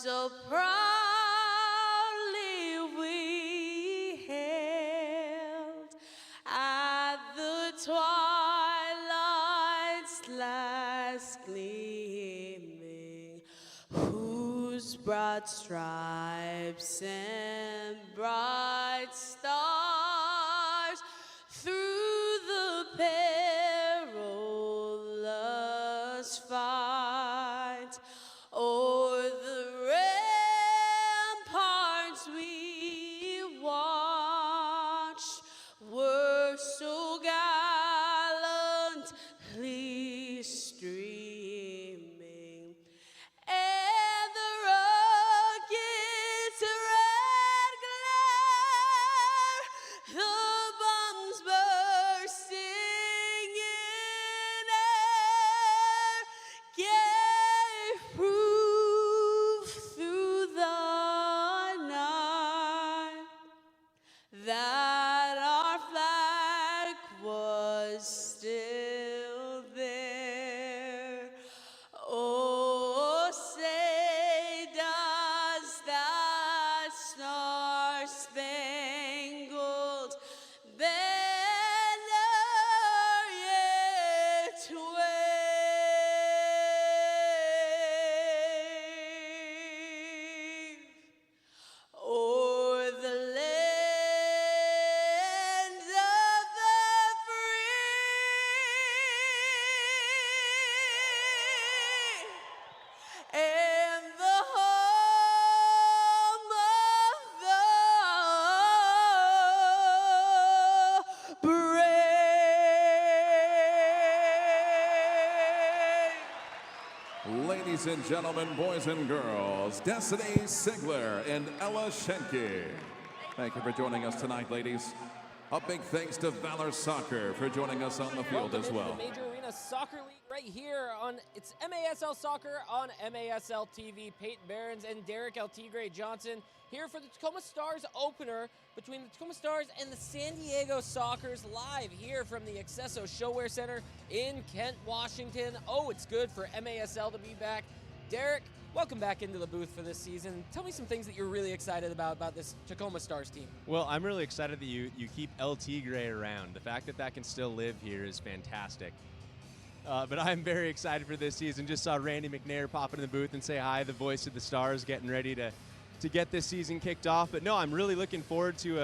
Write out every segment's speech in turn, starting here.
so proudly we hailed at the twilight's last gleaming, whose broad stripes and bright stars through the perilous fight o'er the ramparts we watched were so gallantly streaming, and the rocket's red glare, the bombs bursting in air, gave proof through the night that our flag was still there. Oh, say does that star-spangled banner yet wave o'er the land of the free and the home of the brave. Ladies and gentlemen, boys and girls, Destiny Sigler and Ella Schenke. Thank you for joining us tonight, ladies. A big thanks to Valor Soccer for joining us on the field as well. Welcome into the Major Arena Soccer League right here on it's MASL Soccer on MASL TV. Peyton Behrens and Derek El Tigre Johnson here for the Tacoma Stars opener between the Tacoma Stars and the San Diego Sockers, live here from the Accesso ShoWare Center in Kent, Washington. Oh, it's good for MASL to be back. Derek, welcome back into the booth for this season. Tell me some things that you're really excited about this Tacoma Stars team. Well, I'm really excited that you keep El Tigre around. The fact that can still live here is fantastic. But I'm very excited for this season. Just saw Randy McNair pop into the booth and say hi, the voice of the Stars, getting ready to get this season kicked off. But no, I'm really looking forward to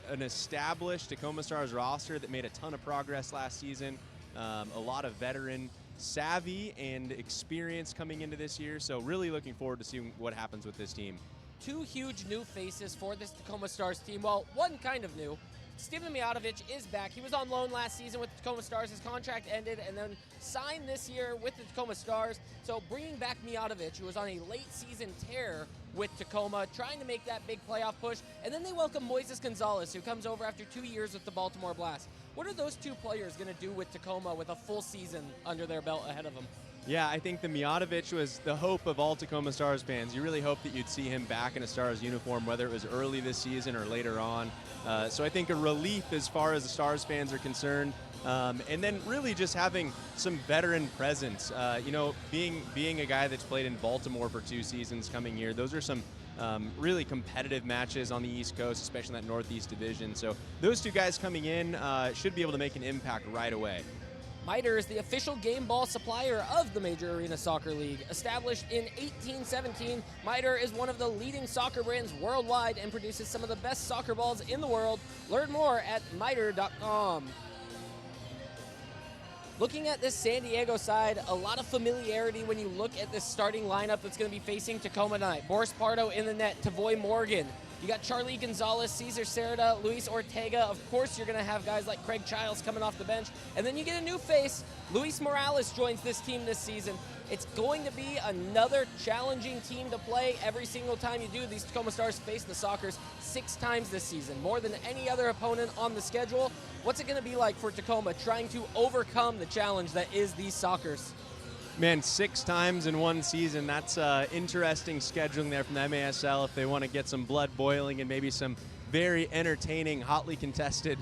an established Tacoma Stars roster that made a ton of progress last season. A lot of veteran savvy and experience coming into this year. So really looking forward to seeing what happens with this team. Two huge new faces for this Tacoma Stars team. Well, one kind of new. Steven Mijatovic is back. He was on loan last season with the Tacoma Stars. His contract ended and then signed this year with the Tacoma Stars. So bringing back Mijatovic, who was on a late season tear with Tacoma, trying to make that big playoff push. And then they welcome Moises Gonzalez, who comes over after 2 years with the Baltimore Blast. What are those two players going to do with Tacoma with a full season under their belt ahead of them? Yeah, I think the Mijatovic was the hope of all Tacoma Stars fans. You really hope that you'd see him back in a Stars uniform, whether it was early this season or later on. So I think a relief as far as the Stars fans are concerned. And then really just having some veteran presence. You know, being a guy that's played in Baltimore for 2 seasons coming here, those are some really competitive matches on the East Coast, especially in that Northeast division. So those two guys coming in should be able to make an impact right away. Mitre is the official game ball supplier of the Major Arena Soccer League. Established in 1817, Mitre is one of the leading soccer brands worldwide and produces some of the best soccer balls in the world. Learn more at mitre.com. Looking at this San Diego side, a lot of familiarity when you look at this starting lineup that's going to be facing Tacoma tonight. Boris Pardo in the net, Tavoy Morgan. You got Charlie Gonzalez, Cesar Cerda, Luis Ortega. Of course, you're going to have guys like Craig Childs coming off the bench. And then you get a new face. Luis Morales joins this team this season. It's going to be another challenging team to play every single time you do. These Tacoma Stars face the Sockers 6 times this season, more than any other opponent on the schedule. What's it going to be like for Tacoma trying to overcome the challenge that is these Sockers? Man, 6 times in one season, that's interesting scheduling there from the MASL if they want to get some blood boiling and maybe some very entertaining, hotly contested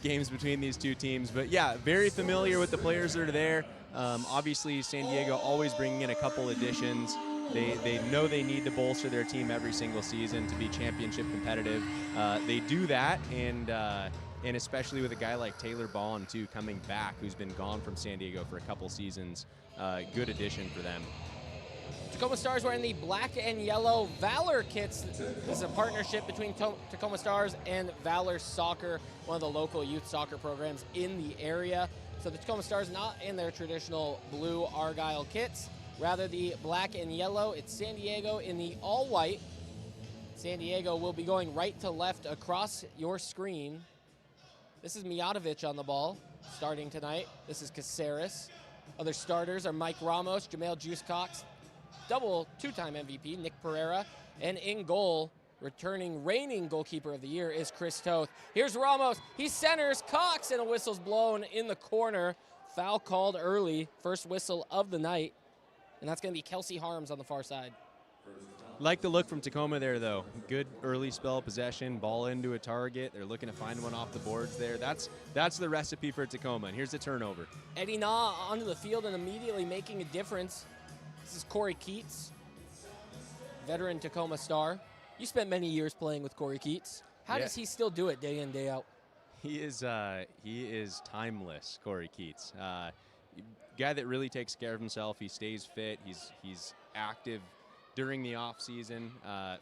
games between these two teams. But yeah, very familiar with the players that are there. Obviously, San Diego always bringing in a couple additions. They know they need to bolster their team every single season to be championship competitive. They do that, and especially with a guy like Taylor Bond, too, coming back, who's been gone from San Diego for a couple seasons. Good addition for them. Tacoma Stars wearing the black and yellow Valor kits. This is a partnership between Tacoma Stars and Valor Soccer, one of the local youth soccer programs in the area. So the Tacoma Stars not in their traditional blue Argyle kits, rather the black and yellow. It's San Diego in the all-white. San Diego will be going right to left across your screen. This is Mijatovic on the ball, starting tonight. This is Caceres. Other starters are Mike Ramos, Jamel Juice Cox, double two-time MVP, Nick Pereira, and in goal, reigning goalkeeper of the year is Chris Toth. Here's Ramos, he centers, Cox, and a whistle's blown in the corner. Foul called early, first whistle of the night, and that's gonna be Kelsey Harms on the far side. Like the look from Tacoma there, though. Good early spell of possession, ball into a target. They're looking to find one off the boards there. That's the recipe for Tacoma, and here's the turnover. Eddie Na onto the field and immediately making a difference. This is Corey Keats, veteran Tacoma Star. You spent many years playing with Corey Keats. How does he still do it day in, day out? He is timeless, Corey Keats. Guy that really takes care of himself. He stays fit. He's active during the off season.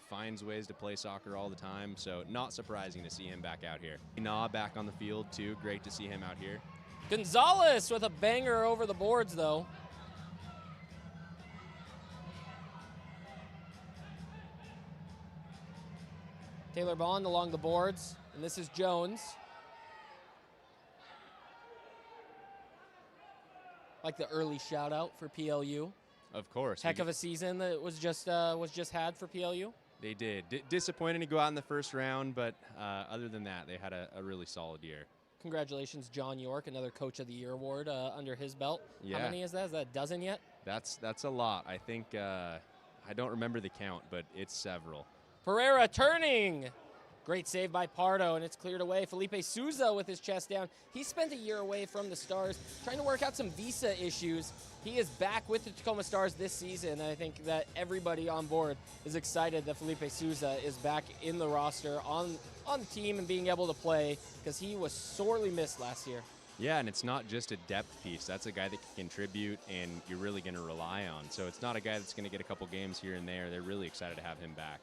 Finds ways to play soccer all the time. So not surprising to see him back out here. Na back on the field too. Great to see him out here. Gonzalez with a banger over the boards though. Taylor Bond along the boards, and this is Jones. Like the early shout out for PLU. Of course. Heck of a season that was just had for PLU. They did. Disappointing to go out in the first round, but other than that, they had a really solid year. Congratulations, John York, another Coach of the Year award under his belt. Yeah. How many is that? Is that a dozen yet? That's a lot. I think I don't remember the count, but it's several. Pereira turning. Great save by Pardo, and it's cleared away. Felipe Souza with his chest down. He spent a year away from the Stars, trying to work out some visa issues. He is back with the Tacoma Stars this season, and I think that everybody on board is excited that Felipe Souza is back in the roster, on the team, and being able to play, because he was sorely missed last year. Yeah, and it's not just a depth piece. That's a guy that can contribute, and you're really going to rely on. So it's not a guy that's going to get a couple games here and there. They're really excited to have him back.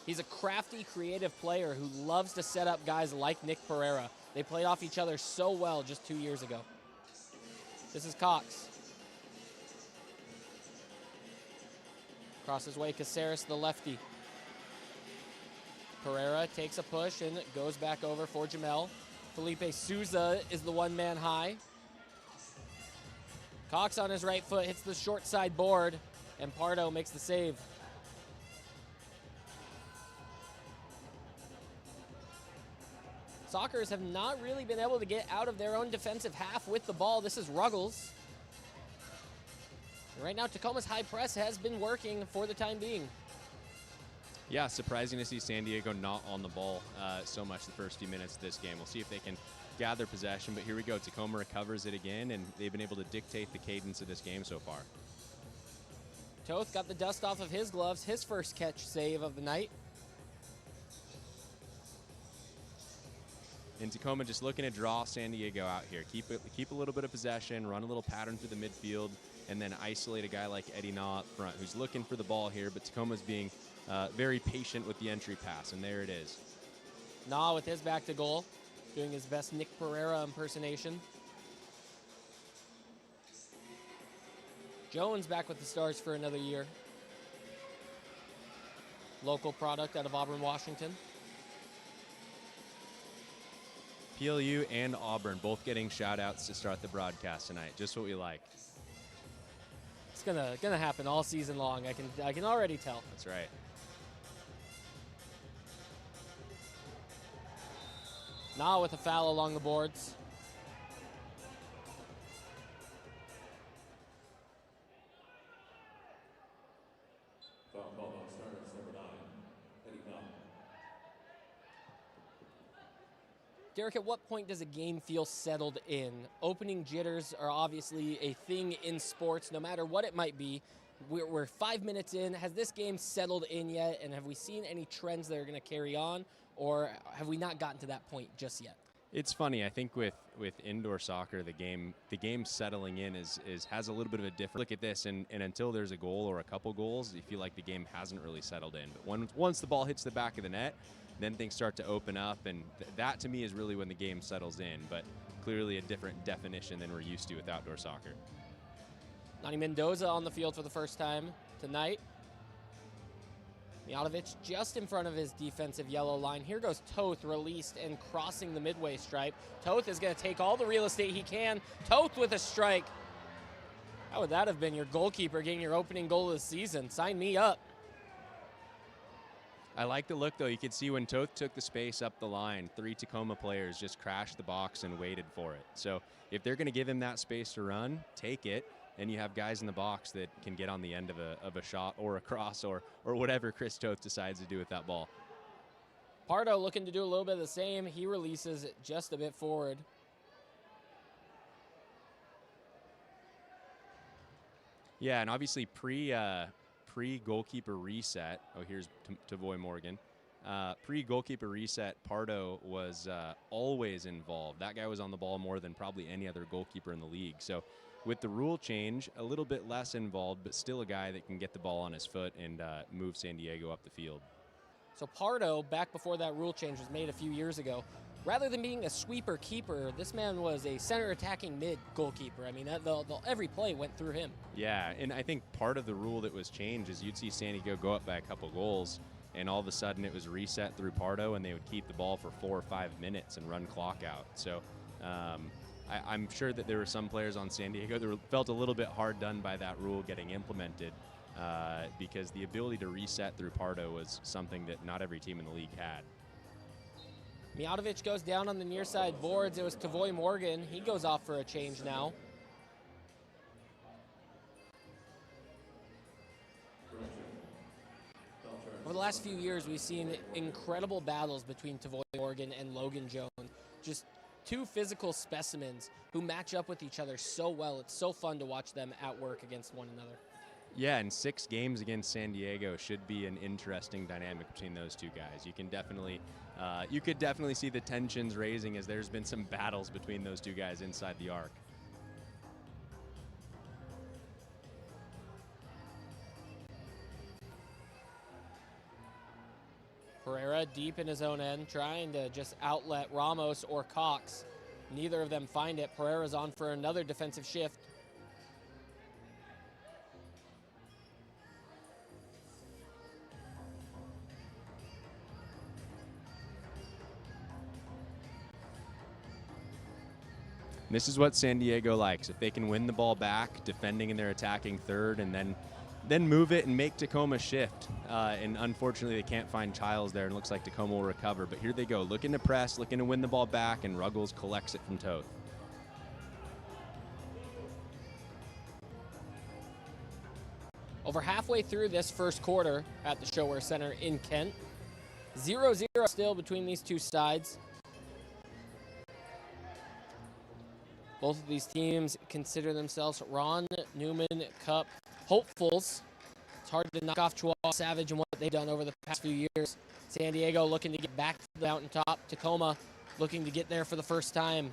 He's a crafty, creative player who loves to set up guys like Nick Pereira. They played off each other so well just 2 years ago. This is Cox. Crosses way, Caceres, the lefty. Pereira takes a push and goes back over for Jamel. Felipe Souza is the one-man high. Cox on his right foot hits the short side board, and Pardo makes the save. Sockers have not really been able to get out of their own defensive half with the ball. This is Ruggles. And right now, Tacoma's high press has been working for the time being. Yeah, surprising to see San Diego not on the ball so much the first few minutes of this game. We'll see if they can gather possession, but here we go. Tacoma recovers it again, and they've been able to dictate the cadence of this game so far. Toth got the dust off of his gloves, his first catch save of the night. And Tacoma just looking to draw San Diego out here. Keep a little bit of possession, run a little pattern through the midfield, and then isolate a guy like Eddie Na up front, who's looking for the ball here, but Tacoma's being very patient with the entry pass, and there it is. Na with his back to goal, doing his best Nick Pereira impersonation. Jones back with the Stars for another year. Local product out of Auburn, Washington. PLU and Auburn both getting shout-outs to start the broadcast tonight. Just what we like. It's gonna happen all season long. I can already tell. That's right. Na with a foul along the boards. Foul called on Stars, number 9, Eddie Na. Derek, at what point does a game feel settled in? Opening jitters are obviously a thing in sports, no matter what it might be. We're 5 minutes in. Has this game settled in yet? And have we seen any trends that are going to carry on? Or have we not gotten to that point just yet? It's funny. I think with indoor soccer, the game settling in has a little bit of a different look at this. And until there's a goal or a couple goals, you feel like the game hasn't really settled in. But once the ball hits the back of the net, then things start to open up. And that, to me, is really when the game settles in. But clearly a different definition than we're used to with outdoor soccer. Nani Mendoza on the field for the first time tonight. Mijatovic just in front of his defensive yellow line. Here goes Toth, released and crossing the midway stripe. Toth is going to take all the real estate he can. Toth with a strike. How would that have been your goalkeeper getting your opening goal of the season? Sign me up. I like the look, though. You could see when Toth took the space up the line, 3 Tacoma players just crashed the box and waited for it. So if they're going to give him that space to run, take it. And you have guys in the box that can get on the end of a shot or a cross or whatever Chris Toth decides to do with that ball. Pardo looking to do a little bit of the same. He releases it just a bit forward. Yeah, and obviously pre-goalkeeper reset. Oh, here's Tavoy Morgan. Pre-goalkeeper reset, Pardo was always involved. That guy was on the ball more than probably any other goalkeeper in the league. So with the rule change, a little bit less involved, but still a guy that can get the ball on his foot and move San Diego up the field. So Pardo, back before that rule change was made a few years ago, rather than being a sweeper keeper, this man was a center attacking mid goalkeeper. I mean, every play went through him. Yeah, and I think part of the rule that was changed is you'd see San Diego go up by a couple goals, and all of a sudden it was reset through Pardo, and they would keep the ball for 4 or 5 minutes and run clock out. So I'm sure that there were some players on San Diego that felt a little bit hard done by that rule getting implemented because the ability to reset through Pardo was something that not every team in the league had. Mijatovic goes down on the near side boards. It was Tavoy Morgan. He goes off for a change now. Over the last few years, we've seen incredible battles between Tavoy Morgan and Logan Jones. Just two physical specimens who match up with each other so well. It's so fun to watch them at work against one another. Yeah, and 6 games against San Diego should be an interesting dynamic between those two guys. You can definitely, you could definitely see the tensions raising as there's been some battles between those two guys inside the arc. Pereira deep in his own end, trying to just outlet Ramos or Cox. Neither of them find it. Pereira's on for another defensive shift. This is what San Diego likes. If they can win the ball back, defending in their attacking third, and then move it and make Tacoma shift. And unfortunately, they can't find Childs there, and it looks like Tacoma will recover. But here they go, looking to press, looking to win the ball back, and Ruggles collects it from Toth. Over halfway through this first quarter at the ShoWare Center in Kent. 0-0 still between these two sides. Both of these teams consider themselves Ron Newman Cup hopefuls. It's hard to knock off Chihuahua Savage and what they've done over the past few years. San Diego looking to get back to the mountaintop. Tacoma looking to get there for the first time.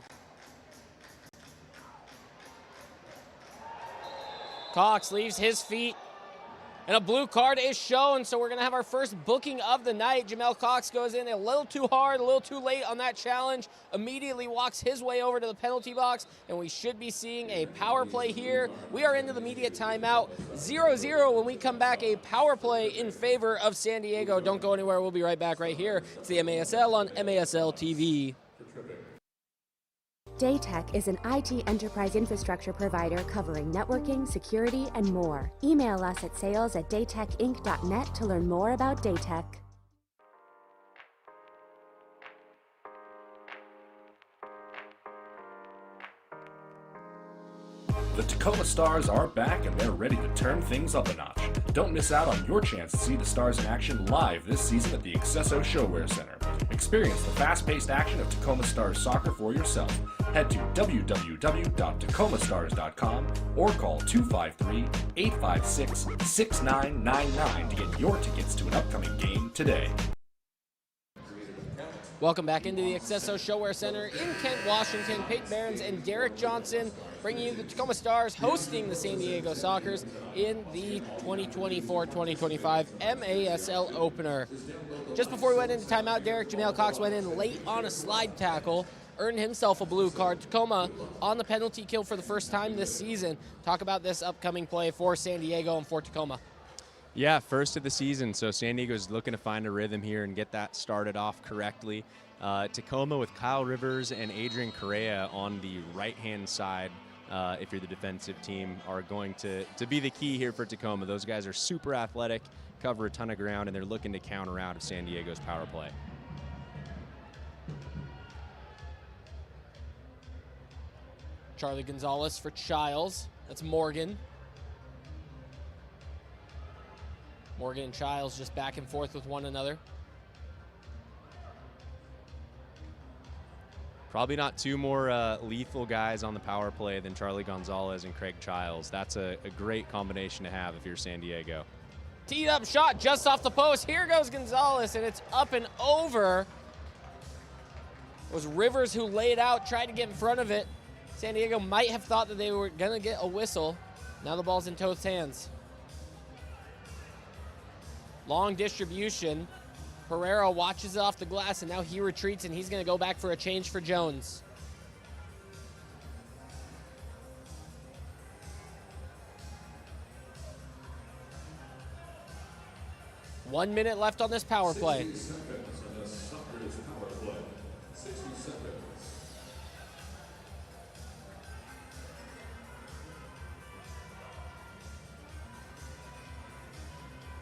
Cox leaves his feet. And a blue card is shown, so we're going to have our first booking of the night. Jamel Cox goes in a little too hard, a little too late on that challenge, immediately walks his way over to the penalty box, and we should be seeing a power play here. We are into the media timeout. 0-0 when we come back, a power play in favor of San Diego. Don't go anywhere. We'll be right back right here. It's the MASL on MASL TV. Daytech is an IT enterprise infrastructure provider covering networking, security, and more. Email us at sales@daytechinc.net to learn more about Daytech. The Tacoma Stars are back and they're ready to turn things up a notch. Don't miss out on your chance to see the Stars in action live this season at the accesso ShoWare Center. Experience the fast-paced action of Tacoma Stars soccer for yourself. Head to www.tacomastars.com or call 253-856-6999 to get your tickets to an upcoming game today. Welcome back into the accesso ShoWare Center in Kent, Washington. Peyton Behrens and Derek Johnson bringing you the Tacoma Stars hosting the San Diego Sockers in the 2024-2025 MASL opener. Just before we went into timeout, Derek Jamel Cox went in late on a slide tackle, earned himself a blue card. Tacoma on the penalty kill for the first time this season. Talk about this upcoming play for San Diego and for Tacoma. Yeah, first of the season, so San Diego's looking to find a rhythm here and get that started off correctly. Tacoma with Kyle Rivers and Adrian Correa on the right-hand side, if you're the defensive team, are going to be the key here for Tacoma. Those guys are super athletic, cover a ton of ground, and they're looking to counter out of San Diego's power play. Charlie Gonzalez for Childs. That's Morgan. Morgan and Childs just back and forth with one another. Probably not two more lethal guys on the power play than Charlie Gonzalez and Craig Childs. That's a great combination to have if you're San Diego. Teed up shot just off the post. Here goes Gonzalez, and it's up and over. It was Rivers who laid out, tried to get in front of it. San Diego might have thought that they were going to get a whistle. Now the ball's in Toth's hands. Long distribution. Pereira watches it off the glass, and now he retreats, and he's going to go back for a change for Jones. One minute left on this power play.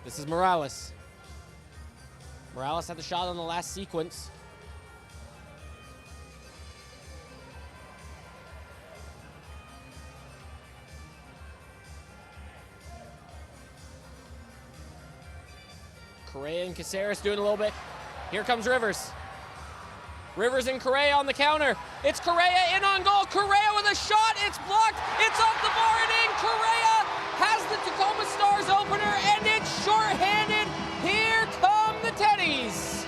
This is Morales. Morales had the shot on the last sequence. Correa and Caceres doing a little bit. Here comes Rivers. Rivers and Correa on the counter. It's Correa in on goal. Correa with a shot. It's blocked. It's off the bar and in. Correa has the Tacoma Stars opener, and it's shorthanded. Here come the Teddies.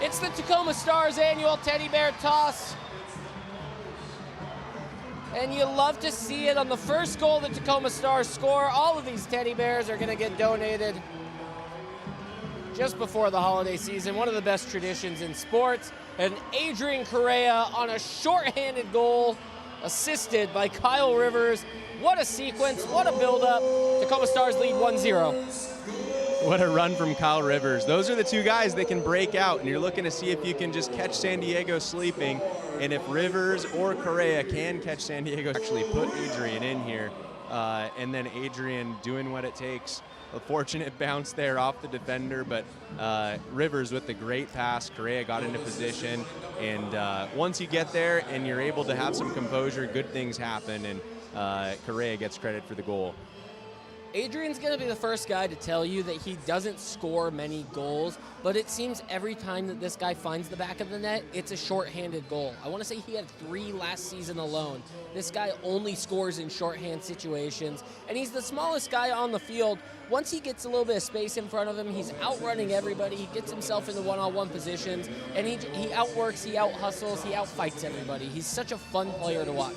It's the Tacoma Stars annual teddy bear toss. And you love to see it on the first goal that Tacoma Stars score. All of these teddy bears are going to get donated just before the holiday season. One of the best traditions in sports. And Adrian Correa on a shorthanded goal, assisted by Kyle Rivers. What a sequence, what a build-up. Tacoma Stars lead 1-0. What a run from Kyle Rivers. Those are the two guys that can break out, and you're looking to see if you can just catch San Diego sleeping. And if Rivers or Correa can catch San Diego, actually put Adrian in here. And then Adrian doing what it takes. A fortunate bounce there off the defender, but Rivers with the great pass. Correa got into position, and once you get there and you're able to have some composure, good things happen, and Correa gets credit for the goal. Adrian's going to be the first guy to tell you that he doesn't score many goals, but it seems every time that this guy finds the back of the net, it's a shorthanded goal. I want to say he had 3 last season alone. This guy only scores in shorthand situations, and he's the smallest guy on the field. Once he gets a little bit of space in front of him, he's outrunning everybody. He gets himself into one-on-one positions, and he outworks, he out-hustles, he outfights everybody. He's such a fun player to watch.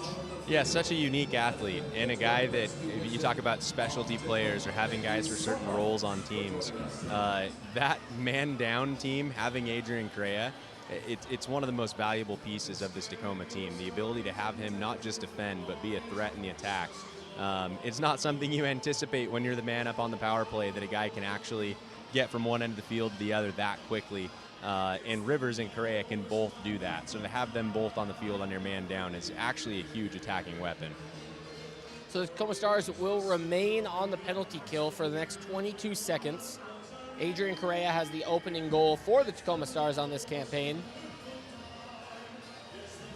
Yeah, such a unique athlete, and a guy that, if you talk about specialty players or having guys for certain roles on teams, that man-down team, having Adrian Correa, it's one of the most valuable pieces of this Tacoma team. The ability to have him not just defend, but be a threat in the attack. It's not something you anticipate when you're the man up on the power play, that a guy can actually get from one end of the field to the other that quickly. And Rivers and Correa can both do that. So to have them both on the field on your man down is actually a huge attacking weapon. So the Tacoma Stars will remain on the penalty kill for the next 22 seconds. Adrian Correa has the opening goal for the Tacoma Stars on this campaign.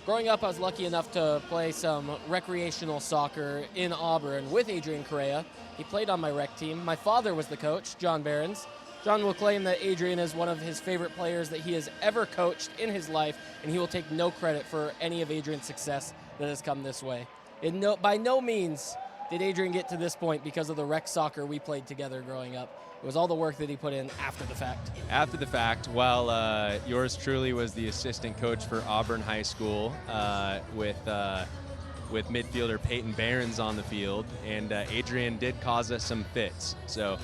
Growing up, I was lucky enough to play some recreational soccer in Auburn with Adrian Correa. He played on my rec team. My father was the coach, John Behrens. John will claim that Adrian is one of his favorite players that he has ever coached in his life, and he will take no credit for any of Adrian's success that has come this way. By no means did Adrian get to this point because of the rec soccer we played together growing up. It was all the work that he put in after the fact. After the fact, while yours truly was the assistant coach for Auburn High School with midfielder Peyton Behrens on the field, and Adrian did cause us some fits. So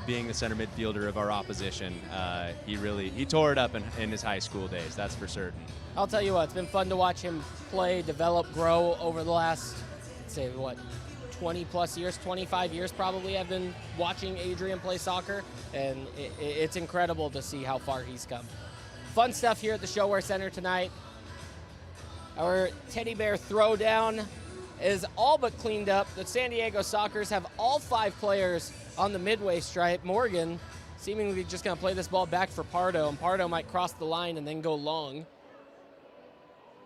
being the center midfielder of our opposition, he tore it up in his high school days, that's for certain. I'll tell you what, it's been fun to watch him play, develop, grow over the last, 20 plus years, 25 years probably I've been watching Adrian play soccer, and it's incredible to see how far he's come. Fun stuff here at the ShoWare Center tonight. Our teddy bear throwdown is all but cleaned up. The San Diego Sockers have all 5 players on the midway stripe. Morgan seemingly just going to play this ball back for Pardo, and Pardo might cross the line and then go long.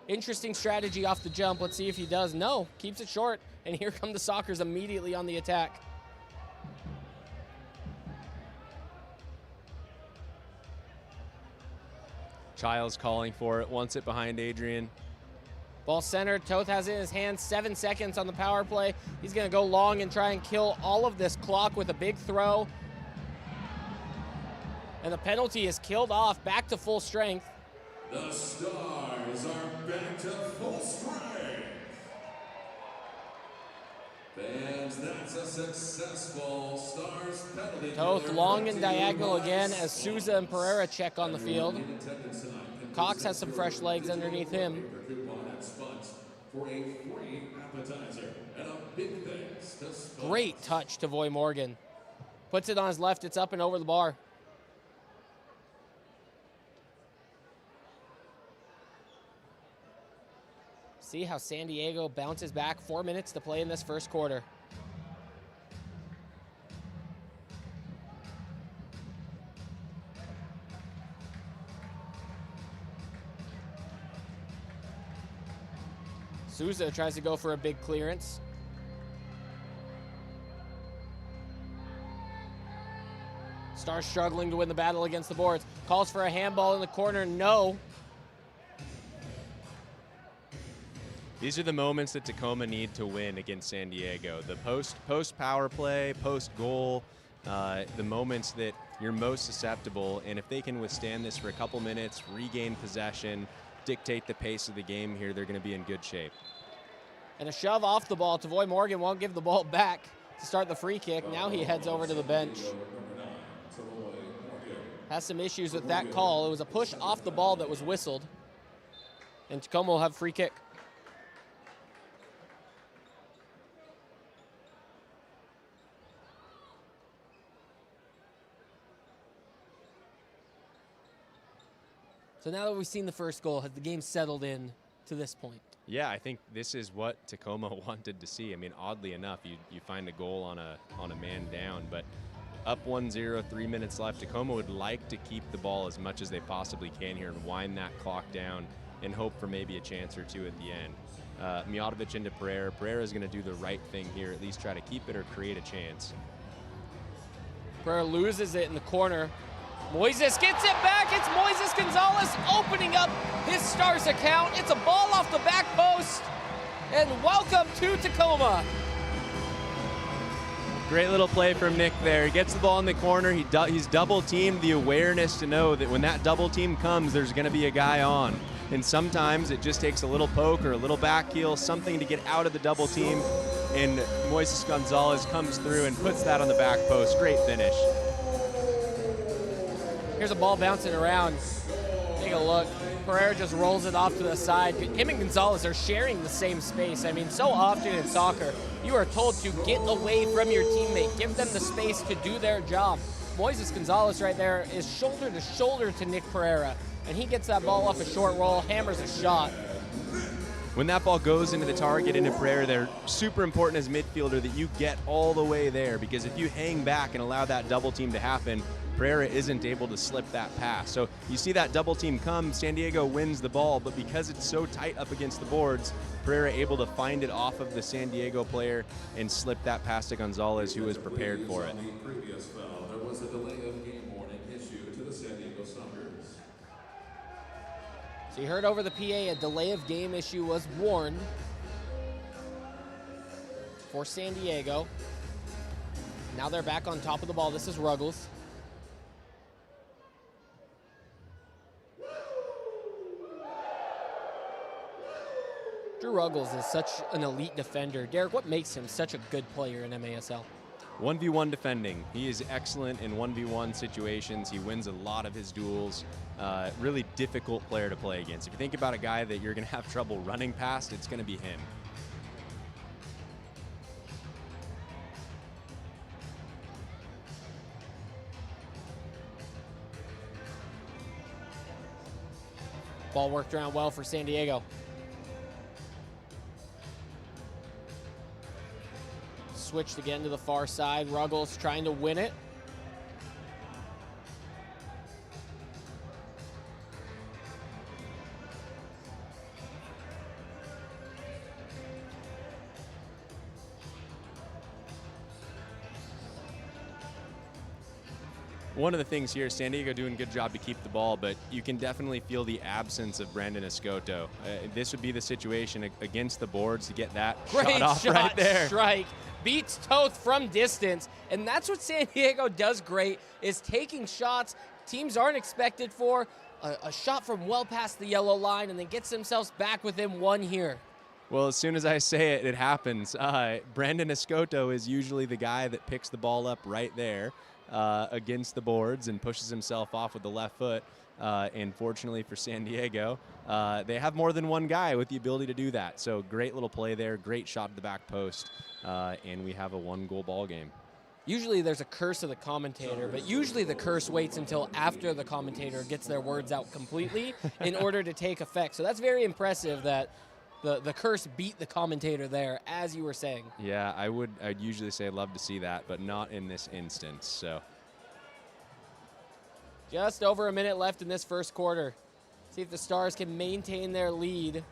Interesting strategy off the jump. Let's see if he does. No, keeps it short. And here come the Sockers immediately on the attack. Childs calling for it, wants it behind Adrian. Ball centered, Toth has it in his hands, 7 seconds on the power play. He's gonna go long and try and kill all of this clock with a big throw. And the penalty is killed off, back to full strength. The Stars are back to full strength. Fans, that's a successful Stars penalty. Toth long and diagonal again as Souza and Pereira check on the field. Cox has some fresh legs underneath him. Great touch to Voy Morgan. Puts it on his left, it's up and over the bar. See how San Diego bounces back. 4 minutes to play in this first quarter. Souza tries to go for a big clearance. Stars struggling to win the battle against the boards. Calls for a handball in the corner, no. These are the moments that Tacoma need to win against San Diego. The post power play, post goal, the moments that you're most susceptible. And if they can withstand this for a couple minutes, regain possession, dictate the pace of the game here, they're going to be in good shape. And a shove off the ball. Tavoy Morgan won't give the ball back to start the free kick. Now he heads over to the bench. Has some issues with that call. It was a push off the ball that was whistled. And Tacoma will have free kick. So now that we've seen the first goal, has the game settled in to this point? Yeah, I think this is what Tacoma wanted to see. I mean, oddly enough, you find a goal on a man down, but up 1-0, 3 minutes left. Tacoma would like to keep the ball as much as they possibly can here and wind that clock down and hope for maybe a chance or two at the end. Mijatovic into Pereira. Pereira is going to do the right thing here, at least try to keep it or create a chance. Pereira loses it in the corner. Moises gets it back. It's Moises Gonzalez opening up his Stars account. It's a ball off the back post. And welcome to Tacoma. Great little play from Nick there. He gets the ball in the corner. He's double teamed. The awareness to know that when that double team comes, there's going to be a guy on. And sometimes it just takes a little poke or a little back heel, something to get out of the double team. And Moises Gonzalez comes through and puts that on the back post. Great finish. Here's a ball bouncing around. Take a look. Pereira just rolls it off to the side. Him and Gonzalez are sharing the same space. I mean, so often in soccer, you are told to get away from your teammate. Give them the space to do their job. Moises Gonzalez right there is shoulder to shoulder to Nick Pereira. And he gets that ball off a short roll, hammers a shot. when that ball goes into the target, into Pereira, they're super important as midfielder that you get all the way there, because if you hang back and allow that double team to happen, Pereira isn't able to slip that pass. So you see that double team come, San Diego wins the ball, but because it's so tight up against the boards, Pereira able to find it off of the San Diego player and slip that pass to Gonzalez, who was prepared for it. On the previous foul, there was a delay of game warning issued to the San Diego Sockers. So you heard over the PA a delay of game issue was warned for San Diego. Now they're back on top of the ball. This is Ruggles. Drew Ruggles is such an elite defender. Derek, what makes him such a good player in MASL? 1v1 defending. He is excellent in 1v1 situations. He wins a lot of his duels. Really difficult player to play against. If you think about a guy that you're going to have trouble running past, it's going to be him. Ball worked around well for San Diego. Switched again to the far side. Ruggles trying to win it. One of the things here, San Diego doing a good job to keep the ball, but you can definitely feel the absence of Brandon Escoto. This would be the situation against the boards to get that shot off right there. Strike. Beats Toth from distance, and that's what San Diego does great, is taking shots teams aren't expected for, a shot from well past the yellow line, and then gets themselves back within one here. Well, as soon as I say it, it happens. Brandon Escoto is usually the guy that picks the ball up right there against the boards and pushes himself off with the left foot. And fortunately for San Diego, they have more than one guy with the ability to do that. So great little play there, great shot at the back post, and we have a 1-goal ball game. Usually there's a curse of the commentator, but usually the curse waits until after the commentator gets their words out completely in order to take effect. So that's very impressive that the curse beat the commentator there, as you were saying. Yeah, I'd usually say I'd love to see that, but not in this instance. So just over a minute left in this first quarter. See if the Stars can maintain their lead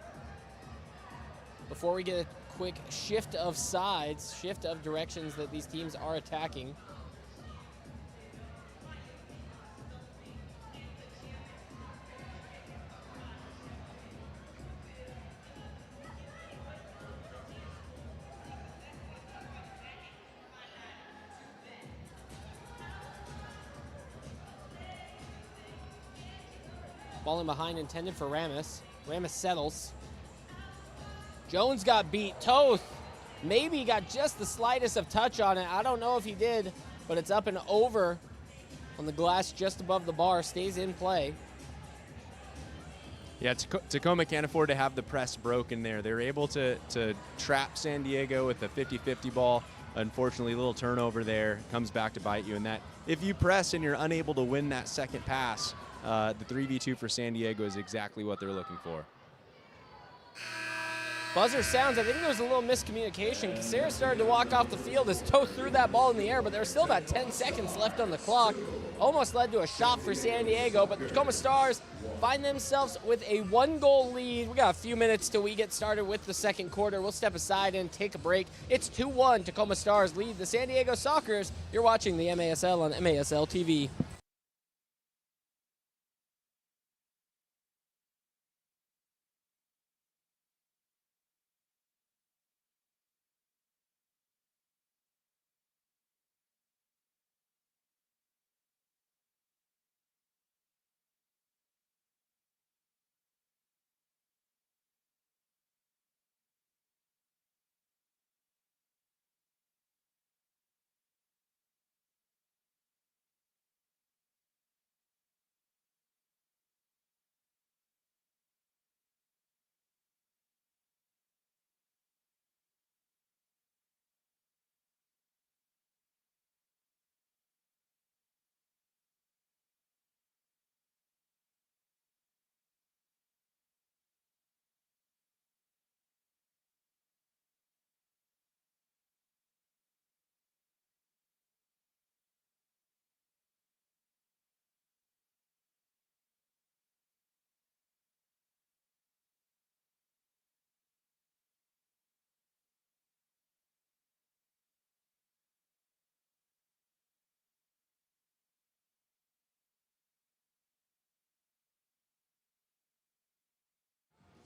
before we get a quick shift of sides, shift of directions that these teams are attacking. Ball in behind intended for Ramis. Ramis settles. Jones got beat. Toth maybe got just the slightest of touch on it. I don't know if he did, but it's up and over on the glass just above the bar. Stays in play. Yeah, Tacoma can't afford to have the press broken there. They're able to trap San Diego with a 50-50 ball. Unfortunately, a little turnover there comes back to bite you. And that if you press and you're unable to win that second pass, the 3v2 for San Diego is exactly what they're looking for. Buzzer sounds. I think there was a little miscommunication. Casera started to walk off the field as Toth threw that ball in the air, but there was still about 10 seconds left on the clock. Almost led to a shot for San Diego, but the Tacoma Stars find themselves with a 1-goal lead. We got a few minutes till we get started with the second quarter. We'll step aside and take a break. It's 2-1. Tacoma Stars lead the San Diego Sockers. You're watching the MASL on MASL TV.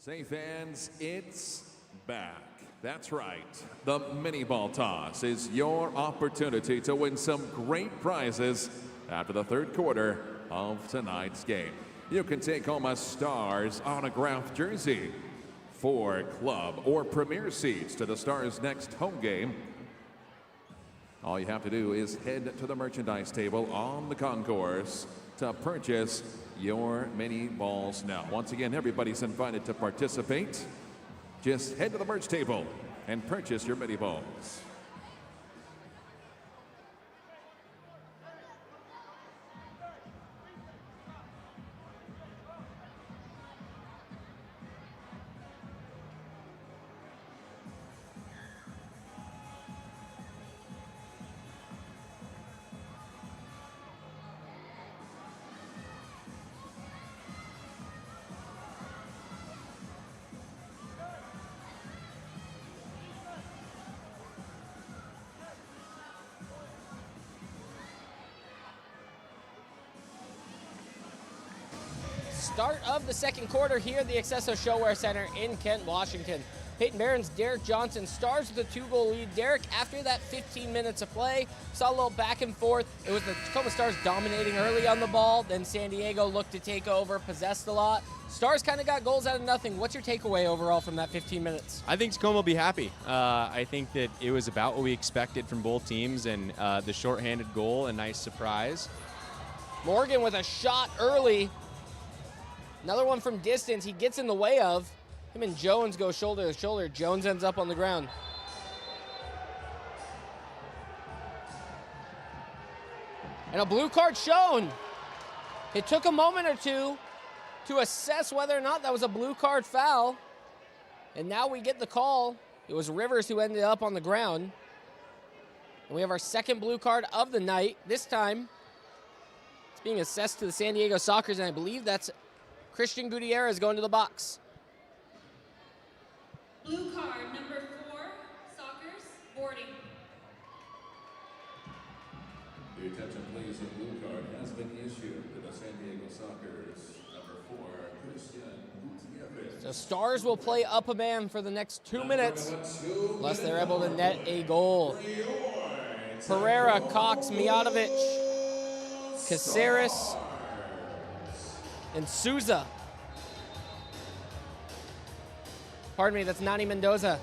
Say fans, it's back. That's right. The mini ball toss is your opportunity to win some great prizes after the third quarter of tonight's game. You can take home a Stars autographed jersey, 4 club or premier seats to the Stars' next home game. All you have to do is head to the merchandise table on the concourse to purchase your mini balls now. Once again, everybody's invited to participate. Just head to the merch table and purchase your mini balls. Start of the second quarter here at the accesso ShoWare Center in Kent, Washington. Peyton Barron's Derek Johnson Stars with a 2-goal lead. Derek, after that 15 minutes of play, saw a little back and forth. It was the Tacoma Stars dominating early on the ball. Then San Diego looked to take over, possessed a lot. Stars kind of got goals out of nothing. What's your takeaway overall from that 15 minutes? I think Tacoma will be happy. I think that it was about what we expected from both teams, and the shorthanded goal, a nice surprise. Morgan with a shot early. Another one from distance he gets in the way of. Him and Jones go shoulder to shoulder. Jones ends up on the ground. And a blue card shown. It took a moment or two to assess whether or not that was a blue card foul. And now we get the call. It was Rivers who ended up on the ground. And we have our second blue card of the night. This time, it's being assessed to the San Diego Sockers, and I believe that's Christian Gutierrez going to the box. Blue card number 4, Sockers, boarding. The attention please, a blue card has been issued to the San Diego Sockers. Number 4, Christian Gutierrez. So Stars will play up a man for the next 2 minutes, unless they're able to net a goal. Pereira, Cox, Mijatovic, Caceres, and Souza. Pardon me, that's Nani Mendoza.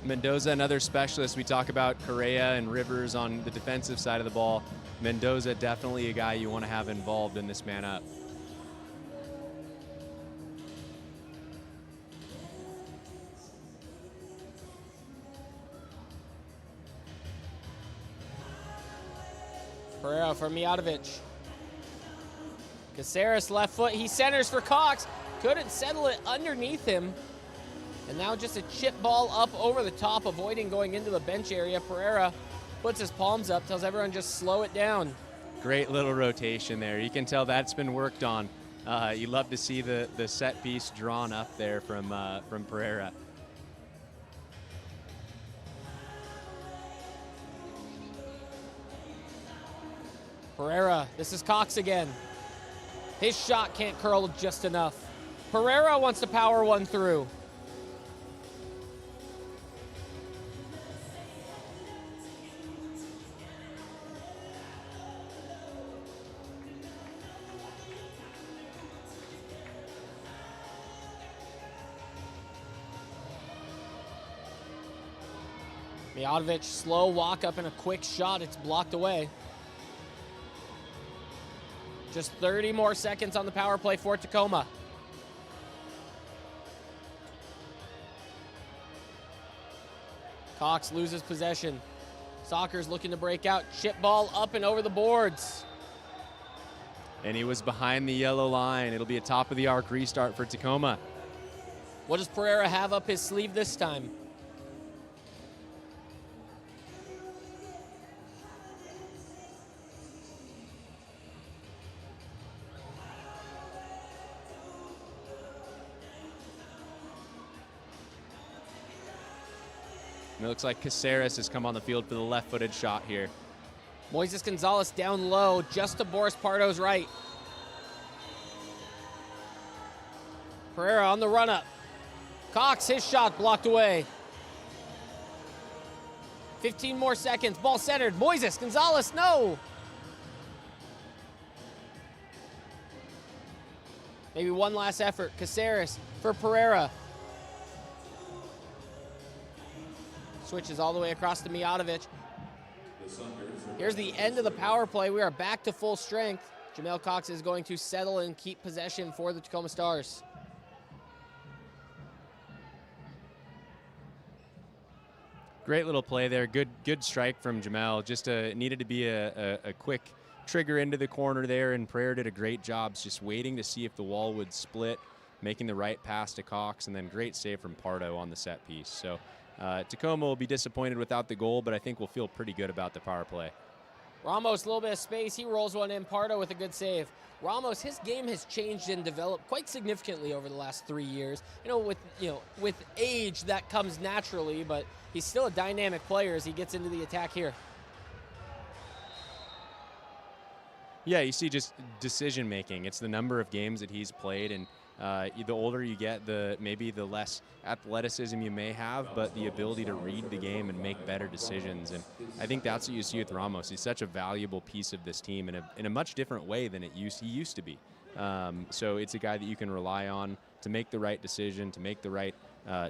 Mendoza, another specialist. We talk about Correa and Rivers on the defensive side of the ball. Mendoza, definitely a guy you want to have involved in this man up. Pereira for Mijatovic. Caceres left foot, he centers for Cox. Couldn't settle it underneath him. And now just a chip ball up over the top, avoiding going into the bench area. Pereira puts his palms up, tells everyone just slow it down. Great little rotation there. You can tell that's been worked on. You love to see the set piece drawn up there from Pereira. Pereira, this is Cox again. His shot can't curl just enough. Pereira wants to power one through. Mijatovic, slow walk up and a quick shot. It's blocked away. Just 30 more seconds on the power play for Tacoma. Cox loses possession. Sockers looking to break out. Chip ball up and over the boards. And he was behind the yellow line. It'll be a top of the arc restart for Tacoma. What does Pereira have up his sleeve this time? And it looks like Caceres has come on the field for the left-footed shot here. Moises Gonzalez down low, just to Boris Pardo's right. Pereira on the run-up. Cox, his shot blocked away. 15 more seconds. Ball centered. Moises, Gonzalez, no. Maybe one last effort. Caceres for Pereira. Switches all the way across to Mijatovic. Here's the end of the power play. We are back to full strength. Jamel Cox is going to settle and keep possession for the Tacoma Stars. Great little play there. Good strike from Jamel. Just needed to be a quick trigger into the corner there, and Pereira did a great job just waiting to see if the wall would split, making the right pass to Cox, and then great save from Pardo on the set piece. So Tacoma will be disappointed without the goal, but I think we'll feel pretty good about the power play. Ramos, a little bit of space. He rolls one in. Pardo with a good save. Ramos, his game has changed and developed quite significantly over the last 3 years. With age that comes naturally, but he's still a dynamic player as he gets into the attack here. Yeah, you see just decision making. It's the number of games that he's played, and the older you get, maybe the less athleticism you may have, but the ability to read the game and make better decisions. And I think that's what you see with Ramos. He's such a valuable piece of this team in a much different way than he used to be. So it's a guy that you can rely on to make the right decision, to make the right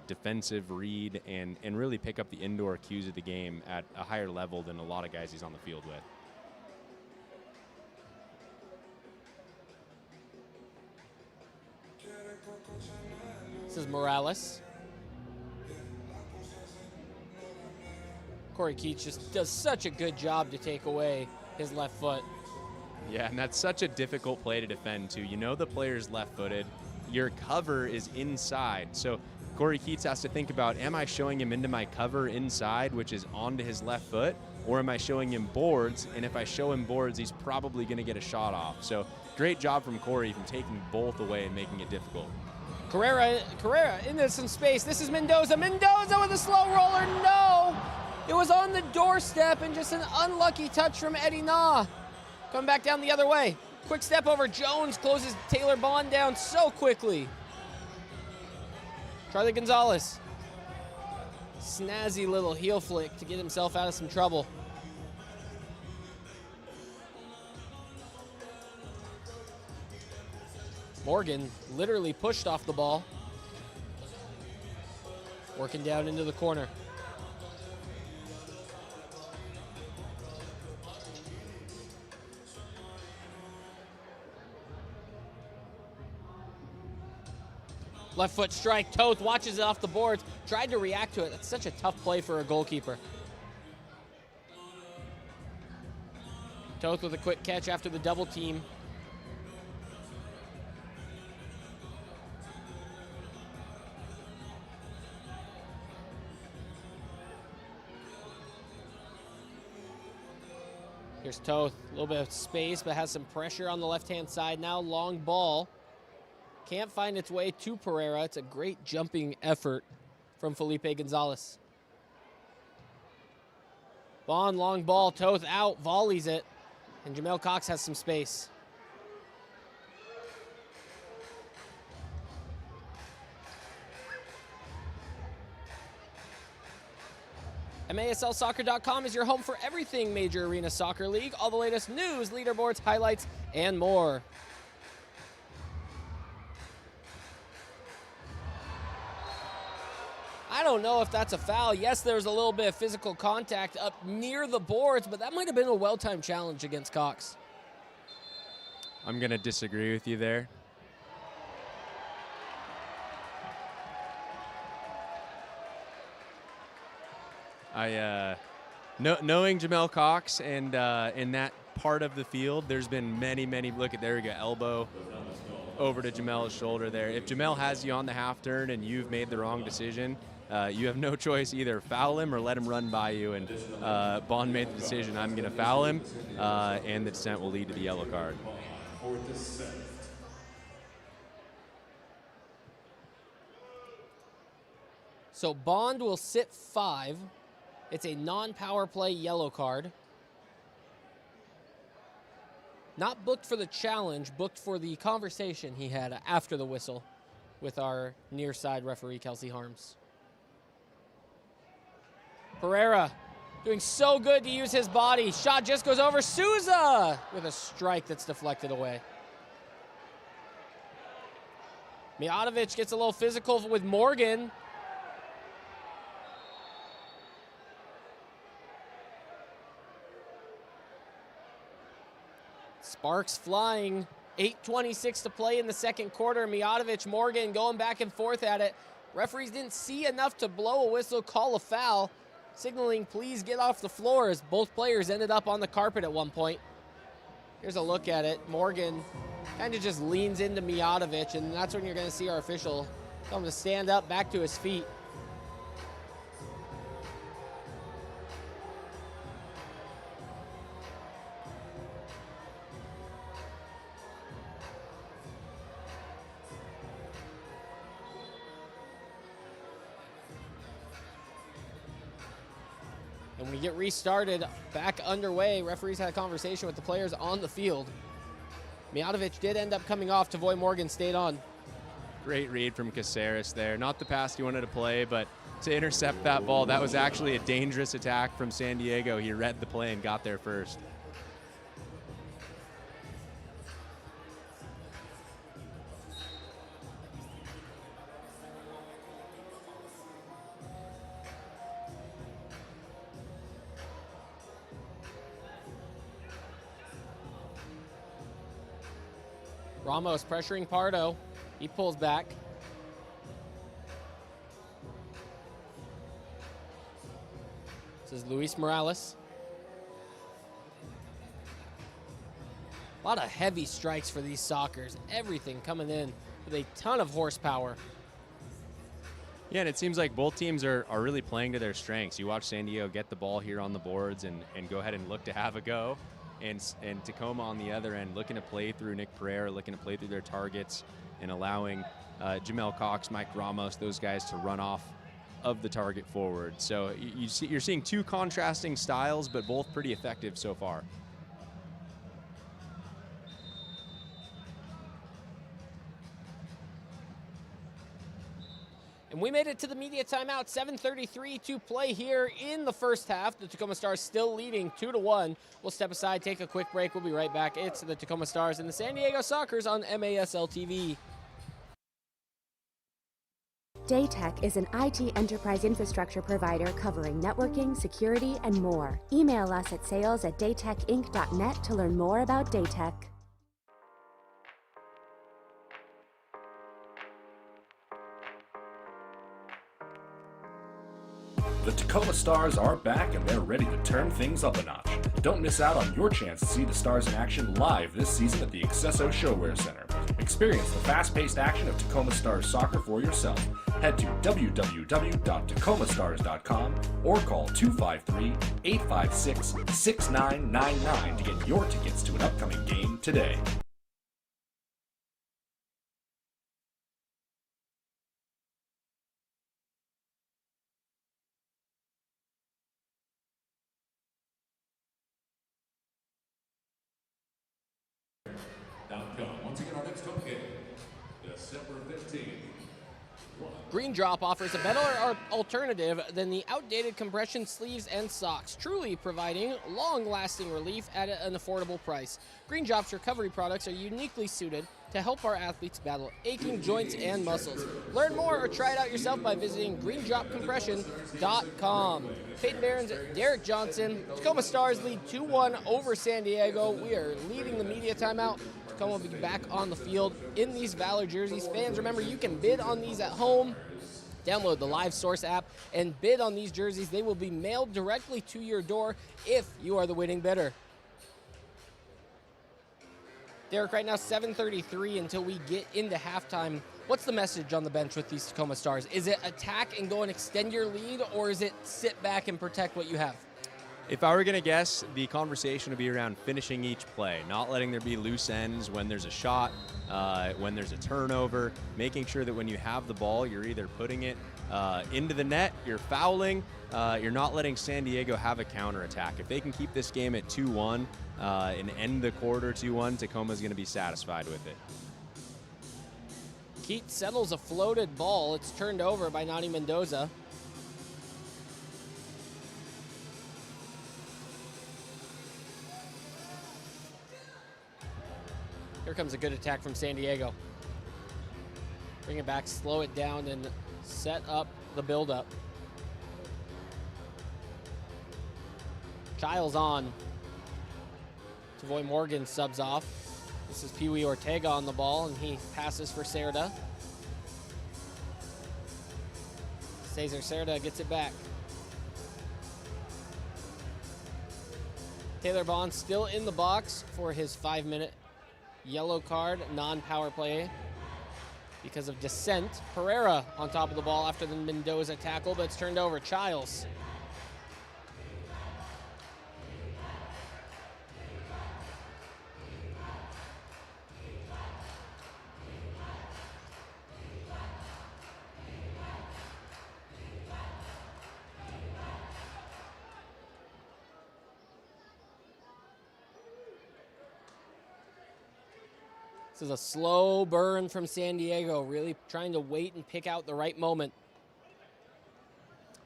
defensive read, and really pick up the indoor cues of the game at a higher level than a lot of guys he's on the field with. This is Morales. Corey Keats just does such a good job to take away his left foot. Yeah, and that's such a difficult play to defend, too. You know the player's left-footed. Your cover is inside. So Corey Keats has to think about, am I showing him into my cover inside, which is onto his left foot, or am I showing him boards? And if I show him boards, he's probably going to get a shot off. So great job from Corey from taking both away and making it difficult. Carrera into some space. This is Mendoza. Mendoza with a slow roller. No! It was on the doorstep and just an unlucky touch from Eddie Na. Coming back down the other way. Quick step over. Jones closes Taylor Bond down so quickly. Charlie Gonzalez. Snazzy little heel flick to get himself out of some trouble. Morgan literally pushed off the ball. Working down into the corner. Left foot strike. Toth watches it off the boards. Tried to react to it. That's such a tough play for a goalkeeper. Toth with a quick catch after the double team. Here's Toth, a little bit of space, but has some pressure on the left-hand side now. Long ball. Can't find its way to Pereira. It's a great jumping effort from Felipe Gonzalez. Bond, long ball. Toth out, volleys it. And Jamel Cox has some space. MASLsoccer.com is your home for everything Major Arena Soccer League. All the latest news, leaderboards, highlights, and more. I don't know if that's a foul. Yes, there's a little bit of physical contact up near the boards, but that might have been a well-timed challenge against Cox. I'm going to disagree with you there. Knowing Jamel Cox and in that part of the field, there's been many, look at, there we go, elbow over to Jamel's shoulder there. If Jamel has you on the half turn and you've made the wrong decision, you have no choice, either foul him or let him run by you, and Bond made the decision, I'm going to foul him, and the dissent will lead to the yellow card. So Bond will sit 5. It's a non-power play yellow card. Not booked for the challenge, booked for the conversation he had after the whistle. with our near side referee, Kelsey Harms. Pereira doing so good to use his body. Shot just goes over. Souza with a strike that's deflected away. Mijatovic gets a little physical with Morgan. Sparks flying. 8:26 to play in the second quarter. Mijatovic, Morgan going back and forth at it. Referees didn't see enough to blow a whistle, call a foul, signaling please get off the floor as both players ended up on the carpet at one point. Here's a look at it. Morgan kind of just leans into Mijatovic, and that's when you're going to see our official tell him to stand up back to his feet. And we get restarted, back underway. Referees had a conversation with the players on the field. Mijatovic did end up coming off. Tavoy Morgan stayed on. Great read from Caceres there. Not the pass he wanted to play, but to intercept that ball, that was actually a dangerous attack from San Diego. He read the play and got there first. Ramos pressuring Pardo. He pulls back. This is Luis Morales. A lot of heavy strikes for these Sockers. Everything coming in with a ton of horsepower. Yeah, and it seems like both teams are really playing to their strengths. You watch San Diego get the ball here on the boards and go ahead and look to have a go. And Tacoma on the other end looking to play through Nick Pereira, looking to play through their targets and allowing Jamel Cox, Mike Ramos, those guys to run off of the target forward. So you're seeing two contrasting styles, but both pretty effective so far. And we made it to the media timeout. 7:33 to play here in the first half. The Tacoma Stars still leading 2-1. We'll step aside, take a quick break. We'll be right back. It's the Tacoma Stars and the San Diego Sockers on MASL TV. Daytech is an IT enterprise infrastructure provider covering networking, security, and more. Email us at sales@daytechinc.net to learn more about Daytech. The Tacoma Stars are back and they're ready to turn things up a notch. Don't miss out on your chance to see the Stars in action live this season at the accesso ShoWare Center. Experience the fast-paced action of Tacoma Stars soccer for yourself. Head to www.tacomastars.com or call 253-856-6999 to get your tickets to an upcoming game today. Now come, once again, our next home game, December 15th. Green Drop offers a better alternative than the outdated compression sleeves and socks, truly providing long-lasting relief at an affordable price. Green Drop's recovery products are uniquely suited to help our athletes battle aching joints and muscles. Learn more or try it out yourself by visiting greendropcompression.com. Peyton Barron's Derek Johnson. Tacoma Stars lead 2-1 over San Diego. We are leading the media timeout. Tacoma will be back on the field in these Valor jerseys. Fans, remember, you can bid on these at home. Download the Live Source app and bid on these jerseys. They will be mailed directly to your door if you are the winning bidder. Derek, right now 7:33 until we get into halftime. What's the message on the bench with these Tacoma Stars? Is it attack and go and extend your lead, or is it sit back and protect what you have? If I were going to guess, the conversation would be around finishing each play, not letting there be loose ends when there's a shot, when there's a turnover, making sure that when you have the ball, you're either putting it into the net, you're fouling, you're not letting San Diego have a counterattack. If they can keep this game at 2-1 and end the quarter 2-1, Tacoma's going to be satisfied with it. Keat settles a floated ball. It's turned over by Nani Mendoza. Here comes a good attack from San Diego. Bring it back, slow it down, and set up the build-up. Childs on. Tavoy Morgan subs off. This is Pee Wee Ortega on the ball, and he passes for Cerda. Cesar Cerda gets it back. Taylor Bond still in the box for his 5-minute yellow card, non-power play because of dissent. Pereira on top of the ball after the Mendoza tackle, but it's turned over. Childs. This is a slow burn from San Diego, really trying to wait and pick out the right moment.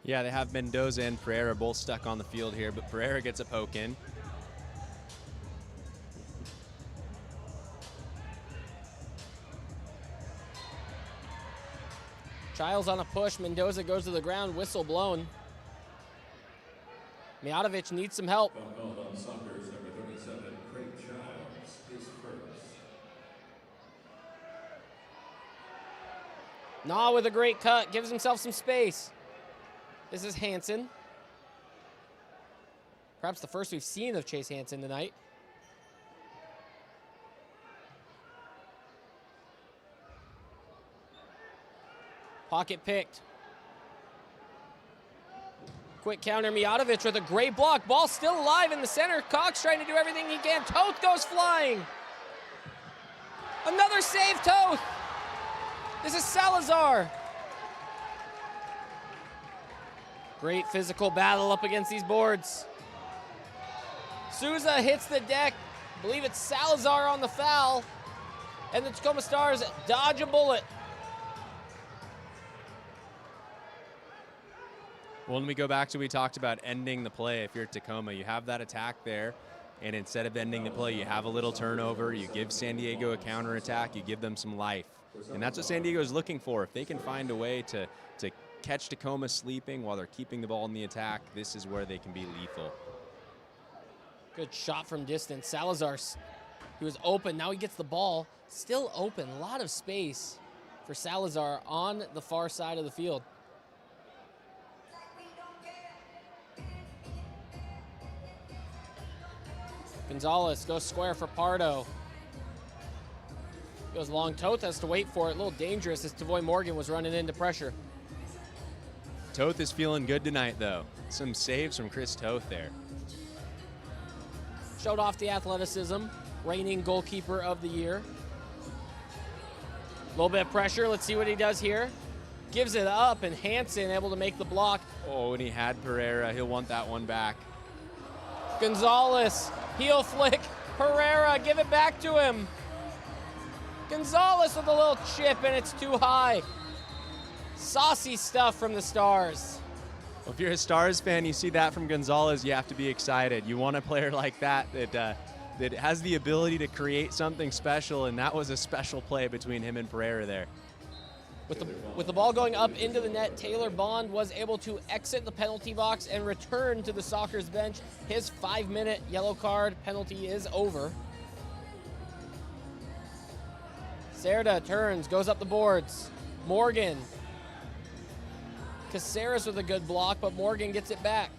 Yeah, they have Mendoza and Pereira both stuck on the field here, but Pereira gets a poke in. Childs on a push. Mendoza goes to the ground, whistle blown. Mijatovic needs some help. Nah with a great cut, gives himself some space. This is Hansen. Perhaps the first we've seen of Chase Hansen tonight. Pocket picked. Quick counter, Mijatovic with a great block. Ball still alive in the center. Cox trying to do everything he can. Toth goes flying. Another save, Toth. This is Salazar. Great physical battle up against these boards. Souza hits the deck. I believe it's Salazar on the foul. And the Tacoma Stars dodge a bullet. Well, when we go back to we talked about ending the play, if you're at Tacoma, you have that attack there, and instead of ending the play, you have a little turnover, you give San Diego a counterattack, you give them some life. And that's what San Diego is looking for. If they can find a way to catch Tacoma sleeping while they're keeping the ball in the attack, this is where they can be lethal. Good shot from distance. Salazar, he was open, now he gets the ball. Still open, a lot of space for Salazar on the far side of the field. Gonzalez goes square for Pardo. Goes long. Toth has to wait for it. A little dangerous as Tavoy Morgan was running into pressure. Toth is feeling good tonight, though. Some saves from Chris Toth there. Showed off the athleticism. Reigning goalkeeper of the year. A little bit of pressure. Let's see what he does here. Gives it up, and Hansen able to make the block. Oh, and he had Pereira. He'll want that one back. Gonzalez, heel flick. Pereira, give it back to him. Gonzalez with a little chip, and it's too high. Saucy stuff from the Stars. Well, if you're a Stars fan, you see that from Gonzalez, you have to be excited. You want a player like that that has the ability to create something special, and that was a special play between him and Pereira there. With the ball going up into the net, Taylor Bond was able to exit the penalty box and return to the Sockers bench. His 5-minute yellow card penalty is over. Cerda turns, goes up the boards. Morgan. Caceres with a good block, but Morgan gets it back.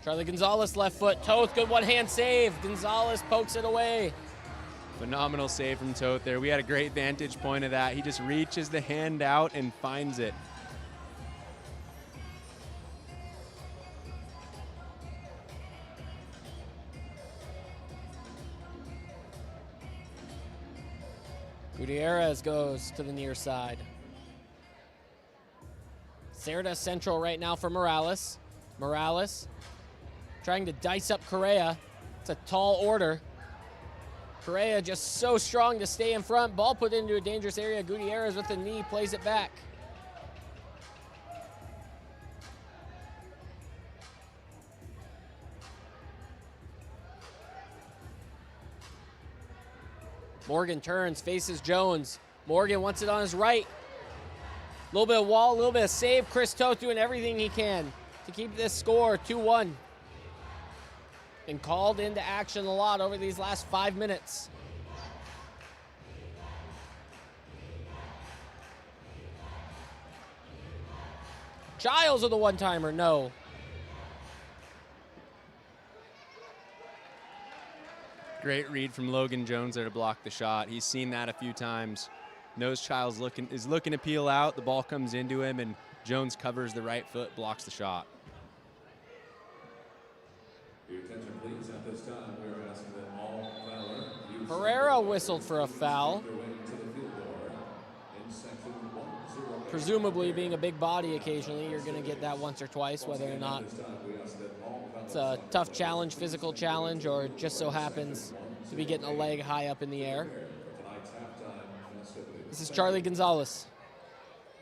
Charlie Gonzalez left foot. Toth, good one-hand save. Gonzalez pokes it away. Phenomenal save from Toth there. We had a great vantage point of that. He just reaches the hand out and finds it. Gutierrez goes to the near side. Cerda central right now for Morales. Morales trying to dice up Correa. It's a tall order. Correa just so strong to stay in front. Ball put into a dangerous area. Gutierrez with the knee plays it back. Morgan turns, faces Jones. Morgan wants it on his right. A little bit of wall, a little bit of save. Chris Toth doing everything he can to keep this score 2-1. Been called into action a lot over these last 5 minutes. Giles with a one-timer, no. Great read from Logan Jones there to block the shot. He's seen that a few times. Knows Childs is looking to peel out. The ball comes into him, and Jones covers the right foot, blocks the shot. Your attention, please. At this time, we are asking that all Valor use Herrera whistled for a foul. their way to the field door in section 108. Presumably, being a big body occasionally, you're going to get that once or twice, whether or not it's a tough challenge, physical challenge, or it just so happens to be getting a leg high up in the air. This is Charlie Gonzalez.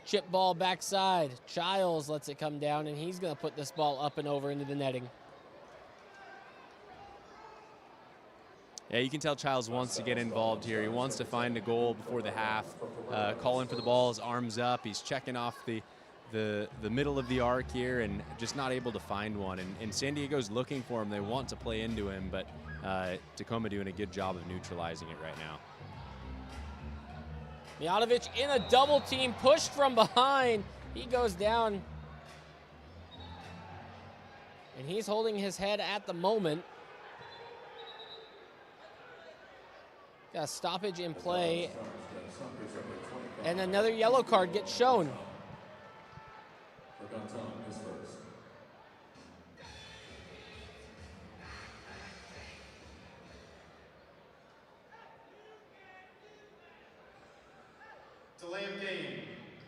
Chip ball backside. Childs lets it come down, and he's going to put this ball up and over into the netting. Yeah, you can tell Childs wants to get involved here. He wants to find a goal before the half. Calling for the ball, his arms up. He's checking off the middle of the arc here and just not able to find one. And San Diego's looking for him. They want to play into him, but Tacoma doing a good job of neutralizing it right now. Mijatovic in a double team, pushed from behind. He goes down. And he's holding his head at the moment. Got a stoppage in play. And another yellow card gets shown. Delay of game.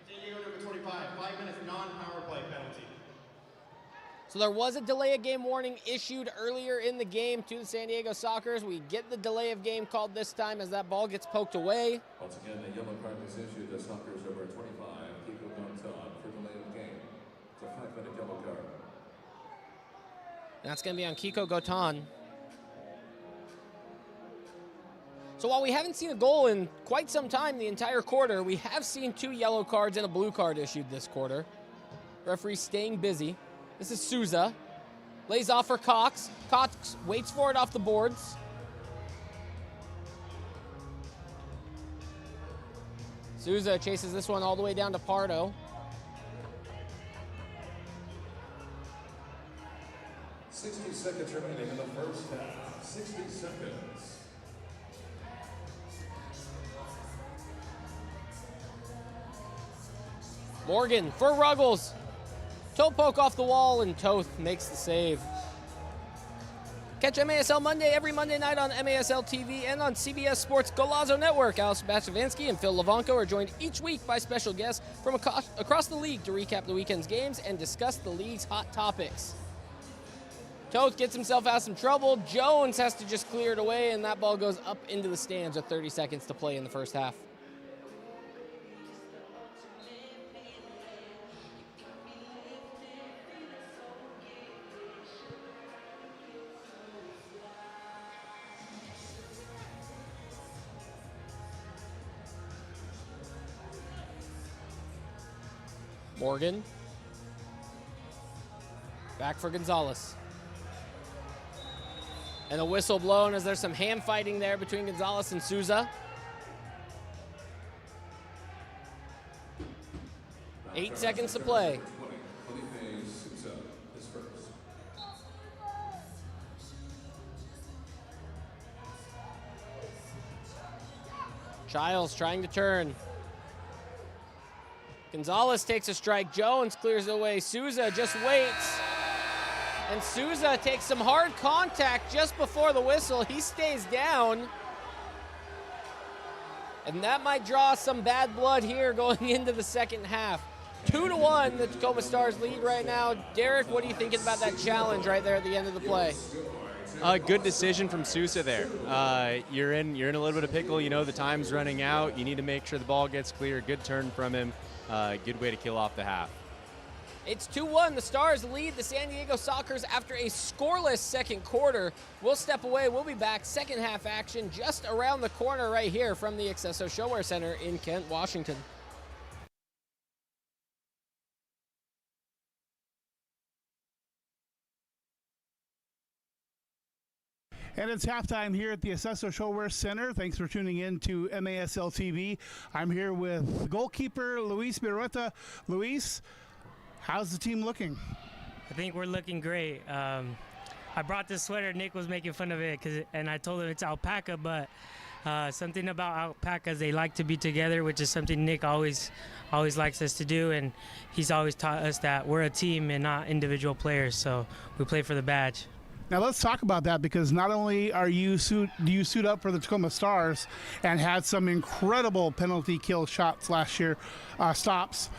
San Diego number 25, 5 minutes non-power play penalty. So there was a delay of game warning issued earlier in the game to the San Diego Sockers. We get the delay of game called this time as that ball gets poked away. Once again, a yellow card was issued to Sockers number 25, Kiko Gonton, for delay of game. It's a 5-minute yellow card. And that's going to be on Kiko Gotan. So while we haven't seen a goal in quite some time, the entire quarter, we have seen 2 yellow cards and a blue card issued this quarter. Referee staying busy. This is Souza. Lays off for Cox. Cox waits for it off the boards. Souza chases this one all the way down to Pardo. "60 seconds remaining in the first half. 60 seconds. Morgan for Ruggles. Toe poke off the wall, and Toth makes the save. Catch MASL Monday every Monday night on MASL TV and on CBS Sports Golazo Network. Alex Baczynski and Phil Levanko are joined each week by special guests from across the league to recap the weekend's games and discuss the league's hot topics. Toth gets himself out of some trouble. Jones has to just clear it away, and that ball goes up into the stands with 30 seconds to play in the first half. Morgan. Back for Gonzalez. And a whistle blown as there's some hand fighting there between Gonzalez and Souza. 8 seconds to play. Childs trying to turn. Gonzalez takes a strike. Jones clears it away. Souza just waits. And Souza takes some hard contact just before the whistle. He stays down. And that might draw some bad blood here going into the second half. 2-1, the Tacoma Stars lead right now. Derek, what are you thinking about that challenge right there at the end of the play? Good decision from Sousa there. You're in a little bit of pickle. You know the time's running out. You need to make sure the ball gets clear. Good turn from him. Good way to kill off the half. It's 2-1. The Stars lead the San Diego Sockers after a scoreless second quarter. We'll step away. We'll be back. Second half action just around the corner right here from the Accesso ShoWare Center in Kent, Washington. And it's halftime here at the Accesso ShoWare Center. Thanks for tuning in to MASL TV. I'm here with goalkeeper Luis Berrueta. Luis, how's the team looking? I think we're looking great. I brought this sweater. Nick was making fun of it, and I told him it's alpaca, but something about alpacas, they like to be together, which is something Nick always likes us to do, and he's always taught us that we're a team and not individual players, so we play for the badge. Now let's talk about that, because not only do you suit up for the Tacoma Stars and had some incredible penalty kill shots last year, stops,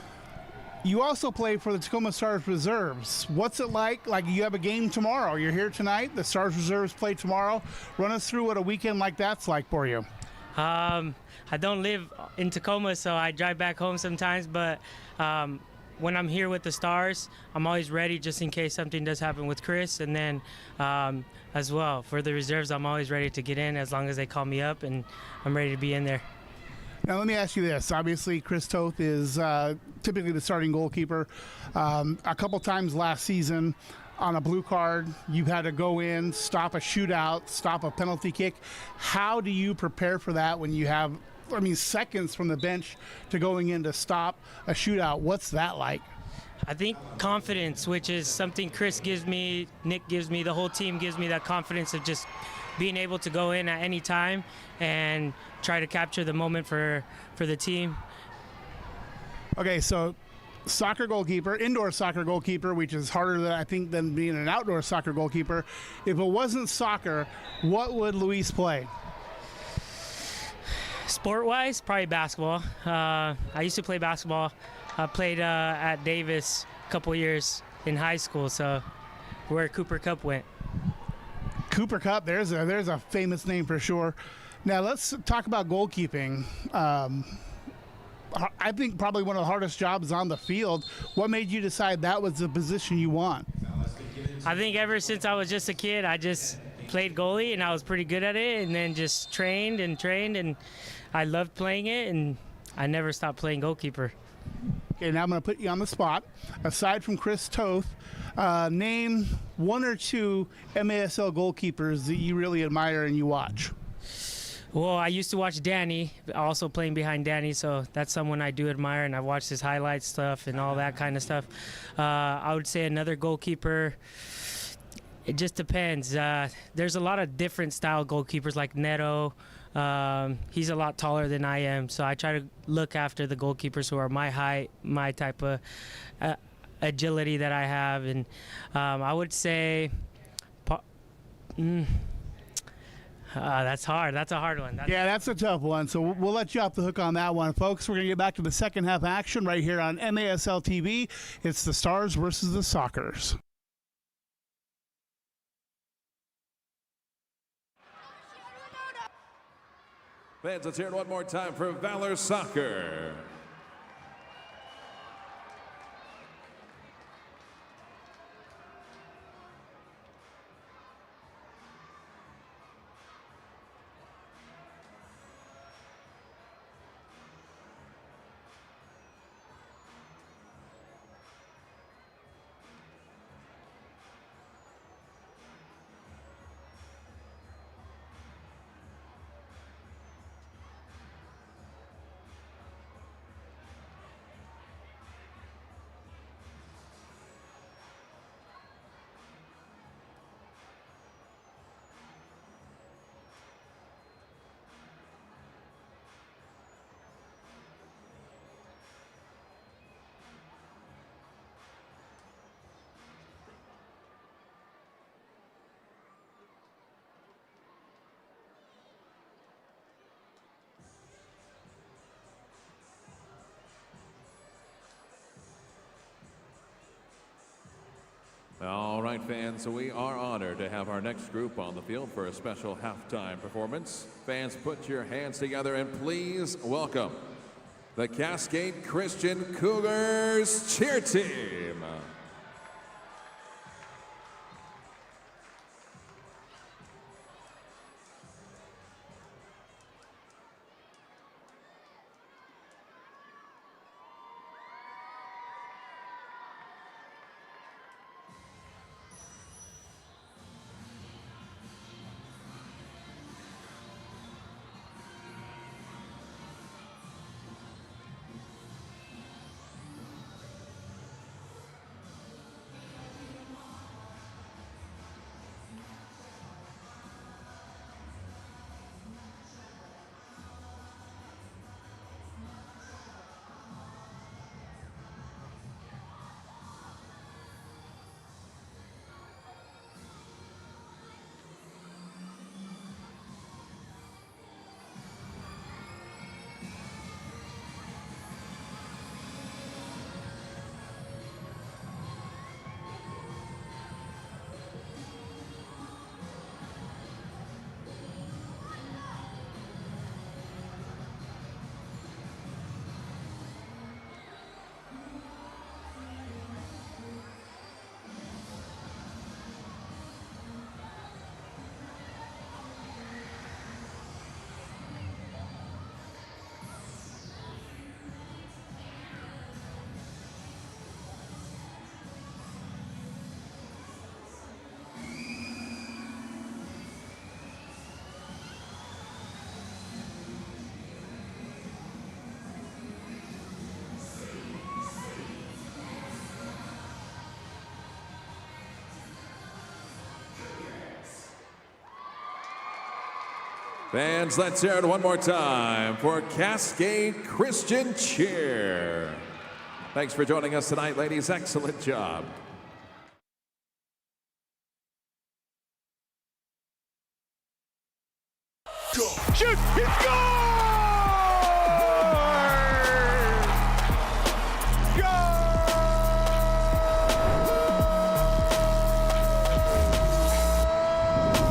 you also play for the Tacoma Stars Reserves. What's it like? Like, you have a game tomorrow. You're here tonight. The Stars Reserves play tomorrow. Run us through what a weekend like that's like for you. I don't live in Tacoma, so I drive back home sometimes, but when I'm here with the Stars, I'm always ready just in case something does happen with Chris. And then as well, for the reserves, I'm always ready to get in as long as they call me up, and I'm ready to be in there. Now, let me ask you this. Obviously, Chris Toth is typically the starting goalkeeper. A couple times last season on a blue card, you've had to go in, stop a shootout, stop a penalty kick. How do you prepare for that when you have seconds from the bench to going in to stop a shootout? What's that like? I think confidence, which is something Chris gives me, Nick gives me, the whole team gives me that confidence of just being able to go in at any time and try to capture the moment for the team. Okay, so soccer goalkeeper, indoor soccer goalkeeper, which is harder than being an outdoor soccer goalkeeper. If it wasn't soccer, what would Luis play? Sport-wise, probably basketball. I used to play basketball. I played at Davis a couple years in high school, so where Cooper Cup went. Cooper Cup, there's a famous name for sure. Now let's talk about goalkeeping. I think probably one of the hardest jobs on the field. What made you decide that was the position you want? I think ever since I was just a kid, I just played goalie, and I was pretty good at it, and then just trained, and I loved playing it, and I never stopped playing goalkeeper. Okay, now I'm going to put you on the spot. Aside from Chris Toth, name one or two MASL goalkeepers that you really admire and you watch. Well, I used to watch Danny, also playing behind Danny, so that's someone I do admire, and I've watched his highlight stuff and all that kind of stuff. I would say another goalkeeper, it just depends. There's a lot of different style goalkeepers like Neto. He's a lot taller than I am, so I try to look after the goalkeepers who are my height, my type of agility that I have. And I would say that's hard. That's a hard one. Yeah, that's a tough one. So we'll let you off the hook on that one, folks. We're going to get back to the second half action right here on MASL TV. It's the Stars versus the Sockers. Fans, let's hear it one more time for Valor Soccer. All right, fans, so we are honored to have our next group on the field for a special halftime performance. Fans, put your hands together and please welcome the Cascade Christian Cougars cheer team. Fans, let's hear it one more time for Cascade Christian Cheer. Thanks for joining us tonight, ladies. Excellent job. Go. Shoot! It's gone!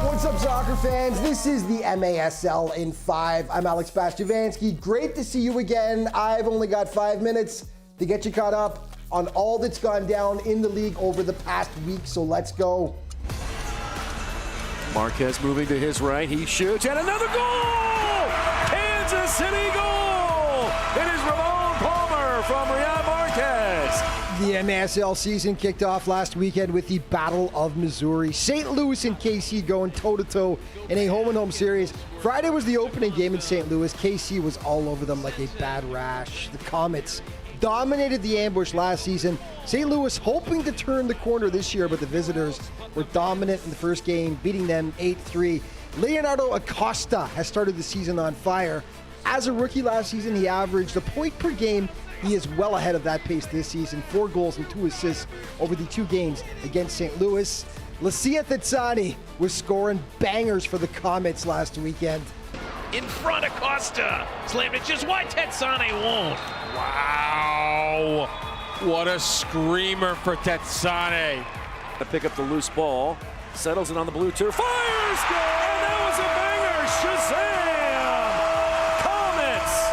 What's up, soccer fans? This is the MASL in 5. I'm Alex Bastiavansky. Great to see you again. I've only got 5 minutes to get you caught up on all that's gone down in the league over the past week, so let's go. Marquez moving to his right. He shoots, and another goal! Kansas City goal! It is Ramon Palmer from Riyad Marquez. The MASL season kicked off last weekend with the Battle of Missouri. St. Louis and KC going toe-to-toe in a home-and-home series. Friday was the opening game in St. Louis. KC was all over them like a bad rash. The Comets dominated the ambush last season. St. Louis hoping to turn the corner this year, but the visitors were dominant in the first game, beating them 8-3. Leonardo Acosta has started the season on fire. As a rookie last season, he averaged a point per game. He is well ahead of that pace this season. 4 goals and 2 assists over the 2 games against St. Louis. Lucia Tetsani was scoring bangers for the Comets last weekend. In front of Costa. Slammed it just wide. Tetsani won't. Wow. What a screamer for Tetsani. To pick up the loose ball. Settles it on the blue turf. Fires! And that was a banger. Shazam! Comets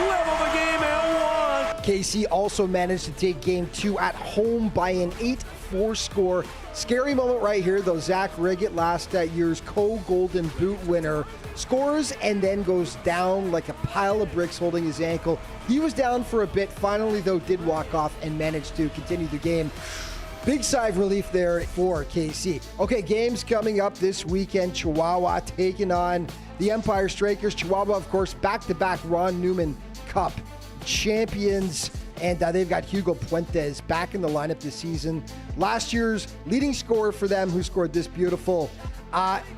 level the game at 1. KC also managed to take game 2 at home by an 8-4 score. Scary moment right here, though. Zach Riggett, last year's co-Golden Boot winner, scores and then goes down like a pile of bricks holding his ankle. He was down for a bit, finally, though, did walk off and managed to continue the game. Big sigh of relief there for KC. Okay, games coming up this weekend. Chihuahua taking on the Empire Strikers. Chihuahua, of course, back-to-back Ron Newman Cup champions. And they've got Hugo Puentes back in the lineup this season. Last year's leading scorer for them, who scored this beautiful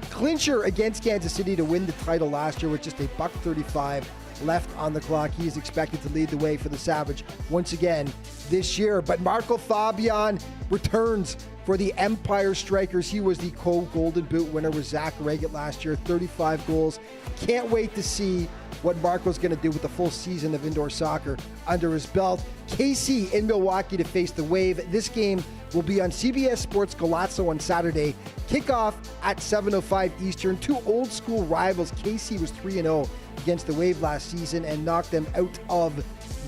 clincher against Kansas City to win the title last year with just a $1.35 left on the clock. He is expected to lead the way for the Savage once again this year. But Marco Fabian returns for the Empire Strikers. He was the co-Golden Boot winner with Zach Reget last year, 35 goals. Can't wait to see what Marco's going to do with the full season of indoor soccer under his belt. KC in Milwaukee to face the Wave. This game will be on CBS Sports Golazo on Saturday. Kickoff at 7:05 Eastern. Two old school rivals. KC was 3-0 against the Wave last season and knocked them out of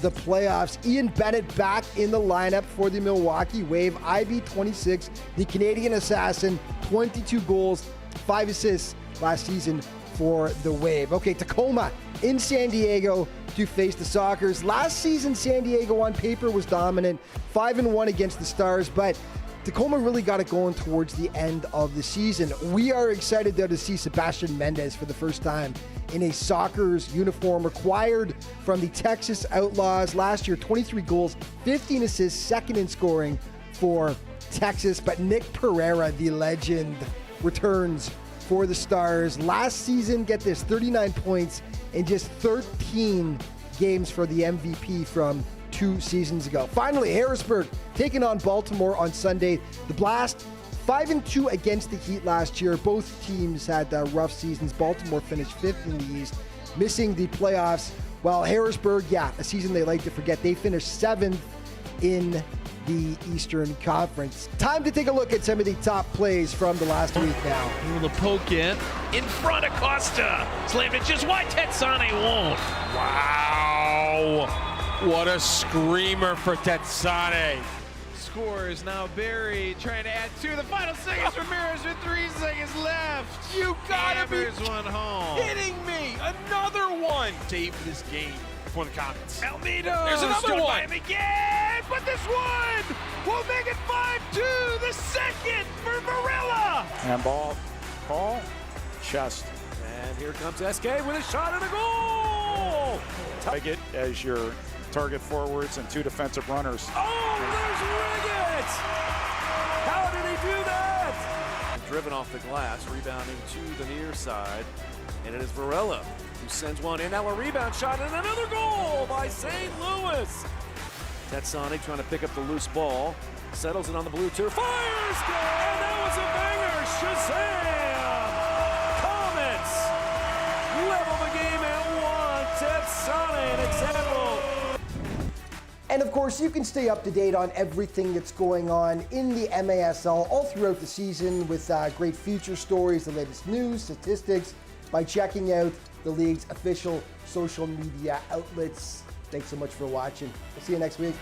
the playoffs. Ian Bennett back in the lineup for the Milwaukee Wave. IB26, the Canadian assassin, 22 goals, 5 assists last season for the Wave. Okay, Tacoma in San Diego to face the Sockers. Last season, San Diego on paper was dominant, 5-1 against the Stars, but Tacoma really got it going towards the end of the season. We are excited though to see Sebastian Mendez for the first time in a Sockers uniform, acquired from the Texas Outlaws. Last year, 23 goals, 15 assists, second in scoring for Texas. But Nick Pereira, the legend, returns for the Stars. Last season, get this, 39 points in just 13 games for the MVP from 2 seasons ago. Finally, Harrisburg taking on Baltimore on Sunday. The Blast 5-2 against the Heat last year. Both teams had rough seasons. Baltimore finished 5th in the East, missing the playoffs. While Harrisburg, a season they like to forget, they finished 7th in the Eastern Conference. Time to take a look at some of the top plays from the last week now. Able to poke in front of Costa. Slammed it just wide. Tetsane won't. Wow. What a screamer for Tetsane. Score is now Barry trying to add 2. The final seconds. Ramirez with 3 seconds left. You gotta be one home. Kidding me. Another one. Save this game for the comments. Almeida. There's another one. By him again. But this one will make it 5-2. The second for Varela. Handball. Call. Chest. And here comes SK with a shot and a goal. Take it as your target forwards and 2 defensive runners. Oh, there's Riggett! How did he do that? Driven off the glass, rebounding to the near side. And it is Varela who sends one in. Now a rebound shot and another goal by St. Louis. Tetsane trying to pick up the loose ball. Settles it on the blue turf. Fires! And that was a banger! Shazam! Comets! Level the game at 1. Tetsane, an example. And of course, you can stay up to date on everything that's going on in the MASL all throughout the season with great feature stories, the latest news, statistics, by checking out the league's official social media outlets. Thanks so much for watching. We'll see you next week.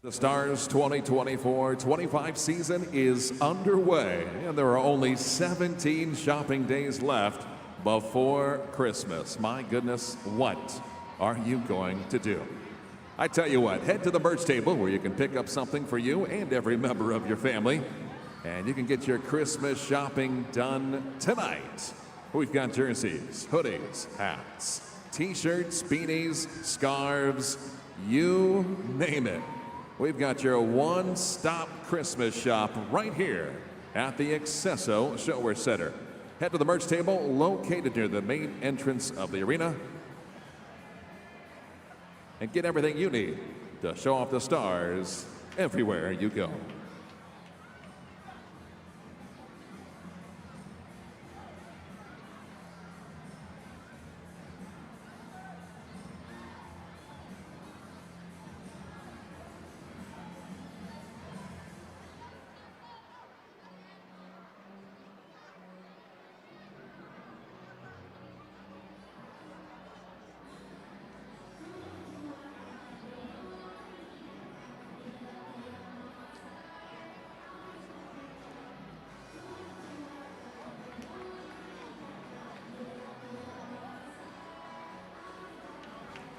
The Stars 2024-25 season is underway, and there are only 17 shopping days left before Christmas. My goodness, what are you going to do? I tell you what, head to the merch table where you can pick up something for you and every member of your family, and you can get your Christmas shopping done tonight. We've got jerseys, hoodies, hats, t-shirts, beanies, scarves, you name it. We've got your one-stop Christmas shop right here at the Accesso ShoWare Center. Head to the merch table located near the main entrance of the arena and get everything you need to show off the Stars everywhere you go.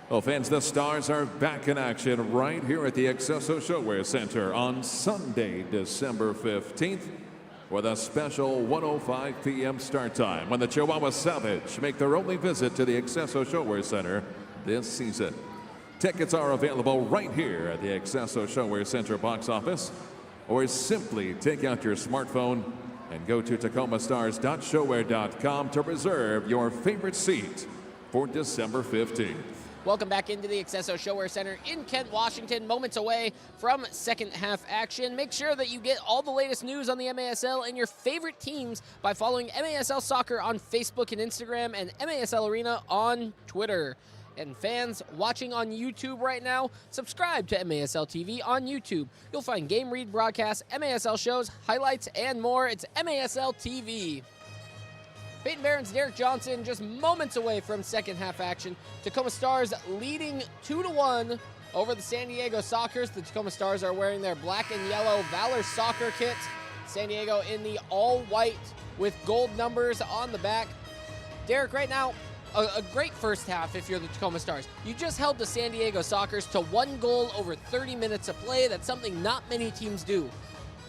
Well, fans, the Stars are back in action right here at the accesso ShoWare Center on Sunday, December 15th, with a special 1:05 p.m. start time when the Chihuahua Savage make their only visit to the accesso ShoWare Center this season. Tickets are available right here at the accesso ShoWare Center box office. or simply take out your smartphone and go to tacomastars.showware.com to reserve your favorite seat for December 15th. Welcome back into the accesso ShoWare Center in Kent, Washington, moments away from second half action. Make sure that you get all the latest news on the MASL and your favorite teams by following MASL Soccer on Facebook and Instagram and MASL Arena on Twitter. And fans watching on YouTube right now, subscribe to MASL TV on YouTube. You'll find game read broadcasts, MASL shows, highlights, and more. It's MASL TV. Peyton Barron's Derek Johnson just moments away from second half action. Tacoma Stars leading 2-1 over the San Diego Sockers. The Tacoma Stars are wearing their black and yellow Valor Soccer kits. San Diego in the all white with gold numbers on the back. Derek, right now, a great first half if you're the Tacoma Stars. You just held the San Diego Sockers to 1 goal over 30 minutes of play. That's something not many teams do.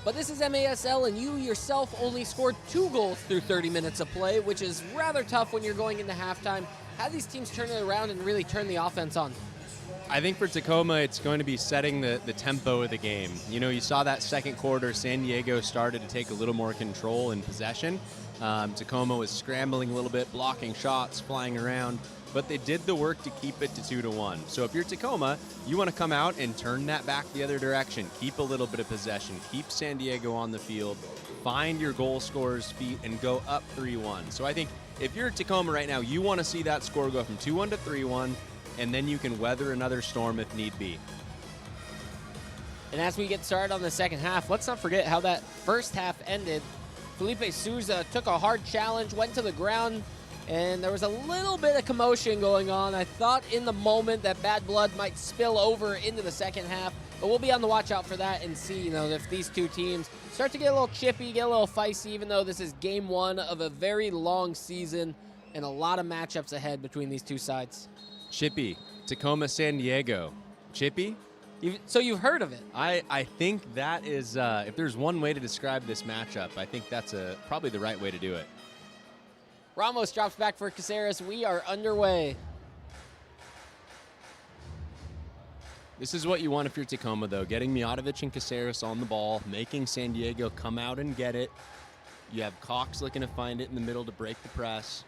But this is MASL, and you yourself only scored 2 goals through 30 minutes of play, which is rather tough when you're going into halftime. How do these teams turn it around and really turn the offense on? I think for Tacoma, it's going to be setting the tempo of the game. You know, you saw that second quarter, San Diego started to take a little more control in possession. Tacoma was scrambling a little bit, blocking shots, flying around, but they did the work to keep it to 2-1. So if you're Tacoma, you want to come out and turn that back the other direction, keep a little bit of possession, keep San Diego on the field, find your goal scorer's feet, and go up 3-1. So I think if you're Tacoma right now, you want to see that score go from 2-1 to 3-1, and then you can weather another storm if need be. And as we get started on the second half, let's not forget how that first half ended. Felipe Souza took a hard challenge, went to the ground, and there was a little bit of commotion going on. I thought in the moment that bad blood might spill over into the second half, but we'll be on the watch out for that and see, if these two teams start to get a little chippy, get a little feisty, even though this is game 1 of a very long season and a lot of matchups ahead between these two sides. Chippy, Tacoma, San Diego. Chippy? So you've heard of it? I think that is, if there's one way to describe this matchup, I think that's probably the right way to do it. Ramos drops back for Caceres. We are underway. This is what you want if you're Tacoma, though. Getting Mijatovic and Caceres on the ball, making San Diego come out and get it. You have Cox looking to find it in the middle to break the press.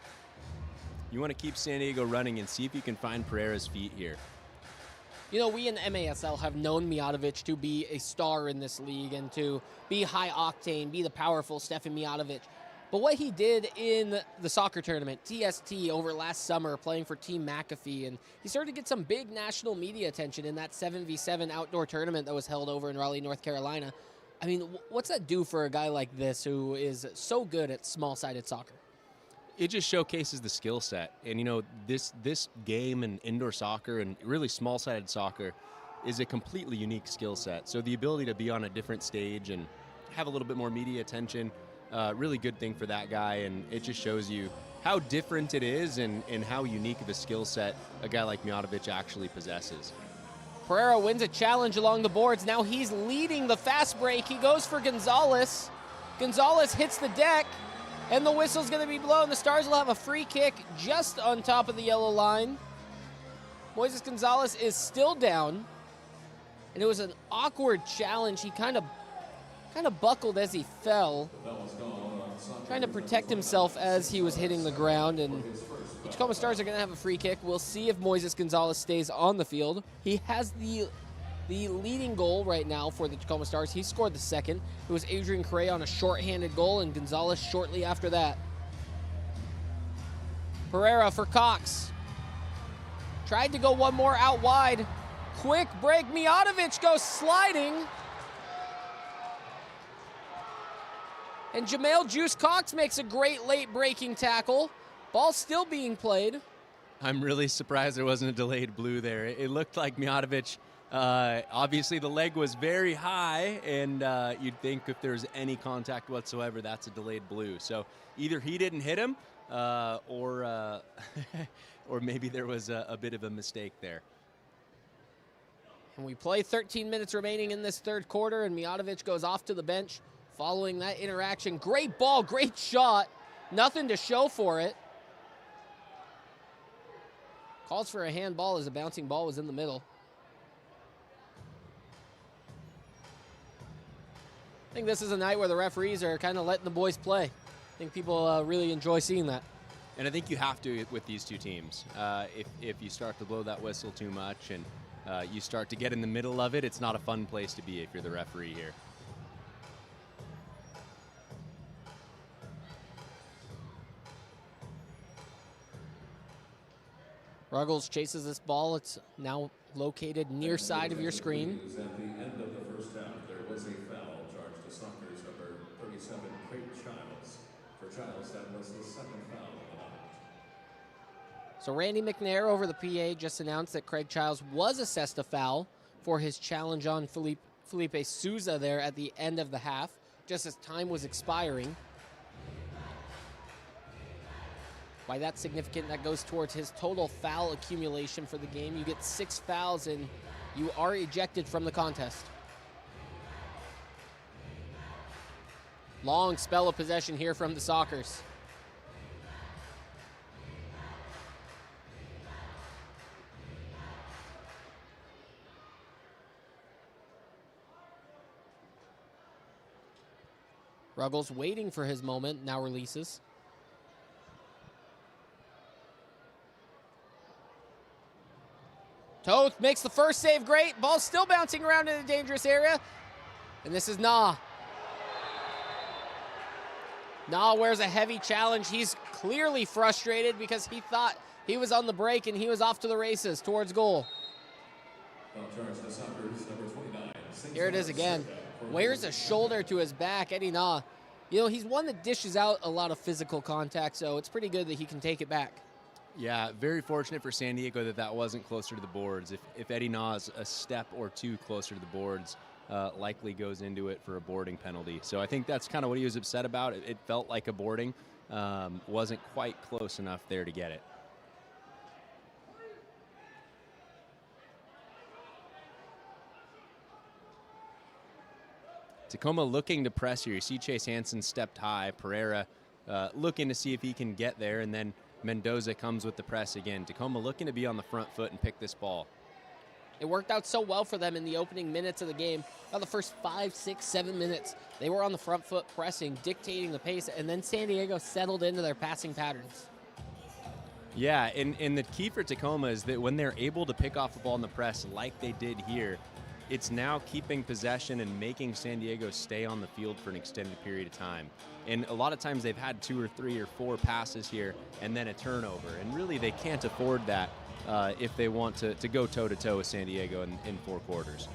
You want to keep San Diego running and see if you can find Pereira's feet here. We in MASL have known Mijatovic to be a star in this league and to be high octane, be the powerful Stefan Mijatovic. But what he did in the soccer tournament, TST, over last summer, playing for Team McAfee, and he started to get some big national media attention in that 7v7 outdoor tournament that was held over in Raleigh, North Carolina. I mean, what's that do for a guy like this who is so good at small-sided soccer? It just showcases the skill set. And, this game and indoor soccer and really small-sided soccer is a completely unique skill set. So the ability to be on a different stage and have a little bit more media attention, really good thing for that guy. And it just shows you how different it is and how unique of a skill set a guy like Mijatovic actually possesses. Pereira wins a challenge along the boards. Now he's leading the fast break. He goes for Gonzalez. Gonzalez hits the deck. And the whistle's going to be blown. The Stars will have a free kick just on top of the yellow line. Moises Gonzalez is still down. And it was an awkward challenge. He kind of buckled as he fell, trying to protect himself as he was hitting the ground. And the Tacoma Stars are going to have a free kick. We'll see if Moises Gonzalez stays on the field. He has the leading goal right now for the Tacoma Stars. He scored the second. It was Adrian Correa on a shorthanded goal, and Gonzalez shortly after that. Pereira for Cox. Tried to go one more out wide. Quick break. Mijatovic goes sliding. And Jamel Juice Cox makes a great late breaking tackle. Ball still being played. I'm really surprised there wasn't a delayed blue there. It looked like Mijatovic. Obviously, the leg was very high, and you'd think if there's any contact whatsoever, that's a delayed blue. So either he didn't hit him, or maybe there was a bit of a mistake there. And we play 13 minutes remaining in this third quarter, and Mijatovic goes off to the bench following that interaction. Great ball, great shot. Nothing to show for it. Calls for a handball as a bouncing ball was in the middle. I think this is a night where the referees are kind of letting the boys play. I think people really enjoy seeing that. And I think you have to with these two teams. If you start to blow that whistle too much and you start to get in the middle of it, it's not a fun place to be if you're the referee here. Ruggles chases this ball. It's now located near side of your screen. At the end of the first half, there was a foul charged to Sockers number 37, Craig Childs. For Childs, that was the second foul of the night. So Randy McNair over the PA just announced that Craig Childs was assessed a foul for his challenge on Felipe Souza there at the end of the half, just as time was expiring. Why that's significant, that goes towards his total foul accumulation for the game. You get 6 fouls and you are ejected from the contest. Long spell of possession here from the Sockers. Ruggles waiting for his moment, now releases. Toth makes the first save great. Ball still bouncing around in a dangerous area. And this is Nah. Nah wears a heavy challenge. He's clearly frustrated because he thought he was on the break and he was off to the races towards goal. Here it is again. Wears a shoulder to his back, Eddie Nah. You know, he's one that dishes out a lot of physical contact, so it's pretty good that he can take it back. Yeah, very fortunate for San Diego that that wasn't closer to the boards. If Eddie Nah is a step or two closer to the boards, likely goes into it for a boarding penalty. So I think that's kind of what he was upset about. It felt like a boarding. Wasn't quite close enough there to get it. Tacoma looking to press here. You see Chase Hansen stepped high. Pereira looking to see if he can get there, and then Mendoza comes with the press again. Tacoma looking to be on the front foot and pick this ball. It worked out so well for them in the opening minutes of the game. About the first 5, 6, 7 minutes, they were on the front foot pressing, dictating the pace, and then San Diego settled into their passing patterns. Yeah, and the key for Tacoma is that when they're able to pick off the ball in the press like they did here, it's now keeping possession and making San Diego stay on the field for an extended period of time. And a lot of times they've had 2 or 3 or 4 passes here and then a turnover. And really they can't afford that if they want to go toe-to-toe with San Diego in 4 quarters.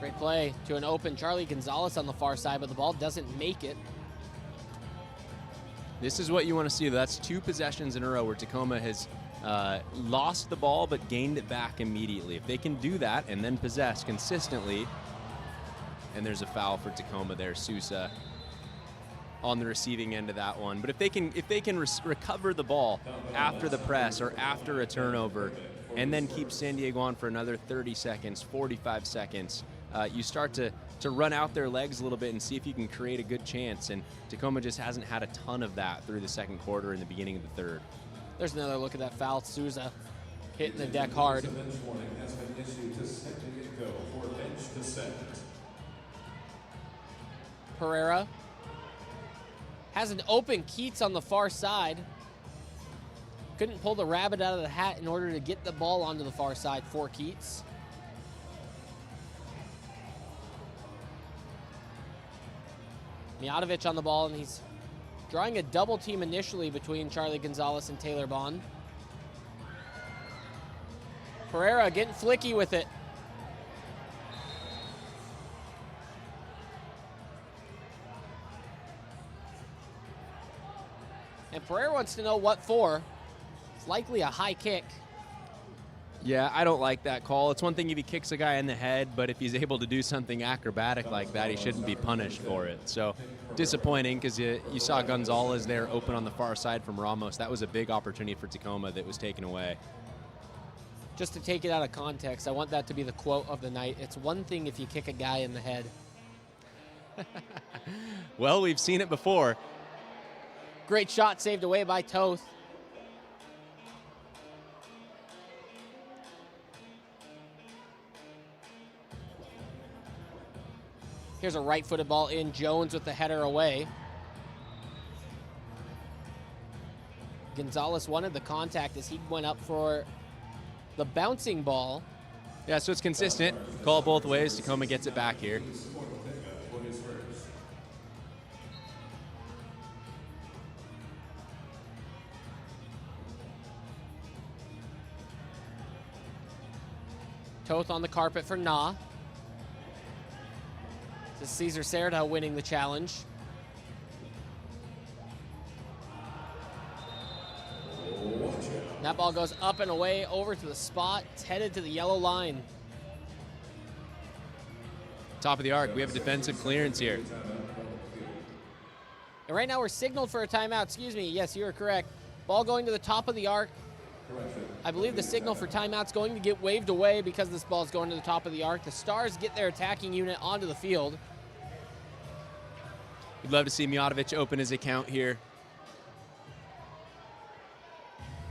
Great play to an open Charlie Gonzalez on the far side, but the ball doesn't make it. This is what you want to see. That's 2 possessions in a row where Tacoma has lost the ball but gained it back immediately. If they can do that and then possess consistently, and there's a foul for Tacoma there, Sousa on the receiving end of that one. But if they can recover the ball after the press or after a turnover and then keep San Diego on for another 30 seconds, 45 seconds, you start to run out their legs a little bit and see if you can create a good chance. And Tacoma just hasn't had a ton of that through the second quarter and the beginning of the third. There's another look at that foul. Sousa hitting the deck hard. Pereira has an open Keats on the far side. Couldn't pull the rabbit out of the hat in order to get the ball onto the far side for Keats. Mijatovic on the ball, and he's drawing a double team initially between Charlie Gonzalez and Taylor Bond. Pereira getting flicky with it. And Pereira wants to know what for. It's likely a high kick. Yeah, I don't like that call. It's one thing if he kicks a guy in the head, but if he's able to do something acrobatic like that, he shouldn't be punished for it. So disappointing because you saw Gonzalez there open on the far side from Ramos. That was a big opportunity for Tacoma that was taken away. Just to take it out of context, I want that to be the quote of the night. It's one thing if you kick a guy in the head. Well, we've seen it before. Great shot saved away by Toth. Here's a right-footed ball in. Jones with the header away. Gonzalez wanted the contact as he went up for the bouncing ball. Yeah, so it's consistent. Call it both ways. Tacoma gets it back here. Toth on the carpet for Na. This is Cesar Cerda winning the challenge. That ball goes up and away over to the spot. It's headed to the yellow line. Top of the arc. We have a defensive clearance here. And right now we're signaled for a timeout. Excuse me. Yes, you are correct. Ball going to the top of the arc. I believe the signal for timeout's going to get waved away because this ball is going to the top of the arc. The Stars get their attacking unit onto the field. We'd love to see Mijatovic open his account here.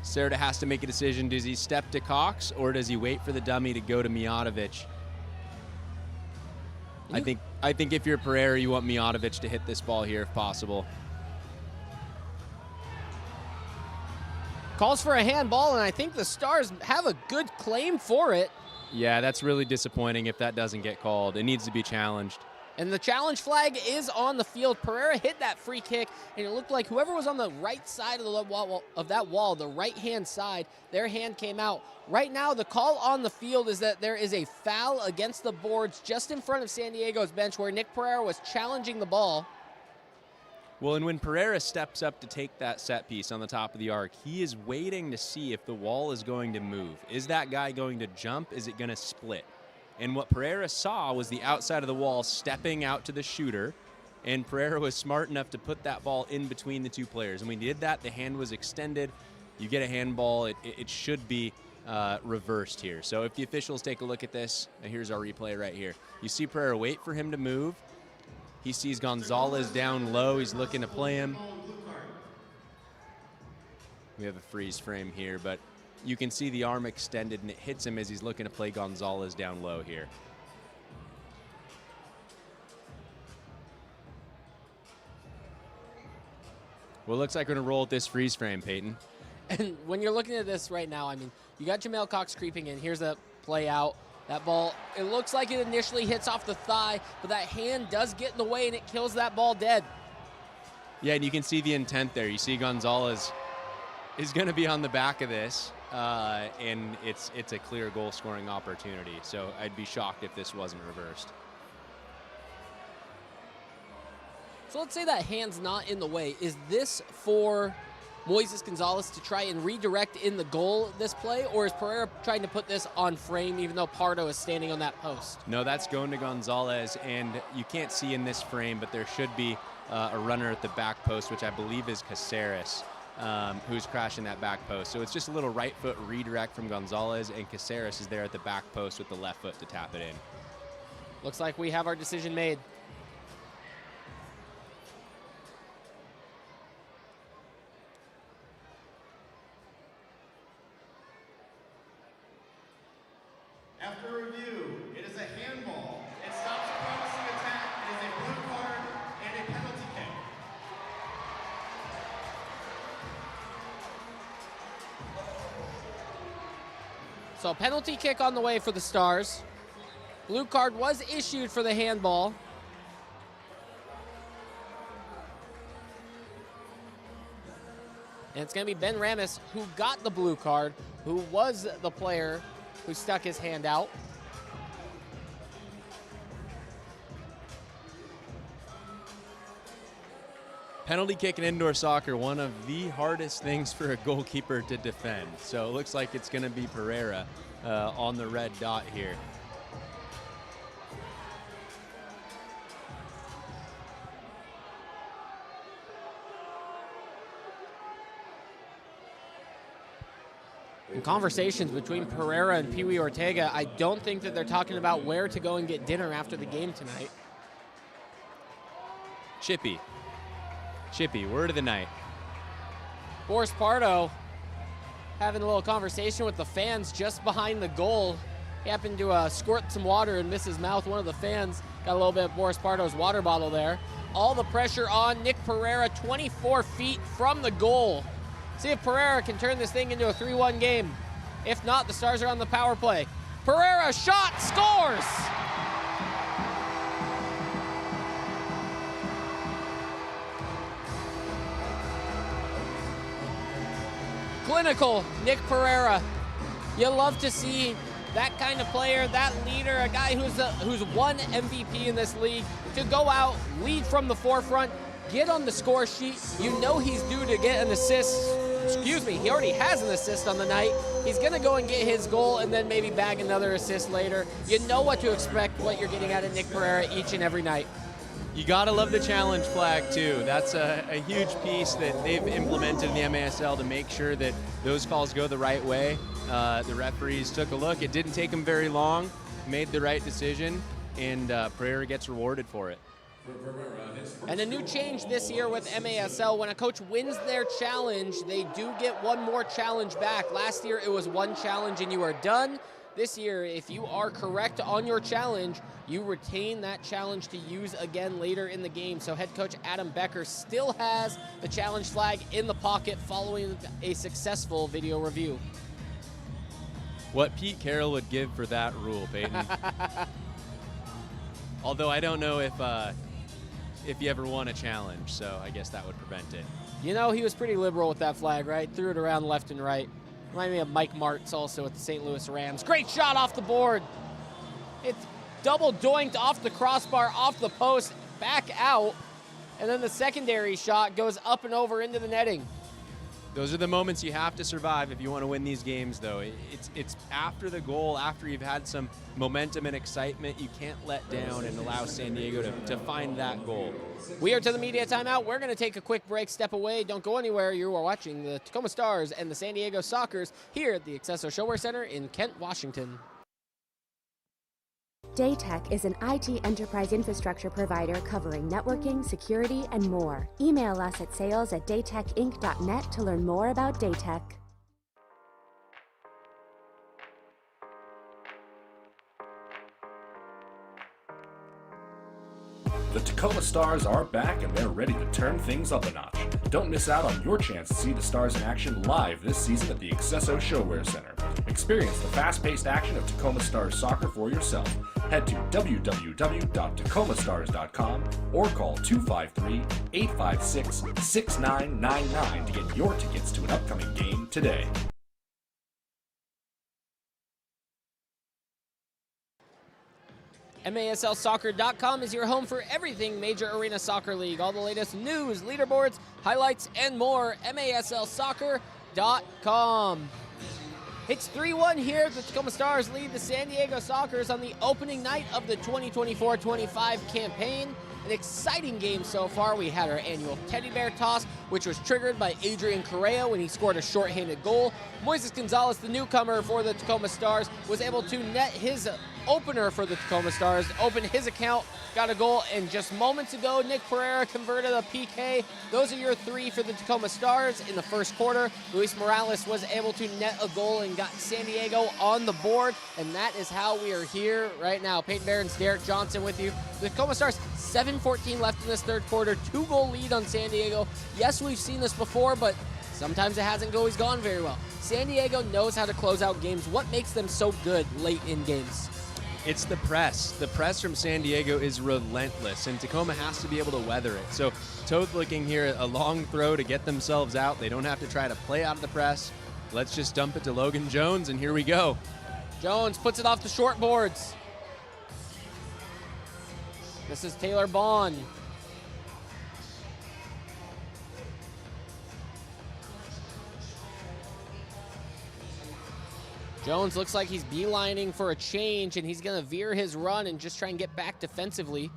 Cerda has to make a decision. Does he step to Cox or does he wait for the dummy to go to Mijatovic? I think if you're Pereira, you want Mijatovic to hit this ball here if possible. Calls for a handball, and I think the Stars have a good claim for it. Yeah, that's really disappointing if that doesn't get called. It needs to be challenged. And the challenge flag is on the field. Pereira hit that free kick, and it looked like whoever was on the right side of the wall, the right-hand side, their hand came out. Right now, the call on the field is that there is a foul against the boards just in front of San Diego's bench where Nick Pereira was challenging the ball. Well, and when Pereira steps up to take that set piece on the top of the arc, he is waiting to see if the wall is going to move. Is that guy going to jump? Is it going to split? And what Pereira saw was the outside of the wall stepping out to the shooter, and Pereira was smart enough to put that ball in between the two players. And when he did that, the hand was extended. You get a handball. It should be reversed here. So if the officials take a look at this, and here's our replay right here. You see Pereira wait for him to move. He sees Gonzalez down low. He's looking to play him. We have a freeze frame here, but you can see the arm extended, and it hits him as he's looking to play Gonzalez down low here. Well, it looks like we're going to roll with this freeze frame, Peyton. And when you're looking at this right now, I mean, you got Jamel Cox creeping in. Here's the play out. That ball, it looks like it initially hits off the thigh, but that hand does get in the way, and it kills that ball dead. Yeah, and you can see the intent there. You see Gonzalez is going to be on the back of this, and it's a clear goal-scoring opportunity. So I'd be shocked if this wasn't reversed. So let's say that hand's not in the way. Is this for Moises Gonzalez to try and redirect in the goal this play, or is Pereira trying to put this on frame even though Pardo is standing on that post? No, that's going to Gonzalez, and you can't see in this frame, but there should be a runner at the back post, which I believe is Caceres, who's crashing that back post. So it's just a little right foot redirect from Gonzalez, and Caceres is there at the back post with the left foot to tap it in. Looks like we have our decision made. After review, it is a handball. It stops a promising attack. It is a blue card and a penalty kick. So penalty kick on the way for the Stars. Blue card was issued for the handball. And it's going to be Ben Ramis who got the blue card, who was the player who stuck his hand out. Penalty kick in indoor soccer, one of the hardest things for a goalkeeper to defend. So it looks like it's going to be Pereira on the red dot here. In conversations between Pereira and Pee Wee Ortega, I don't think that they're talking about where to go and get dinner after the game tonight. Chippy, word of the night. Boris Pardo having a little conversation with the fans just behind the goal. He happened to squirt some water and miss his mouth. One of the fans Got a little bit of Boris Pardo's water bottle there. All the pressure on Nick Pereira, 24 feet from the goal. See if Pereira can turn this thing into a 3-1 game. If not, the Stars are on the power play. Pereira shot, scores! Clinical Nick Pereira. You love to see that kind of player, that leader, a guy who's won MVP in this league, to go out, lead from the forefront, get on the score sheet. You know he's due to get an assist. Excuse me, he already has an assist on the night. He's going to go and get his goal and then maybe bag another assist later. You know what to expect, what you're getting out of Nick Pereira each and every night. You gotta love the challenge flag too. That's a huge piece that they've implemented in the MASL to make sure that those calls go the right way. The referees took a look. It didn't take them very long, made the right decision, and Pereira gets rewarded for it. And a new change this year with MASL, when a coach wins their challenge, they do get one more challenge back. Last year it was one challenge and you are done. This year, if you are correct on your challenge, you retain that challenge to use again later in the game. So head coach Adam Becker still has the challenge flag in the pocket following a successful video review. What Pete Carroll would give for that rule, Peyton. Although I don't know if he ever won a challenge, so I guess that would prevent it. You know, he was pretty liberal with that flag, right? Threw it around left and right. Remind me of Mike Martz also with the St. Louis Rams. Great shot off the board. It's double doinked off the crossbar, off the post, back out. And then the secondary shot goes up and over into the netting. Those are the moments you have to survive if you want to win these games, though. It's after the goal, after you've had some momentum and excitement, you can't let down and allow San Diego to find that goal. We are to the media timeout. We're going to take a quick break, step away. Don't go anywhere. You are watching the Tacoma Stars and the San Diego Sockers here at the accesso ShoWare Center in Kent, Washington. Daytech is an IT enterprise infrastructure provider covering networking, security, and more. Email us at sales@daytechinc.net to learn more about Daytech. The Tacoma Stars are back and they're ready to turn things up a notch. Don't miss out on your chance to see the Stars in action live this season at the accesso ShoWare Center. Experience the fast-paced action of Tacoma Stars soccer for yourself. Head to www.tacomastars.com or call 253-856-6999 to get your tickets to an upcoming game today. MASLsoccer.com is your home for everything Major Arena Soccer League. All the latest news, leaderboards, highlights, and more. MASLsoccer.com. It's 3-1 here. The Tacoma Stars lead the San Diego Sockers on the opening night of the 2024-25 campaign. An exciting game so far. We had our annual teddy bear toss, which was triggered by Adrian Correa when he scored a shorthanded goal. Moises Gonzalez, the newcomer for the Tacoma Stars, was able to net his opener for the Tacoma Stars, opened his account, got a goal, and just moments ago, Nick Pereira converted a PK. Those are your three for the Tacoma Stars in the first quarter. Luis Morales was able to net a goal and got San Diego on the board, and that is how we are here right now. Peyton Barron's Derek Johnson with you. The Tacoma Stars, 7:14 left in this third quarter, 2-goal lead on San Diego. Yes, we've seen this before, but sometimes it hasn't always gone very well. San Diego knows how to close out games. What makes them so good late in games? It's the press. The press from San Diego is relentless, and Tacoma has to be able to weather it. So Toth looking here at a long throw to get themselves out. They don't have to try to play out of the press. Let's just dump it to Logan Jones, and here we go. Jones puts it off the short boards. This is Taylor Bond. Jones looks like he's beelining for a change, and he's going to veer his run and just try and get back defensively.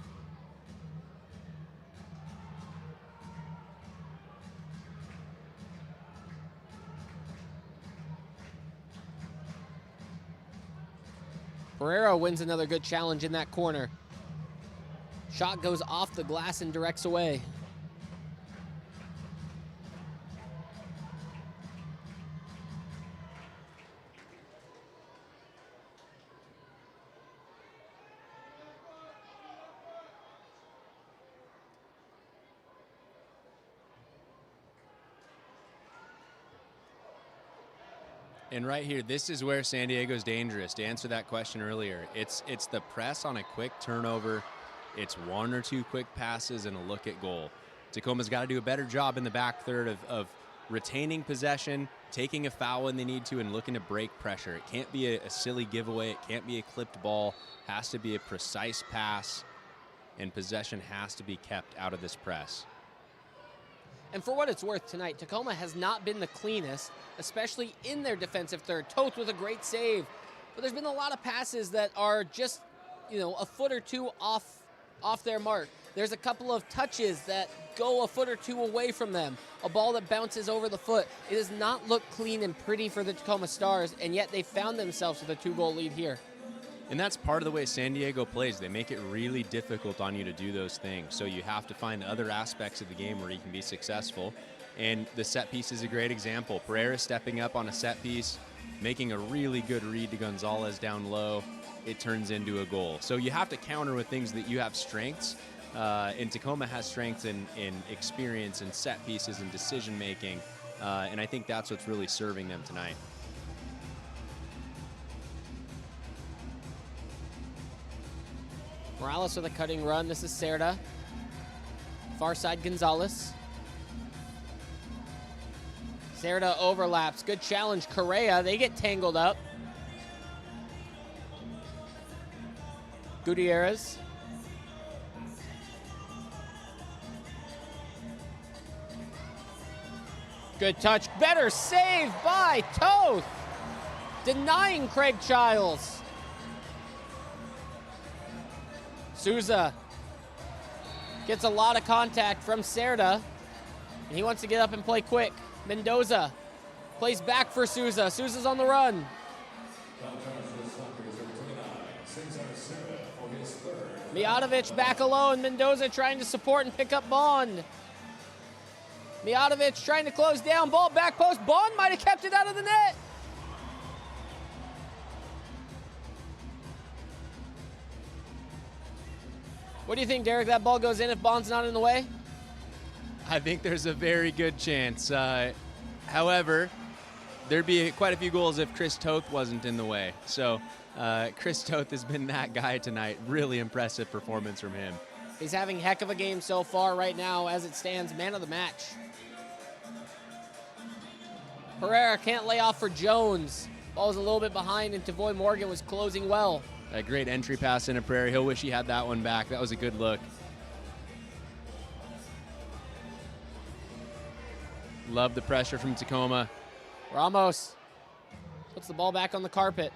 Pereira wins another good challenge in that corner. Shot goes off the glass and directs away. And right here, this is where San Diego's dangerous. To answer that question earlier, it's the press on a quick turnover. It's one or two quick passes and a look at goal. Tacoma's got to do a better job in the back third of retaining possession, taking a foul when they need to, and looking to break pressure. It can't be a silly giveaway. It can't be a clipped ball. It has to be a precise pass, and possession has to be kept out of this press. And for what it's worth tonight, Tacoma has not been the cleanest, especially in their defensive third. Toth with a great save. But there's been a lot of passes that are just, a foot or two off their mark. There's a couple of touches that go a foot or two away from them. A ball that bounces over the foot. It does not look clean and pretty for the Tacoma Stars, and yet they found themselves with a 2-goal lead here. And that's part of the way San Diego plays. They make it really difficult on you to do those things. So you have to find other aspects of the game where you can be successful. And the set piece is a great example. Pereira stepping up on a set piece, making a really good read to Gonzalez down low. It turns into a goal. So you have to counter with things that you have strengths. And Tacoma has strengths in experience and set pieces and decision making. And I think that's what's really serving them tonight. Morales with a cutting run. This is Cerda. Far side, Gonzalez. Cerda overlaps. Good challenge, Correa. They get tangled up. Gutierrez. Good touch. Better save by Toth. Denying Craig Childs. Souza gets a lot of contact from Cerda, and he wants to get up and play quick. Mendoza plays back for Souza. Souza's on the run. Mijatovic back alone. Mendoza trying to support and pick up Bond. Mijatovic trying to close down. Ball back post. Bond might have kept it out of the net. What do you think, Derek? That ball goes in if Bond's not in the way? I think there's a very good chance. However, there'd be quite a few goals if Chris Toth wasn't in the way. So Chris Toth has been that guy tonight. Really impressive performance from him. He's having heck of a game so far right now. As it stands, man of the match. Pereira can't lay off for Jones. Ball was a little bit behind, and Tavoy Morgan was closing well. A great entry pass into Pereira. He'll wish he had that one back. That was a good look. Love the pressure from Tacoma. Ramos puts the ball back on the carpet.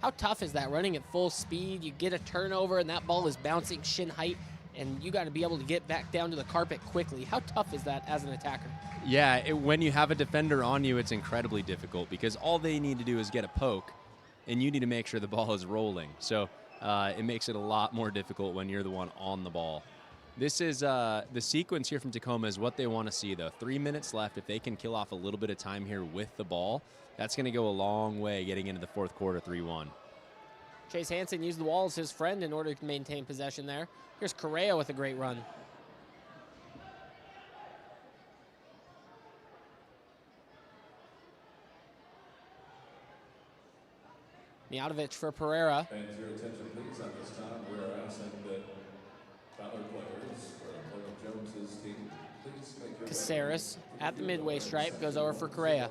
How tough is that, running at full speed? You get a turnover, and that ball is bouncing shin height, and you got to be able to get back down to the carpet quickly. How tough is that as an attacker? Yeah, when you have a defender on you, it's incredibly difficult because all they need to do is get a poke, and you need to make sure the ball is rolling. So it makes it a lot more difficult when you're the one on the ball. This is the sequence here from Tacoma is what they want to see, though. 3 minutes left. If they can kill off a little bit of time here with the ball, that's going to go a long way getting into the fourth quarter, 3-1. Chase Hansen used the wall as his friend in order to maintain possession there. Here's Correa with a great run. Mijatovic for Pereira. And your attention, please. At this time, we are asking that Tyler players for Jones's team, please make your Caceres at the midway stripe goes over for Correa.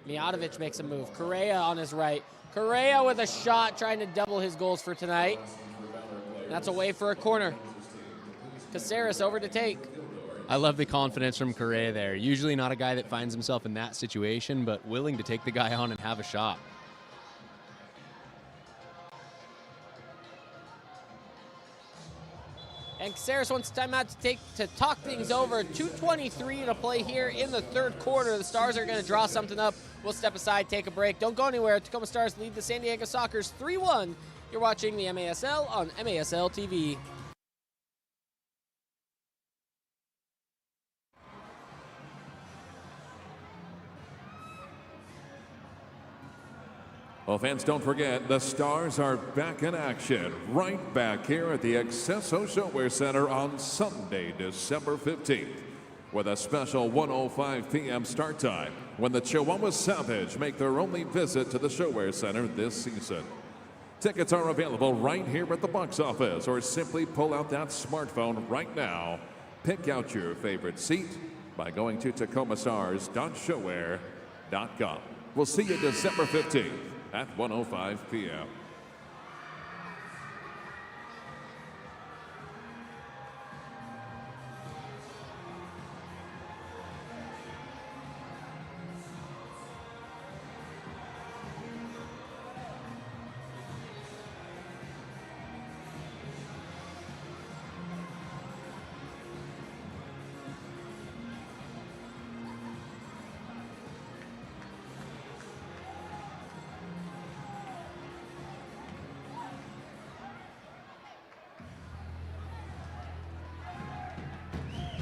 Mijatovic makes a move. Correa on his right. Correa with a shot trying to double his goals for tonight. That's away for a corner. Caceres over to take. I love the confidence from Correa there. Usually not a guy that finds himself in that situation, but willing to take the guy on and have a shot. And Caceres wants timeout to talk things over. 2:23 to play here in the third quarter. The Stars are going to draw something up. We'll step aside, take a break. Don't go anywhere. Tacoma Stars lead the San Diego Sockers 3-1. You're watching the MASL on MASL TV. Well, fans, don't forget, the Stars are back in action right back here at the Accesso ShoWare Center on Sunday, December 15th. with a special 1:05 p.m. start time when the Chihuahua Savage make their only visit to the ShoWare Center this season. Tickets are available right here at the box office, or simply pull out that smartphone right now. Pick out your favorite seat by going to tacomastars.showware.com. We'll see you December 15th at 1:05 p.m.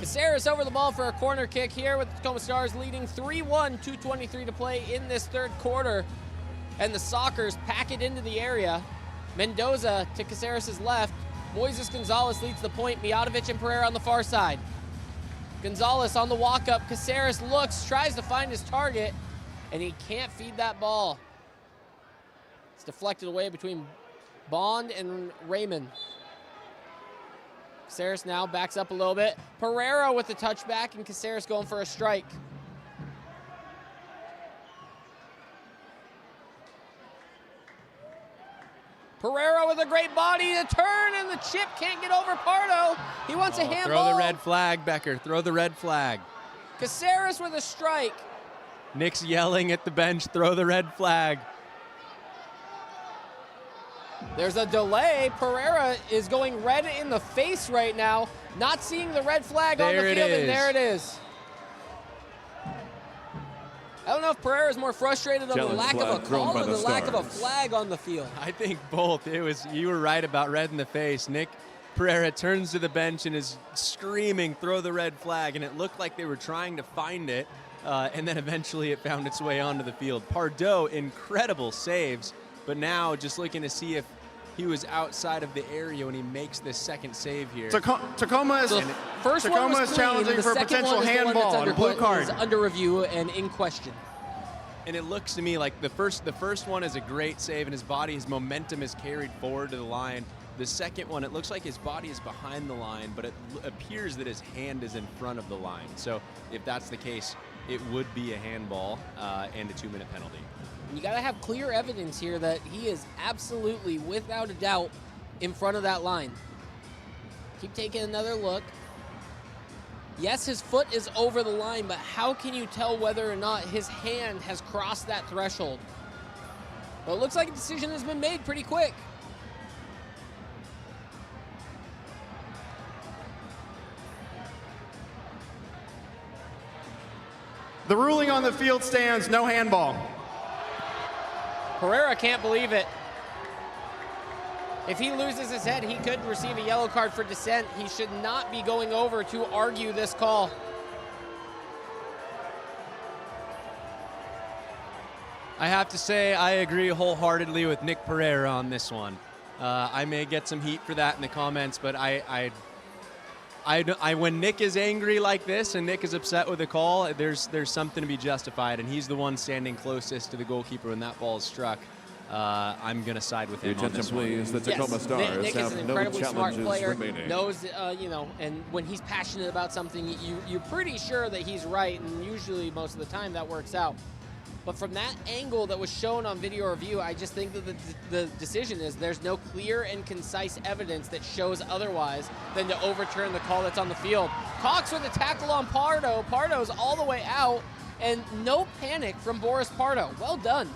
Caceres over the ball for a corner kick here with the Tacoma Stars leading 3-1, 2:23 to play in this third quarter. And the Sockers pack it into the area. Mendoza to Caceres' left. Moises Gonzalez leads the point. Mijatovic and Pereira on the far side. Gonzalez on the walk-up. Caceres looks, tries to find his target, and he can't feed that ball. It's deflected away between Bond and Raymond. Caceres now backs up a little bit. Pereira with the touchback, and Caceres going for a strike. Pereira with a great body to turn, and the chip can't get over Pardo. He wants a handball. Throw the red flag, Becker. Throw the red flag. Caceres with a strike. Nick's yelling at the bench, throw the red flag. There's a delay. Pereira is going red in the face right now, not seeing the red flag on the field, and there it is. I don't know if Pereira is more frustrated over the lack of a call or the lack of a flag on the field. I think both. You were right about red in the face. Nick Pereira turns to the bench and is screaming, throw the red flag, and it looked like they were trying to find it, and then eventually it found its way onto the field. Pardo, incredible saves, but now just looking to see if he was outside of the area when he makes this second save here. Tacoma is challenging for a potential handball on a blue card. Is under review and in question. And it looks to me like the first one is a great save, and his body, his momentum is carried forward to the line. The second one, it looks like his body is behind the line, but it appears that his hand is in front of the line. So if that's the case, it would be a handball and a 2-minute penalty. You got to have clear evidence here that he is absolutely, without a doubt, in front of that line. Keep taking another look. Yes, his foot is over the line, but how can you tell whether or not his hand has crossed that threshold? Well, it looks like a decision has been made pretty quick. The ruling on the field stands, no handball. Pereira can't believe it. If he loses his head, he could receive a yellow card for dissent. He should not be going over to argue this call. I have to say I agree wholeheartedly with Nick Pereira on this one. I may get some heat for that in the comments, but when Nick is angry like this and Nick is upset with the call, there's something to be justified, and he's the one standing closest to the goalkeeper when that ball is struck. I'm going to side with him on this one. Please, the Tacoma Stars Nick is an incredibly smart player, remaining. knows, and when he's passionate about something, you're pretty sure that he's right, and usually most of the time that works out. But from that angle that was shown on video review, I just think that the decision is there's no clear and concise evidence that shows otherwise than to overturn the call that's on the field. Cox with a tackle on Pardo. Pardo's all the way out, and no panic from Boris Pardo. Well done.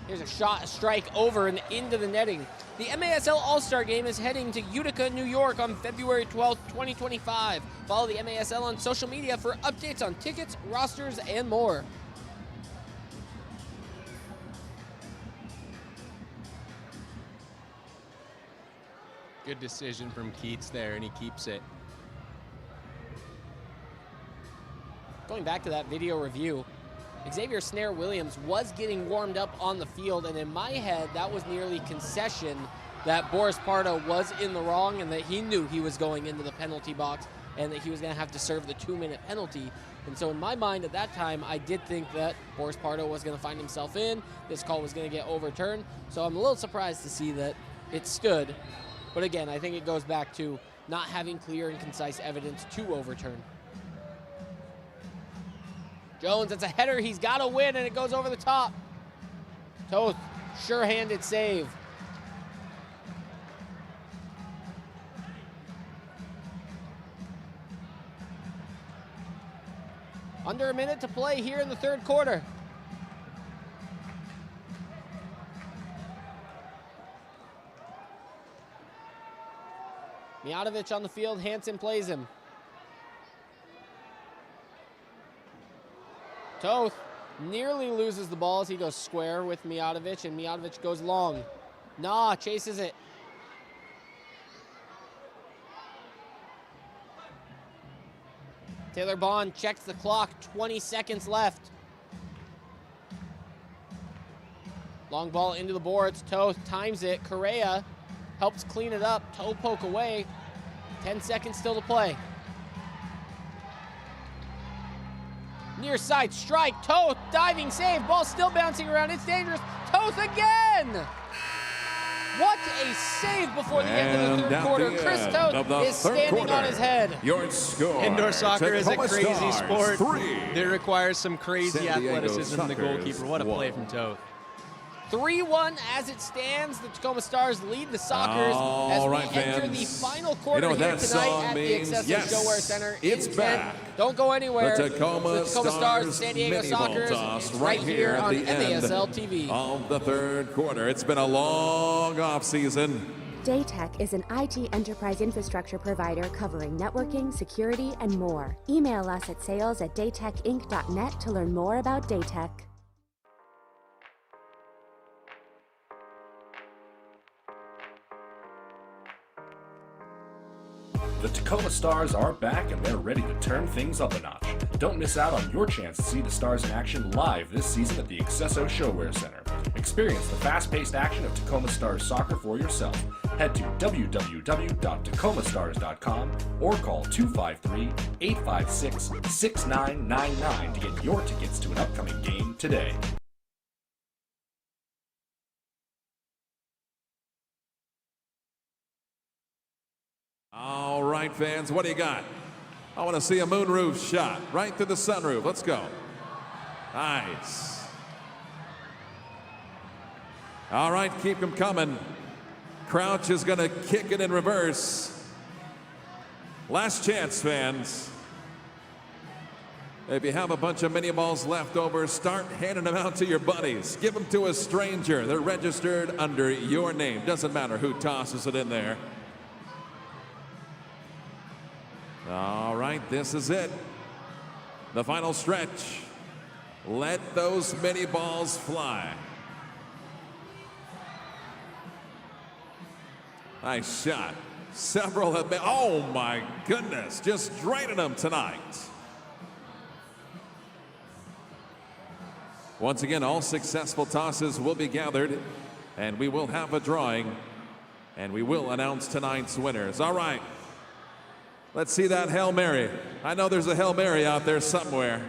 Here's a shot, a strike over and into the netting. The MASL All-Star Game is heading to Utica, New York on February 12th, 2025. Follow the MASL on social media for updates on tickets, rosters, and more. Good decision from Keats there, and he keeps it. Going back to that video review, Xavier Snare Williams was getting warmed up on the field, and in my head, that was nearly concession that Boris Pardo was in the wrong and that he knew he was going into the penalty box and that he was going to have to serve the 2-minute penalty. And so in my mind at that time, I did think that Boris Pardo was going to find himself in. This call was going to get overturned. So I'm a little surprised to see that it stood. But again, I think it goes back to not having clear and concise evidence to overturn. Jones, that's a header. He's got to win, and it goes over the top. Toth, sure-handed save. Under a minute to play here in the third quarter. Mijatovic on the field, Hansen plays him. Toth nearly loses the ball as he goes square with Mijatovic, and Mijatovic goes long. Nah, chases it. Taylor Bond checks the clock, 20 seconds left. Long ball into the boards, Toth times it. Correa helps clean it up, toe poke away. 10 seconds still to play. Near side strike, Toth, diving save, ball still bouncing around, it's dangerous. Toth again! What a save before the end of the third quarter. Chris Toth is standing on his head. Your score. Indoor soccer is a Tacoma crazy Stars, sport 3. that requires some crazy San Diego athleticism from the Sockers, goalkeeper. What a play 1. from Toth. 3-1 as it stands. The Tacoma Stars lead the Sockers as we enter the final quarter here tonight at the accesso ShoWare Center it's in back. Kent. Don't go anywhere. The Tacoma Stars, San Diego mini ball Sockers, toss right here at on the end MASL TV. of the third quarter. It's been a long off season. Daytech is an IT enterprise infrastructure provider covering networking, security, and more. Email us at sales@daytechinc.net to learn more about Daytech. The Tacoma Stars are back and they're ready to turn things up a notch. Don't miss out on your chance to see the Stars in action live this season at the accesso ShoWare Center. Experience the fast-paced action of Tacoma Stars soccer for yourself. Head to www.tacomasstars.com or call 253-856-6999 to get your tickets to an upcoming game today. All right, fans, what do you got? I want to see a moonroof shot right through the sunroof. Let's go. Nice. All right, keep them coming. Crouch is going to kick it in reverse. Last chance, fans. If you have a bunch of mini balls left over, start handing them out to your buddies. Give them to a stranger. They're registered under your name. Doesn't matter who tosses it in there. All right, this is it. The final stretch. Let those mini balls fly. Nice shot. Several have been, oh my goodness, just draining them tonight. Once again, all successful tosses will be gathered, and we will have a drawing, and we will announce tonight's winners. All right. Let's see that Hail Mary. I know there's a Hail Mary out there somewhere.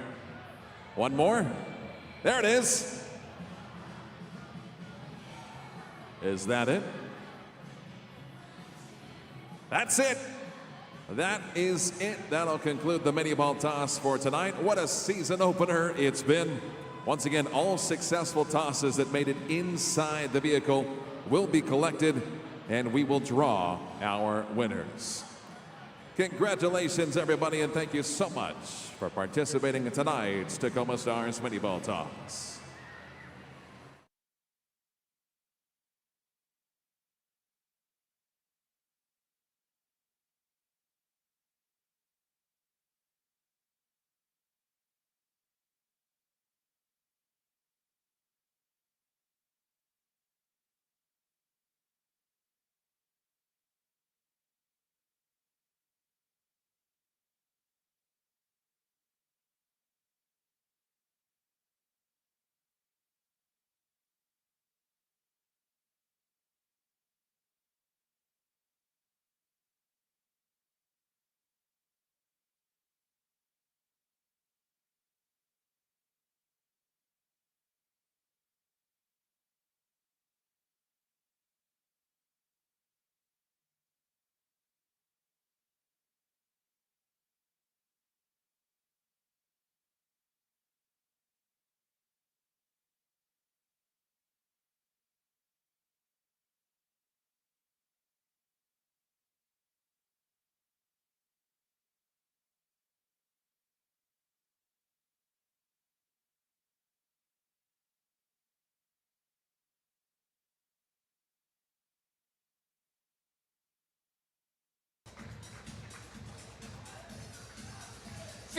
One more. There it is. Is that it? That's it. That is it. That'll conclude the mini ball toss for tonight. What a season opener it's been. Once again, all successful tosses that made it inside the vehicle will be collected, and we will draw our winners. Congratulations, everybody, and thank you so much for participating in tonight's Tacoma Stars mini ball toss.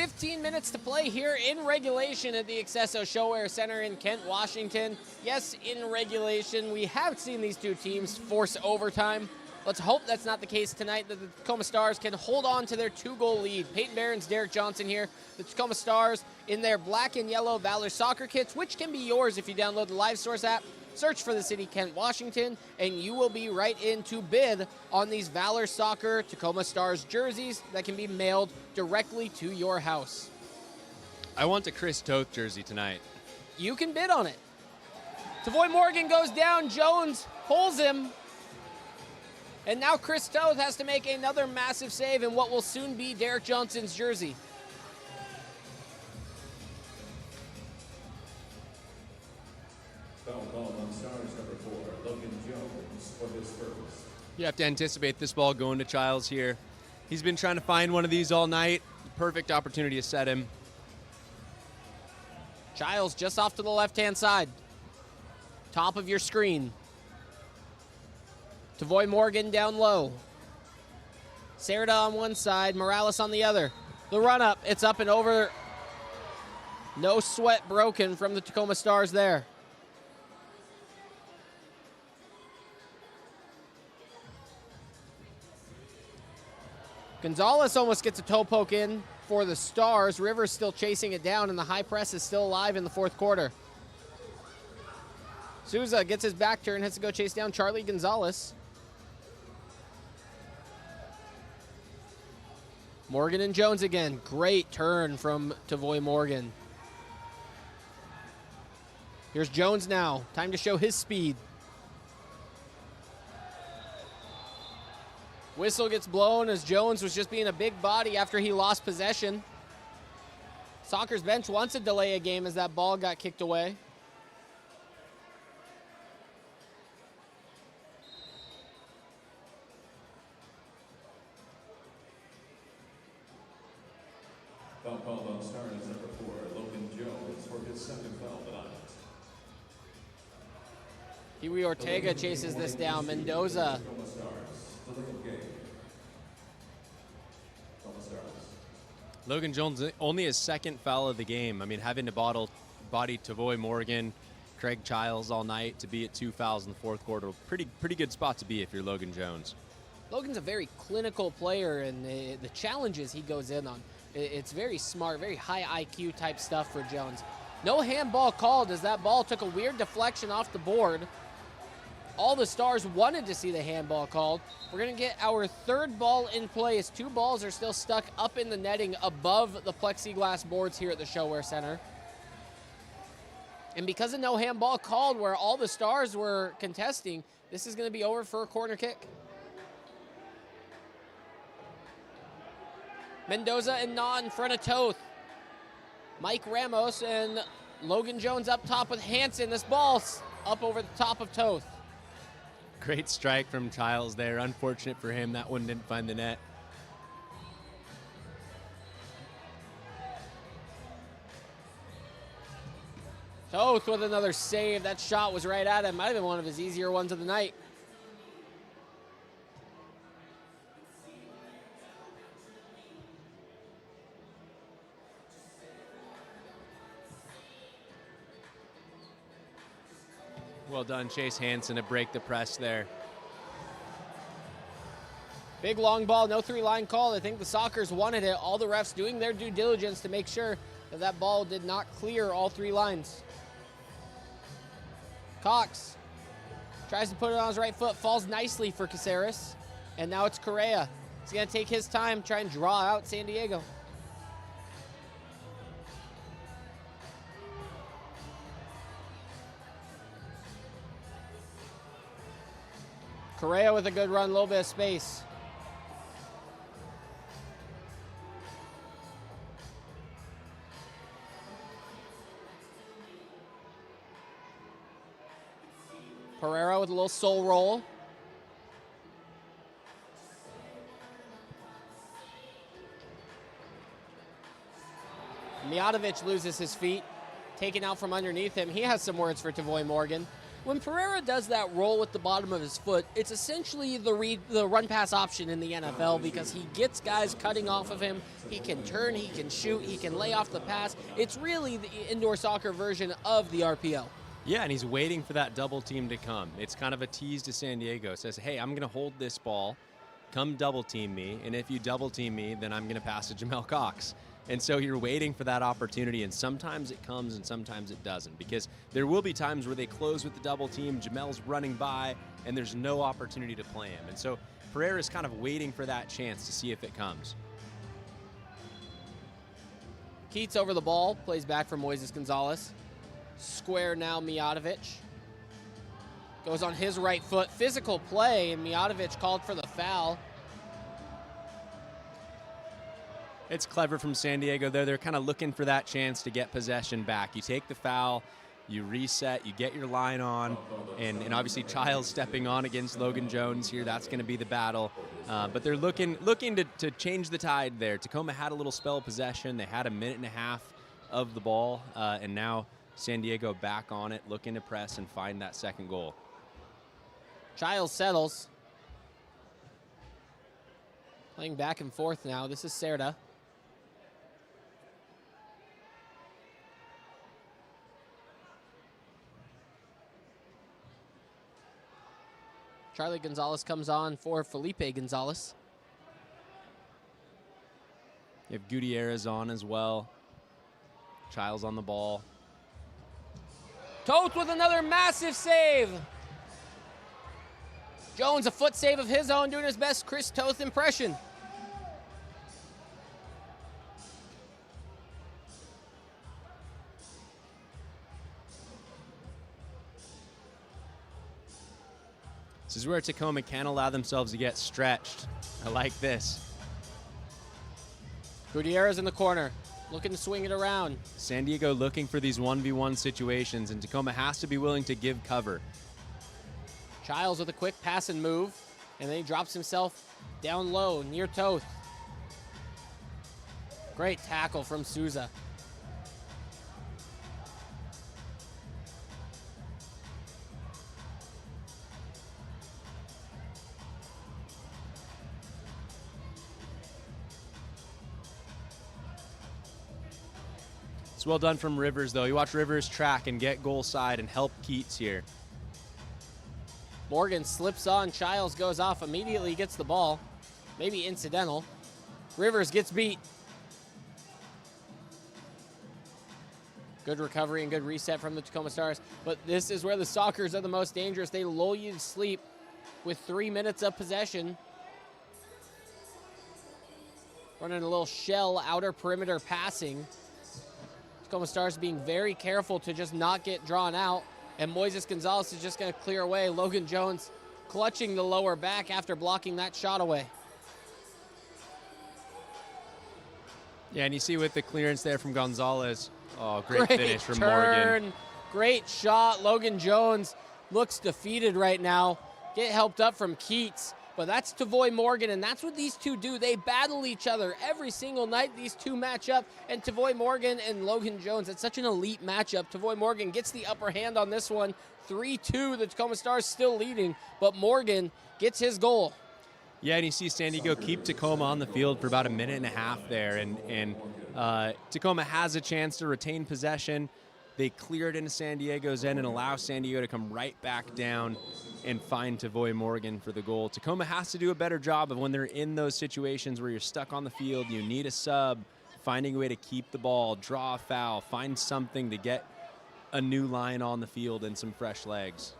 15 minutes to play here in regulation at the Accesso ShoWare Center in Kent, Washington. Yes, in regulation, we have seen these two teams force overtime. Let's hope that's not the case tonight, that the Tacoma Stars can hold on to their 2-goal lead. Peyton Barron's Derek Johnson here. The Tacoma Stars in their black and yellow Valor soccer kits, which can be yours if you download the Live Source app. Search for the city Kent, Washington, and you will be right in to bid on these Valor Soccer Tacoma Stars jerseys that can be mailed directly to your house. I want a Chris Toth jersey tonight. You can bid on it. Tavoy Morgan goes down. Jones pulls him. And now Chris Toth has to make another massive save in what will soon be Derek Johnson's jersey. Foul call on Stars number 4, Logan Jones, for his first. You have to anticipate this ball going to Childs here. He's been trying to find one of these all night. Perfect opportunity to set him. Childs just off to the left-hand side. Top of your screen. Tavoy Morgan down low. Cerda on one side, Morales on the other. The run-up, it's up and over. No sweat broken from the Tacoma Stars there. Gonzalez almost gets a toe poke in for the Stars. Rivers still chasing it down, and the high press is still alive in the fourth quarter. Souza gets his back turn, has to go chase down Charlie Gonzalez. Morgan and Jones again. Great turn from Tavoy Morgan. Here's Jones now. Time to show his speed. Whistle gets blown as Jones was just being a big body after he lost possession. Soccer's bench wants to delay a game as that ball got kicked away. Foul called on Stars number 4, Logan Jones, for his second foul tonight. Kiwi Ortega chases this down. Mendoza. Logan Jones, only his second foul of the game. I mean, having to body Tavoy Morgan, Craig Childs all night to be at 2 fouls in the fourth quarter. Pretty good spot to be if you're Logan Jones. Logan's a very clinical player, and the challenges he goes in on, it's very smart, very high IQ type stuff for Jones. No handball called as that ball took a weird deflection off the board. All the Stars wanted to see the handball called. We're going to get our third ball in play as 2 balls are still stuck up in the netting above the plexiglass boards here at the ShoWare Center. And because of no handball called where all the Stars were contesting, this is going to be over for a corner kick. Mendoza and Na in front of Toth. Mike Ramos and Logan Jones up top with Hansen. This ball's up over the top of Toth. Great strike from Childs there. Unfortunate for him, that one didn't find the net. Toth with another save. That shot was right at him. Might have been one of his easier ones of the night. Well done, Chase Hansen, to break the press there. Big long ball, no 3-line call. I think the Sockers wanted it. All the refs doing their due diligence to make sure that that ball did not clear all 3 lines. Cox tries to put it on his right foot, falls nicely for Caceres. And now it's Correa. He's going to take his time, try and draw out San Diego. Correa with a good run, a little bit of space. Pereira with a little soul roll. Mijatovic loses his feet, taken out from underneath him. He has some words for Tavoy Morgan. When Pereira does that roll with the bottom of his foot, it's essentially the run-pass option in the NFL because he gets guys cutting off of him. He can turn, he can shoot, he can lay off the pass. It's really the indoor soccer version of the RPO. Yeah, and he's waiting for that double team to come. It's kind of a tease to San Diego. It says, hey, I'm going to hold this ball. Come double team me. And if you double team me, then I'm going to pass to Jamel Cox. And so you're waiting for that opportunity, and sometimes it comes and sometimes it doesn't, because there will be times where they close with the double team, Jamel's running by, and there's no opportunity to play him. And so Pereira's kind of waiting for that chance to see if it comes. Keats over the ball, plays back for Moises Gonzalez. Square now Mijatovic. Goes on his right foot, physical play, and Mijatovic called for the foul. It's clever from San Diego, though. They're kind of looking for that chance to get possession back. You take the foul, you reset, you get your line on, and obviously Childs stepping on against Logan Jones here. That's going to be the battle. But they're looking to change the tide there. Tacoma had a little spell of possession. They had a minute and a half of the ball, and now San Diego back on it, looking to press and find that second goal. Childs settles. Playing back and forth now. This is Cerda. Charlie Gonzalez comes on for Felipe Gonzalez. You have Gutierrez on as well. Childs on the ball. Toth with another massive save. Jones, a foot save of his own, doing his best Chris Toth impression. This is where Tacoma can allow themselves to get stretched. I like this. Gutierrez in the corner, looking to swing it around. San Diego looking for these 1v1 situations, and Tacoma has to be willing to give cover. Childs with a quick pass and move, and then he drops himself down low near Toth. Great tackle from Souza. It's well done from Rivers, though. You watch Rivers track and get goal side and help Keats here. Morgan slips on. Childs goes off. Immediately gets the ball. Maybe incidental. Rivers gets beat. Good recovery and good reset from the Tacoma Stars. But this is where the Sockers are the most dangerous. They lull you to sleep with 3 minutes of possession. Running a little shell outer perimeter passing. Tacoma Stars being very careful to just not get drawn out. And Moises Gonzalez is just going to clear away. Logan Jones clutching the lower back after blocking that shot away. Yeah, and you see with the clearance there from Gonzalez. Oh, great finish from turn. Morgan. Great shot. Logan Jones looks defeated right now. Get helped up from Keats. But that's Tavoy Morgan, and that's what these two do. They battle each other every single night. These two match up, and Tavoy Morgan and Logan Jones, it's such an elite matchup. Tavoy Morgan gets the upper hand on this one. 3-2, the Tacoma Stars still leading, but Morgan gets his goal. Yeah, and you see San Diego keep Tacoma on the field for about a minute and a half there, and Tacoma has a chance to retain possession. They clear it into San Diego's end and allow San Diego to come right back down and find Tavoy Morgan for the goal. Tacoma has to do a better job of when they're in those situations where you're stuck on the field, you need a sub, finding a way to keep the ball, draw a foul, find something to get a new line on the field and some fresh legs.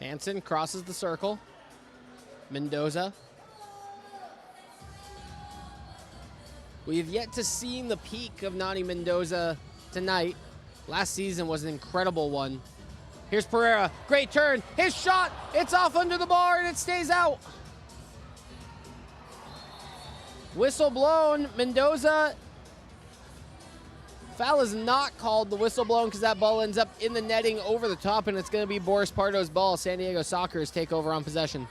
Hansen crosses the circle. Mendoza. We have yet to see the peak of Nani Mendoza tonight. Last season was an incredible one. Here's Pereira. Great turn. His shot. It's off under the bar and it stays out. Whistle blown. Mendoza. Foul is not called. The whistle blown because that ball ends up in the netting over the top, and it's going to be Boris Pardo's ball. San Diego Sockers take over on possession.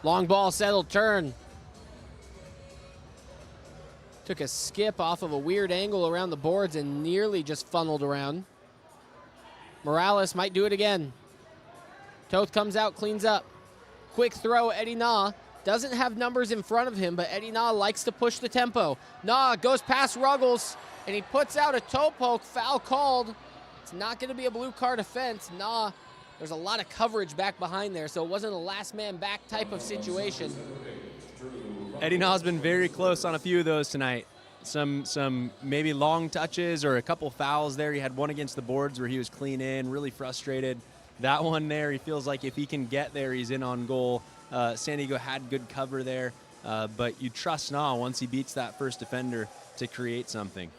Long ball settled, turn. Took a skip off of a weird angle around the boards and nearly just funneled around. Morales might do it again. Toth comes out, cleans up. Quick throw, Eddie Na. Doesn't have numbers in front of him, but Eddie Na likes to push the tempo. Na goes past Ruggles, and he puts out a toe poke, foul called. It's not going to be a blue card offense. Na, there's a lot of coverage back behind there, so it wasn't a last man back type of situation. Eddie Na's been very close on a few of those tonight. Some maybe long touches or a couple fouls there. He had one against the boards where he was clean in, really frustrated. That one there, he feels like if he can get there, he's in on goal. San Diego had good cover there, but you trust Na once he beats that first defender to create something.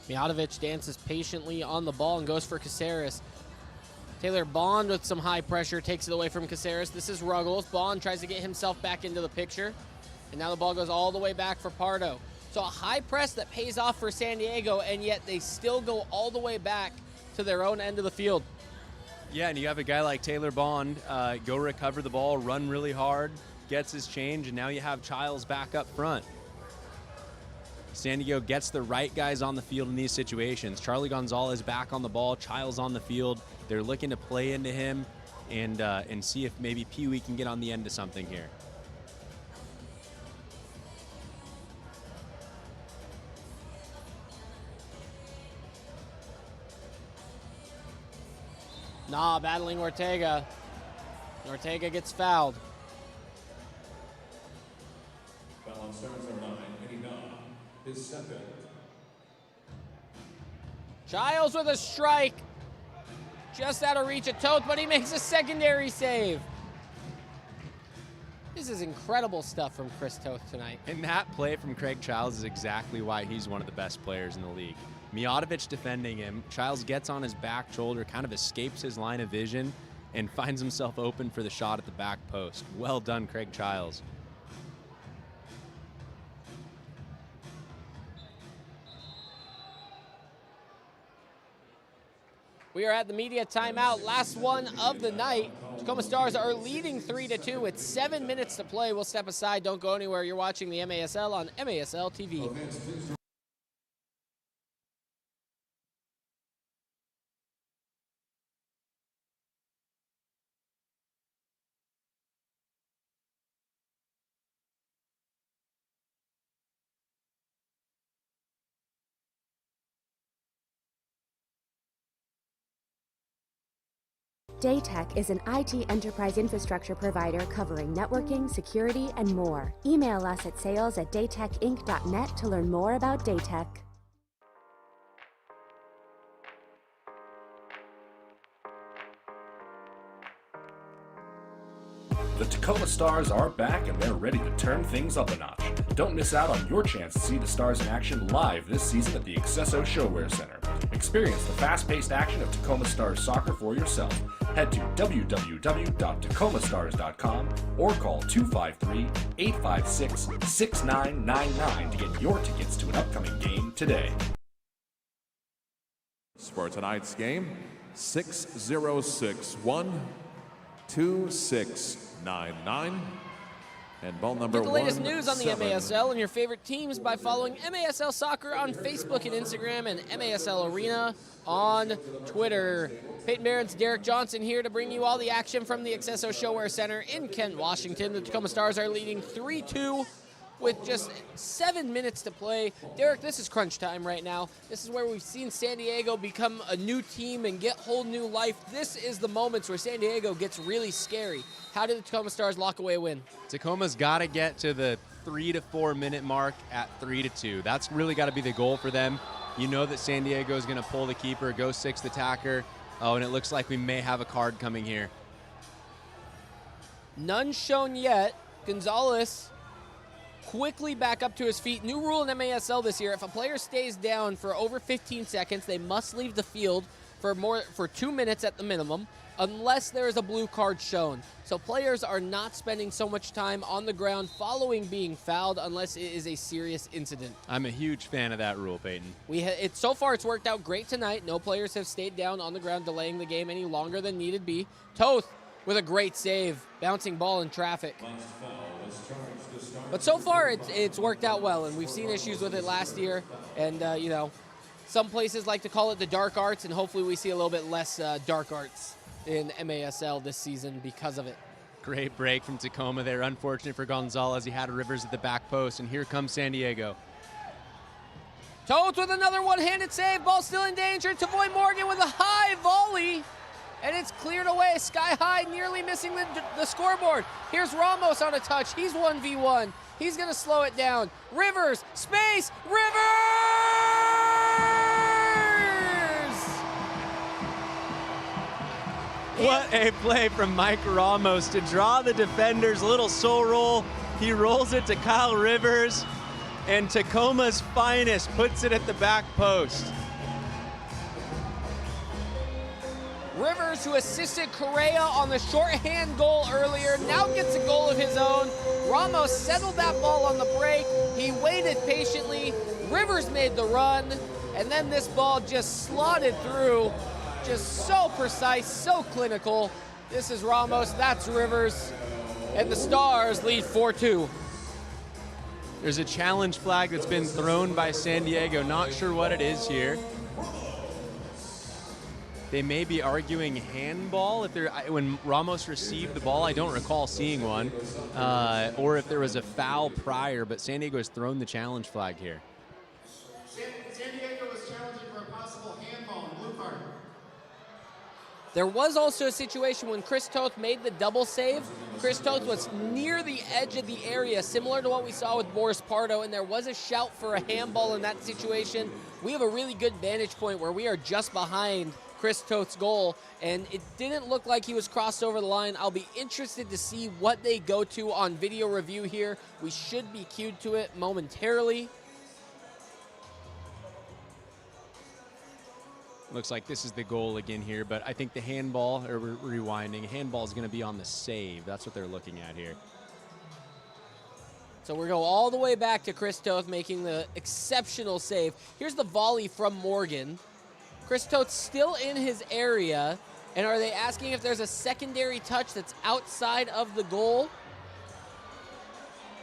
Mijatovic dances patiently on the ball and goes for Caceres. Taylor Bond with some high pressure takes it away from Caceres. This is Ruggles. Bond tries to get himself back into the picture, and now the ball goes all the way back for Pardo. So a high press that pays off for San Diego, and yet they still go all the way back to their own end of the field. Yeah, and you have a guy like Taylor Bond go recover the ball, run really hard, gets his change, and now you have Childs back up front. San Diego gets the right guys on the field in these situations. Charlie Gonzalez back on the ball, Childs on the field. They're looking to play into him and see if maybe Pee Wee can get on the end of something here. Nah, battling Ortega. Ortega gets fouled. Foul on Stars number 9, Eddie Na, his second. Childs with a strike. Just out of reach of Toth, but he makes a secondary save. This is incredible stuff from Chris Toth tonight. And that play from Craig Childs is exactly why he's one of the best players in the league. Mijatovic defending him. Childs gets on his back shoulder, kind of escapes his line of vision, and finds himself open for the shot at the back post. Well done, Craig Childs. We are at the media timeout, last one of the night. Tacoma Stars are leading 3-2 with 7 minutes to play. We'll step aside. Don't go anywhere. You're watching the MASL on MASL TV. Daytech is an IT enterprise infrastructure provider covering networking, security, and more. Email us at sales@daytechinc.net to learn more about Daytech. The Tacoma Stars are back and they're ready to turn things up a notch. Don't miss out on your chance to see the Stars in action live this season at the accesso ShoWare Center. Experience the fast-paced action of Tacoma Stars soccer for yourself. Head to www.tacomastars.com or call 253-856-6999 to get your tickets to an upcoming game today. For tonight's game, 606-12699. And ball number Get the latest 1, news on the 7. MASL and your favorite teams by following MASL Soccer on Facebook and Instagram and MASL Arena on Twitter. Peyton Barron's Derek Johnson here to bring you all the action from the accesso ShoWare Center in Kent, Washington. The Tacoma Stars are leading 3-2 with just 7 minutes to play. Derek, this is crunch time right now. This is where we've seen San Diego become a new team and get whole new life. This is the moments where San Diego gets really scary. How did the Tacoma Stars lock away a win? Tacoma's got to get to the 3 to 4 minute mark at 3-2. That's really got to be the goal for them. You know that San Diego is going to pull the keeper, go 6th attacker. Oh, and it looks like we may have a card coming here. None shown yet. Gonzalez quickly back up to his feet. New rule in MASL this year, if a player stays down for over 15 seconds, they must leave the field for 2 minutes at the minimum, unless there is a blue card shown. So players are not spending so much time on the ground following being fouled unless it is a serious incident. I'm a huge fan of that rule, Peyton. So far it's worked out great tonight. No players have stayed down on the ground delaying the game any longer than needed be. Toth with a great save, bouncing ball in traffic. But so far it's worked out well, and we've seen issues with it last year, and you know, some places like to call it the dark arts, and hopefully we see a little bit less dark arts in MASL this season because of it. Great break from Tacoma there. Unfortunate for Gonzalez. He had Rivers at the back post, and here comes San Diego. Toth with another one-handed save. Ball still in danger. Tavoy Morgan with a high volley, and it's cleared away. Sky high, nearly missing the scoreboard. Here's Ramos on a touch. He's 1v1. He's going to slow it down. Rivers, space, Rivers! What a play from Mike Ramos to draw the defenders. A little soul roll. He rolls it to Kyle Rivers, and Tacoma's finest puts it at the back post. Rivers, who assisted Correa on the shorthand goal earlier, now gets a goal of his own. Ramos settled that ball on the break. He waited patiently. Rivers made the run, and then this ball just slotted through. Just so precise, so clinical. This is Ramos, that's Rivers, and the Stars lead 4-2. There's a challenge flag that's been thrown by San Diego. Not sure what it is here. They may be arguing handball. When Ramos received the ball, I don't recall seeing one, or if there was a foul prior, but San Diego has thrown the challenge flag here. San Diego was challenging for a possible handball and blue card. There was also a situation when Chris Toth made the double save. Chris Toth was near the edge of the area, similar to what we saw with Boris Pardo, and there was a shout for a handball in that situation. We have a really good vantage point where we are just behind Chris Toth's goal, and it didn't look like he was crossed over the line. I'll be interested to see what they go to on video review here. We should be cued to it momentarily. Looks like this is the goal again here, but I think the handball, or rewinding, handball is going to be on the save. That's what they're looking at here. So we go all the way back to Chris Toth making the exceptional save. Here's the volley from Morgan. Chris Toth's still in his area, and are they asking if there's a secondary touch that's outside of the goal?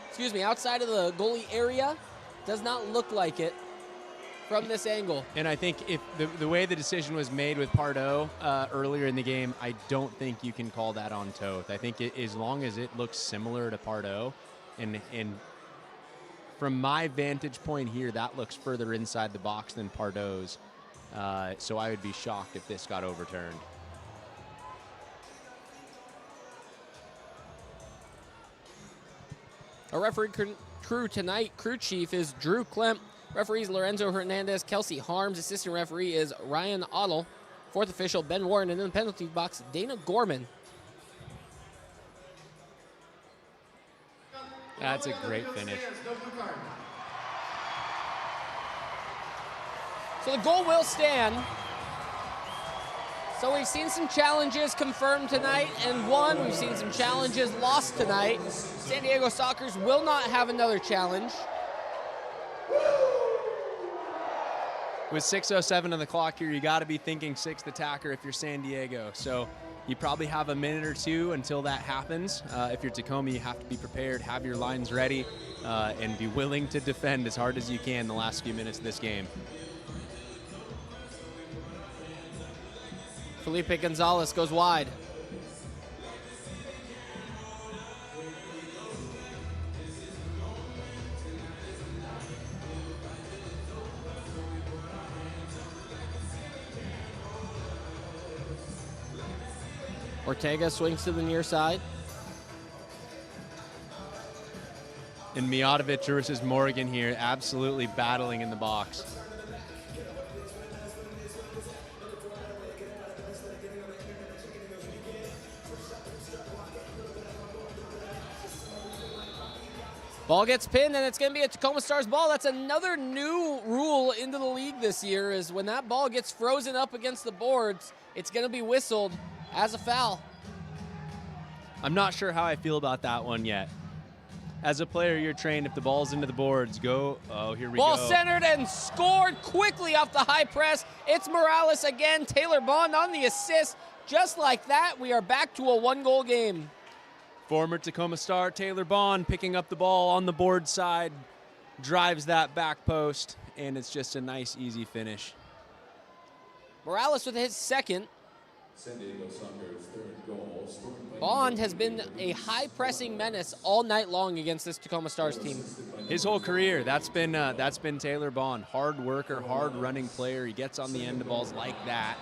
Excuse me, outside of the goalie area? Does not look like it from this angle. And I think if the way the decision was made with Pardo earlier in the game, I don't think you can call that on Toth. I think as long as it looks similar to Pardo, and from my vantage point here, that looks further inside the box than Pardo's. So I would be shocked if this got overturned. Our referee crew tonight, crew chief is Drew Klemp. Referees Lorenzo Hernandez, Kelsey Harms. Assistant referee is Ryan Ottle. Fourth official, Ben Warren. And in the penalty box, Dana Gorman. That's a great finish. So the goal will stand. So we've seen some challenges confirmed tonight and won. We've seen some challenges lost tonight. San Diego Sockers will not have another challenge. With 6:07 on the clock here, you got to be thinking sixth attacker if you're San Diego. So you probably have a minute or two until that happens. If you're Tacoma, you have to be prepared, have your lines ready, and be willing to defend as hard as you can the last few minutes of this game. Felipe Gonzalez goes wide. Ortega swings to the near side. And Mijatovic versus Morgan here, absolutely battling in the box. Ball gets pinned, and it's going to be a Tacoma Stars ball. That's another new rule into the league this year, is when that ball gets frozen up against the boards, it's going to be whistled as a foul. I'm not sure how I feel about that one yet. As a player, you're trained, if the ball's into the boards, go. Oh, here we go. Ball centered and scored quickly off the high press. It's Morales again. Taylor Bond on the assist. Just like that, we are back to a one-goal game. Former Tacoma Star Taylor Bond picking up the ball on the board side, drives that back post, and it's just a nice, easy finish. Morales with his second. San Diego Soccer's third goal. Bond has been a high-pressing menace all night long against this Tacoma Stars team. His whole career, that's been Taylor Bond. Hard worker, hard-running player. He gets on the end of balls like that.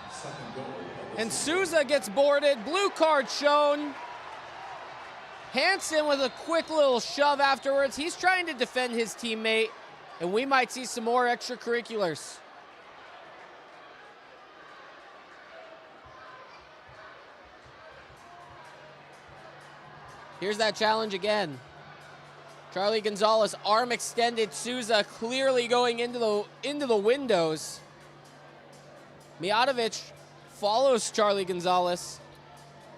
And Souza gets boarded. Blue card shown. Hansen with a quick little shove afterwards. He's trying to defend his teammate, and we might see some more extracurriculars. Here's that challenge again. Charlie Gonzalez, arm extended. Souza clearly going into the windows. Mijatovic follows Charlie Gonzalez.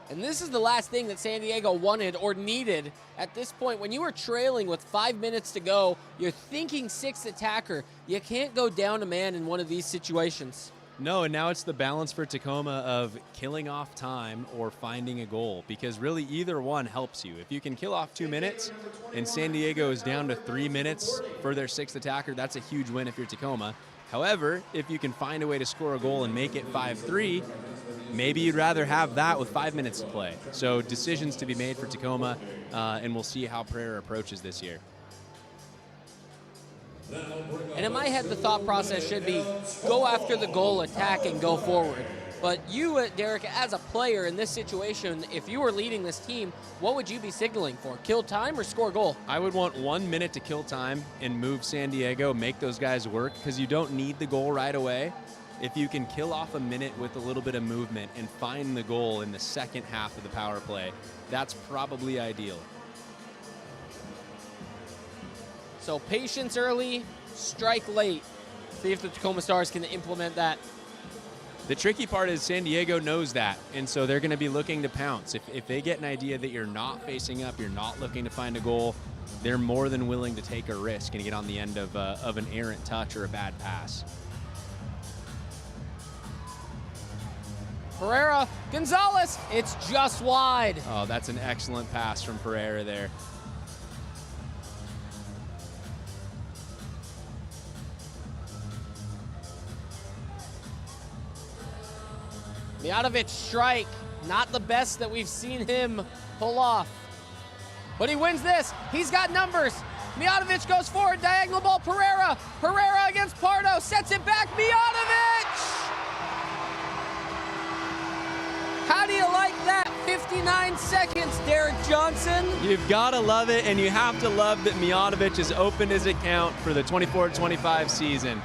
And this is the last thing that San Diego wanted or needed at this point. When you are trailing with 5 minutes to go, you're thinking sixth attacker. You can't go down a man in one of these situations. No, and now it's the balance for Tacoma of killing off time or finding a goal, because really either one helps you. If you can kill off 2 minutes and San Diego is down to 3 minutes for their sixth attacker, that's a huge win if you're Tacoma. However, if you can find a way to score a goal and make it 5-3, maybe you'd rather have that with 5 minutes to play. So decisions to be made for Tacoma, and we'll see how Pereira approaches this year. And in my head, the thought process should be go after the goal, attack, and go forward. But you, Derek, as a player in this situation, if you were leading this team, what would you be signaling for? Kill time or score a goal? I would want 1 minute to kill time and move San Diego, make those guys work, because you don't need the goal right away. If you can kill off a minute with a little bit of movement and find the goal in the second half of the power play, that's probably ideal. So patience early, strike late. See if the Tacoma Stars can implement that. The tricky part is San Diego knows that, and so they're going to be looking to pounce. If they get an idea that you're not facing up, you're not looking to find a goal, they're more than willing to take a risk and get on the end of an errant touch or a bad pass. Pereira, Gonzalez, it's just wide. Oh, that's an excellent pass from Pereira there. Mijatovic strike, not the best that we've seen him pull off. But he wins this. He's got numbers. Mijatovic goes forward, diagonal ball, Pereira. Pereira against Pardo, sets it back, Mijatovic! How do you like that? 59 seconds, Derek Johnson. You've got to love it, and you have to love that Mijatovic has opened his account for the 24-25 season.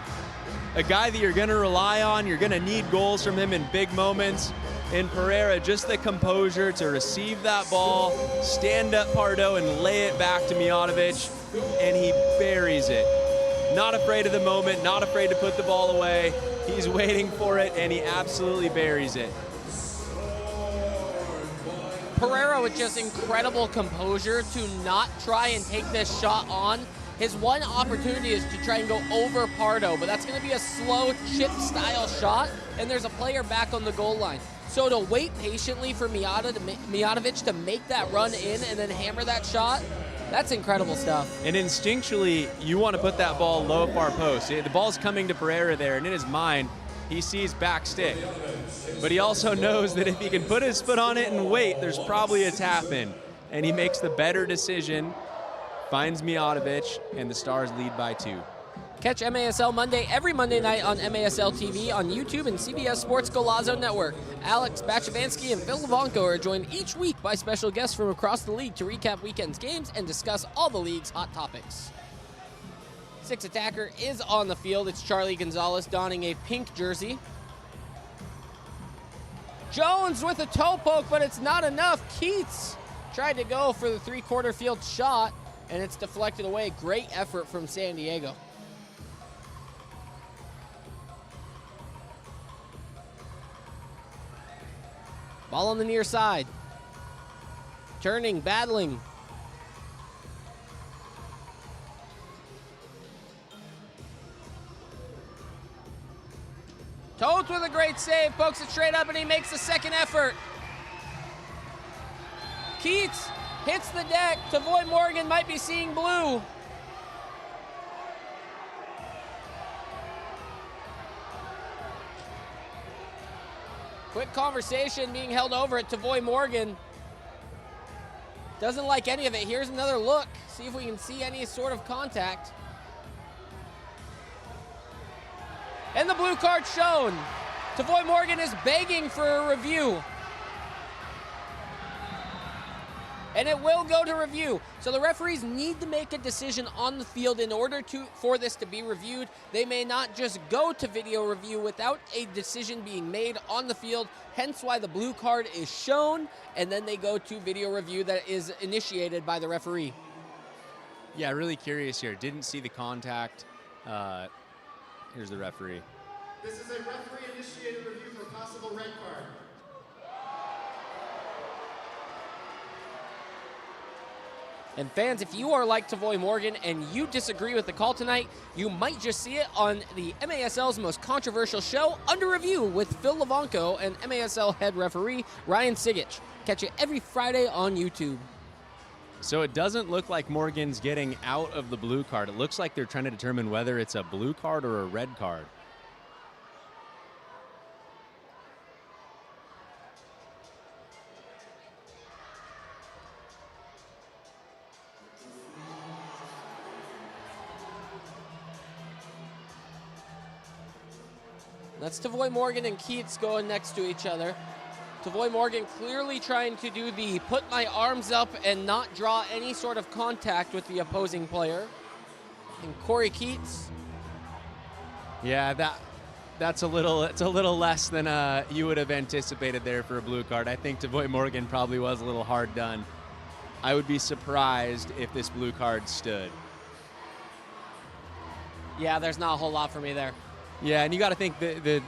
A guy that you're going to rely on, you're going to need goals from him in big moments. And Pereira, just the composure to receive that ball, stand up Pardo and lay it back to Mijatovic, and he buries it. Not afraid of the moment, not afraid to put the ball away. He's waiting for it, and he absolutely buries it. Pereira with just incredible composure to not try and take this shot on. His one opportunity is to try and go over Pardo, but that's going to be a slow chip-style shot, and there's a player back on the goal line. So to wait patiently for Mijatovic to make that run in and then hammer that shot, that's incredible stuff. And instinctually, you want to put that ball low far post. The ball's coming to Pereira there, and in his mind, he sees back stick. But he also knows that if he can put his foot on it and wait, there's probably a tap in. And he makes the better decision, finds Mijatovic, and the Stars lead by 2. Catch MASL Monday every Monday night on MASL TV on YouTube and CBS Sports Golazo Network. Alex Bachavansky and Phil Levanko are joined each week by special guests from across the league to recap weekend's games and discuss all the league's hot topics. Sixth attacker is on the field. It's Charlie Gonzalez donning a pink jersey. Jones with a toe poke, but it's not enough. Keats tried to go for the three-quarter field shot. and it's deflected away. Great effort from San Diego. Ball on the near side. Turning, battling. Toth with a great save, pokes it straight up, and he makes the second effort. Keats hits the deck. Tavoy Morgan might be seeing blue. Quick conversation being held over at Tavoy Morgan. Doesn't like any of it. Here's another look. See if we can see any sort of contact. And the blue card shown. Tavoy Morgan is begging for a review. And it will go to review. So the referees need to make a decision on the field in order for this to be reviewed. They may not just go to video review without a decision being made on the field, hence why the blue card is shown, and then they go to video review that is initiated by the referee. Yeah, really curious here. Didn't see the contact. Here's the referee. This is a referee-initiated review for possible red card. And fans, if you are like Tavoy Morgan and you disagree with the call tonight, you might just see it on the MASL's most controversial show, Under Review, with Phil Levanco and MASL head referee Ryan Sigich. Catch it every Friday on YouTube. So it doesn't look like Morgan's getting out of the blue card. It looks like they're trying to determine whether it's a blue card or a red card. That's Tavoy Morgan and Keats going next to each other. Tavoy Morgan clearly trying to do the put my arms up and not draw any sort of contact with the opposing player. And Corey Keats. Yeah, that's a little less than you would have anticipated there for a blue card. I think Tavoy Morgan probably was a little hard done. I would be surprised if this blue card stood. Yeah, there's not a whole lot for me there. Yeah, and you got to think the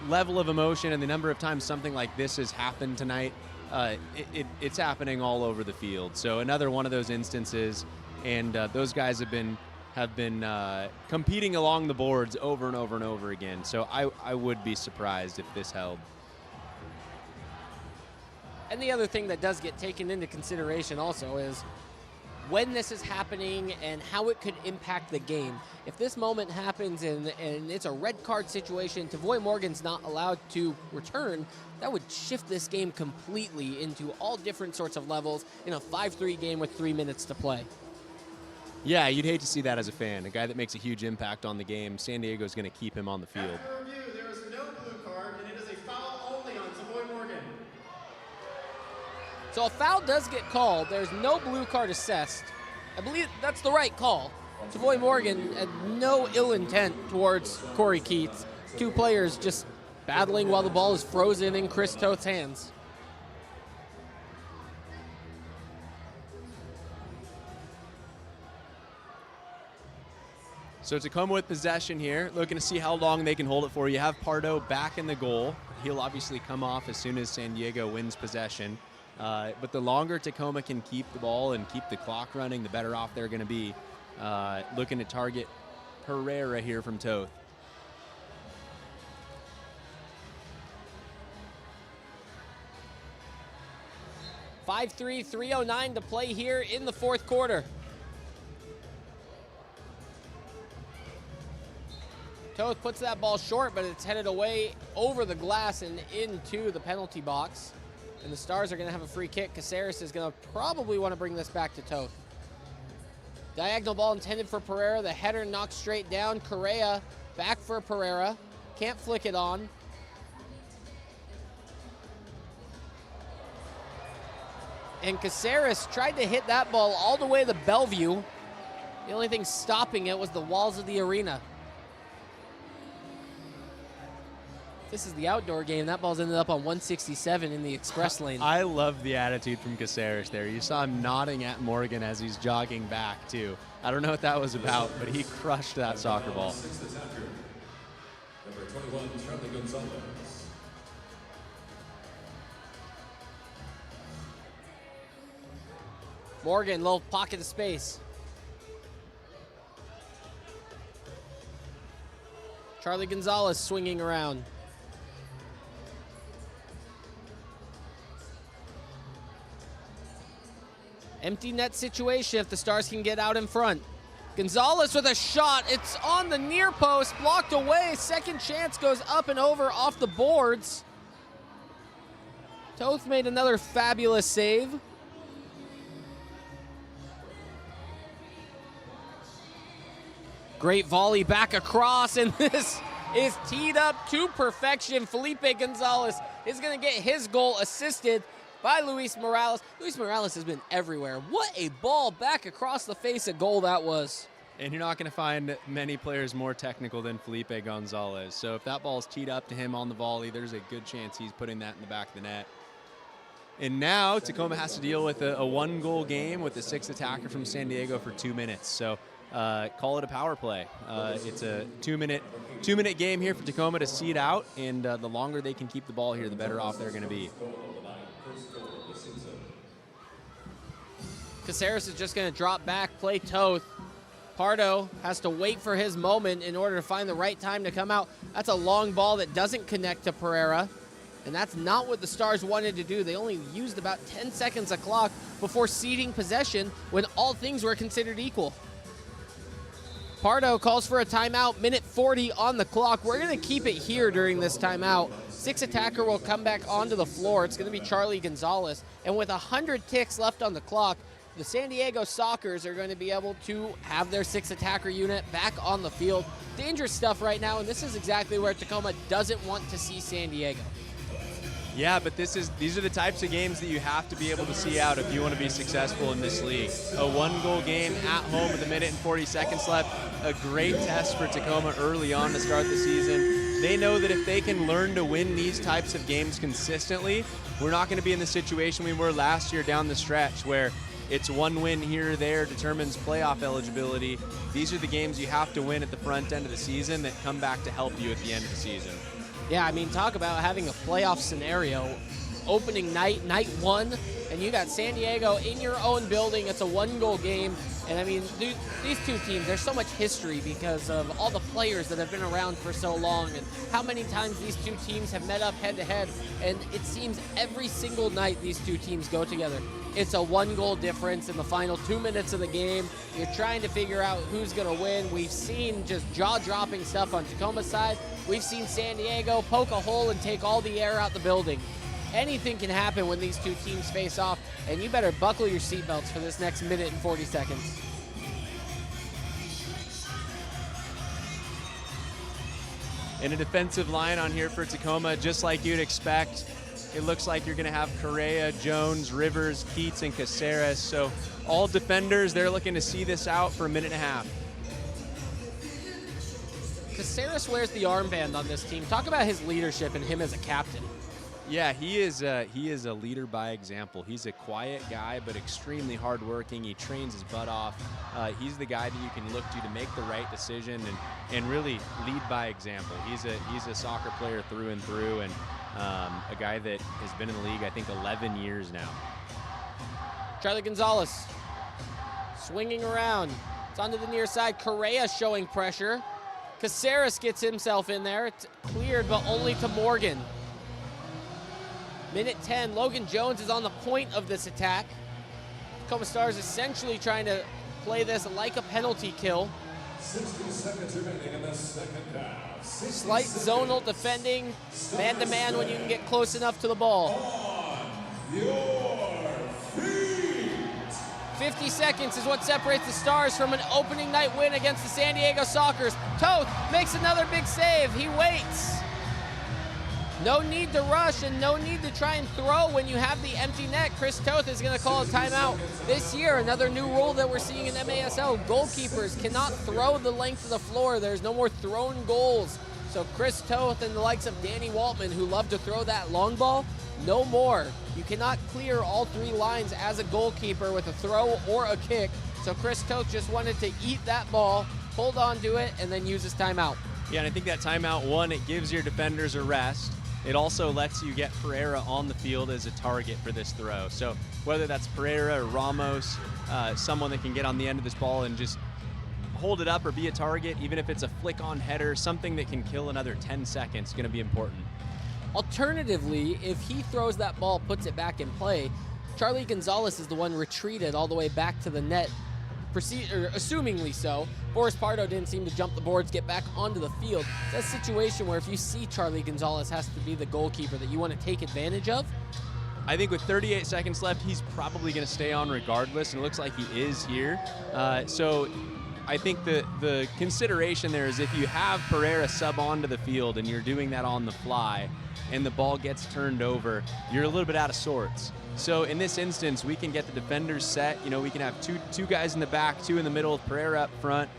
level of emotion and the number of times something like this has happened tonight, it's happening all over the field. So another one of those instances, and those guys have been competing along the boards over and over and over again. So I would be surprised if this held. And the other thing that does get taken into consideration also is when this is happening and how it could impact the game. If this moment happens and it's a red card situation, Tavoy Morgan's not allowed to return, that would shift this game completely into all different sorts of levels in a 5-3 game with 3 minutes to play. Yeah, you'd hate to see that as a fan. A guy that makes a huge impact on the game, San Diego's going to keep him on the field. After review, there is no blue card, and it is a foul only on Tavoy Morgan. So a foul does get called. There's no blue card assessed. I believe that's the right call. Tavoy Morgan had no ill intent towards Corey Keats. Two players just battling while the ball is frozen in Chris Toth's hands. So Tacoma with possession here, looking to see how long they can hold it for. You have Pardo back in the goal. He'll obviously come off as soon as San Diego wins possession. But the longer Tacoma can keep the ball and keep the clock running, the better off they're going to be. Looking to target Pereira here from Toth. (5-3, 3:09 to play here in the fourth quarter. Toth puts that ball short, but it's headed away over the glass and into the penalty box. And the Stars are going to have a free kick. Caceres is going to probably want to bring this back to Toth. Diagonal ball intended for Pereira. The header knocked straight down. Correa back for Pereira. Can't flick it on. And Caceres tried to hit that ball all the way to Bellevue. The only thing stopping it was the walls of the arena. This is the outdoor game. That ball's ended up on 167 in the express lane. I love the attitude from Caceres there. You saw him nodding at Morgan as he's jogging back, too. I don't know what that was about, but he crushed that soccer ball. Number 21, Charlie Gonzalez. Morgan, little pocket of space. Charlie Gonzalez swinging around. Empty net situation if the Stars can get out in front. Gonzalez with a shot. It's on the near post, blocked away. Second chance goes up and over off the boards. Toth made another fabulous save. Great volley back across, and this is teed up to perfection. Felipe Gonzalez is going to get his goal assisted by Luis Morales. Luis Morales has been everywhere. What a ball back across the face of goal that was. And you're not going to find many players more technical than Felipe Gonzalez. So if that ball's teed up to him on the volley, there's a good chance he's putting that in the back of the net. And now Tacoma has to deal with a one-goal game with the sixth attacker from San Diego for 2 minutes. So call it a power play. It's a two-minute game here for Tacoma to seed out, and the longer they can keep the ball here, the better off they're going to be. Caceres is just going to drop back, play Toth. Pardo has to wait for his moment in order to find the right time to come out. That's a long ball that doesn't connect to Pereira, and that's not what the Stars wanted to do. They only used about 10 seconds of clock before ceding possession when all things were considered equal. Pardo calls for a timeout, minute 40 on the clock. We're going to keep it here during this timeout. Sixth attacker will come back onto the floor. It's going to be Charlie Gonzalez. And with 100 ticks left on the clock, the San Diego Sockers are going to be able to have their sixth attacker unit back on the field. Dangerous stuff right now, and this is exactly where Tacoma doesn't want to see San Diego. Yeah, but these are the types of games that you have to be able to see out if you want to be successful in this league. A one-goal game at home with a minute and 40 seconds left, a great test for Tacoma early on to start the season. They know that if they can learn to win these types of games consistently, we're not going to be in the situation we were last year down the stretch where it's one win here or there determines playoff eligibility. These are the games you have to win at the front end of the season that come back to help you at the end of the season. Yeah, I mean, talk about having a playoff scenario. Opening night, night one, and you got San Diego in your own building. It's a one-goal game. And, I mean, these two teams, there's so much history because of all the players that have been around for so long and how many times these two teams have met up head-to-head. And it seems every single night these two teams go together. It's a one-goal difference in the final 2 minutes of the game. You're trying to figure out who's going to win. We've seen just jaw-dropping stuff on Tacoma's side. We've seen San Diego poke a hole and take all the air out the building. Anything can happen when these two teams face off, and you better buckle your seatbelts for this next minute and 40 seconds. In a defensive line on here for Tacoma, just like you'd expect. It looks like you're going to have Correa, Jones, Rivers, Keats, and Caceres. So all defenders, they're looking to see this out for a minute and a half. Caceres wears the armband on this team. Talk about his leadership and him as a captain. Yeah, he is a leader by example. He's a quiet guy, but extremely hardworking. He trains his butt off. He's the guy that you can look to make the right decision and really lead by example. He's a soccer player through and through, and a guy that has been in the league, I think, 11 years now. Charlie Gonzalez swinging around. It's onto the near side. Correa showing pressure. Caceres gets himself in there. It's cleared, but only to Morgan. Minute 10, Logan Jones is on the point of this attack. Tacoma Stars essentially trying to play this like a penalty kill. 60 seconds remaining in the second half. Slight zonal defending, man-to-man when you can get close enough to the ball. On your feet. 50 seconds is what separates the Stars from an opening night win against the San Diego Sockers. Toth makes another big save. He waits. No need to rush and no need to try and throw when you have the empty net. Chris Toth is going to call a timeout. This year, another new rule that we're seeing in MASL, goalkeepers cannot throw the length of the floor. There's no more thrown goals So Chris Toth and the likes of Danny Waltman, who love to throw that long ball, no more. You cannot clear all 3 lines as a goalkeeper with a throw or a kick. So Chris Toth just wanted to eat that ball, hold on to it, and then use his timeout. Yeah, and I think that timeout, one, it gives your defenders a rest. It also lets you get Pereira on the field as a target for this throw. So whether that's Pereira or Ramos, someone that can get on the end of this ball and just hold it up or be a target, even if it's a flick-on header, something that can kill another 10 seconds is going to be important. Alternatively, if he throws that ball, puts it back in play, Charlie Gonzalez is the one retreated all the way back to the net, assumingly so. Boris Pardo didn't seem to jump the boards, get back onto the field. It's a situation where if you see Charlie Gonzalez has to be the goalkeeper that you want to take advantage of. I think with 38 seconds left, he's probably going to stay on regardless, and it looks like he is here. So I think the consideration there is if you have Pereira sub onto the field and you're doing that on the fly and the ball gets turned over, you're a little bit out of sorts. So in this instance, we can get the defenders set. You know, we can have two guys in the back, 2 in the middle, Pereira up front.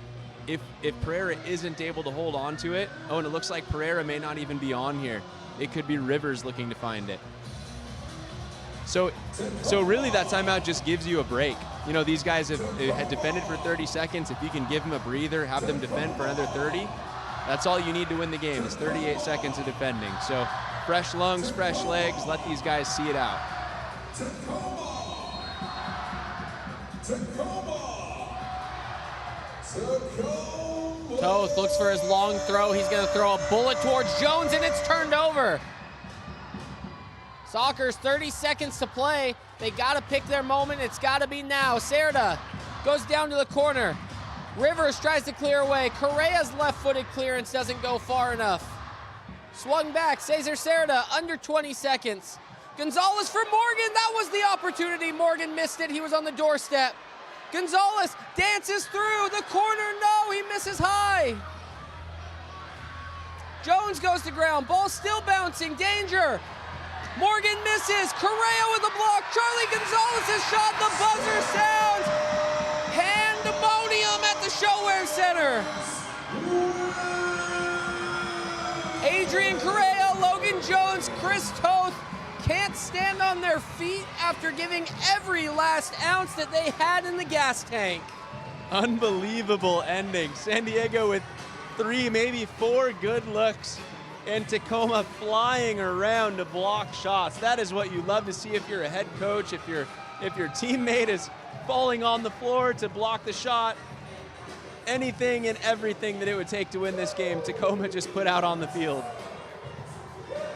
If Pereira isn't able to hold on to it, and it looks like Pereira may not even be on here, it could be Rivers looking to find it. So really that timeout just gives you a break. You know, these guys had defended for 30 seconds. If you can give them a breather, have them defend for another 30, that's all you need to win the game is 38 seconds of defending. So fresh lungs, fresh legs, let these guys see it out. Toth looks for his long throw. He's going to throw a bullet towards Jones, and it's turned over. Soccer's 30 seconds to play. They got to pick their moment. It's got to be now. Cerda goes down to the corner. Rivers tries to clear away. Correa's left-footed clearance doesn't go far enough. Swung back. Cesar Cerda under 20 seconds. Gonzalez for Morgan. That was the opportunity. Morgan missed it. He was on the doorstep. Gonzalez dances through the corner. No, he misses high. Jones goes to ground. Ball still bouncing. Danger. Morgan misses. Correa with a block. Charlie Gonzalez's shot. The buzzer sounds. Pandemonium at the ShoWare Center. Adrian Correa, Logan Jones, Chris Toth can't stand on their feet after giving every last ounce that they had in the gas tank. Unbelievable ending. San Diego with 3, maybe 4 good looks, and Tacoma flying around to block shots. That is what you love to see if you're a head coach, if your teammate is falling on the floor to block the shot. Anything and everything that it would take to win this game, Tacoma just put out on the field.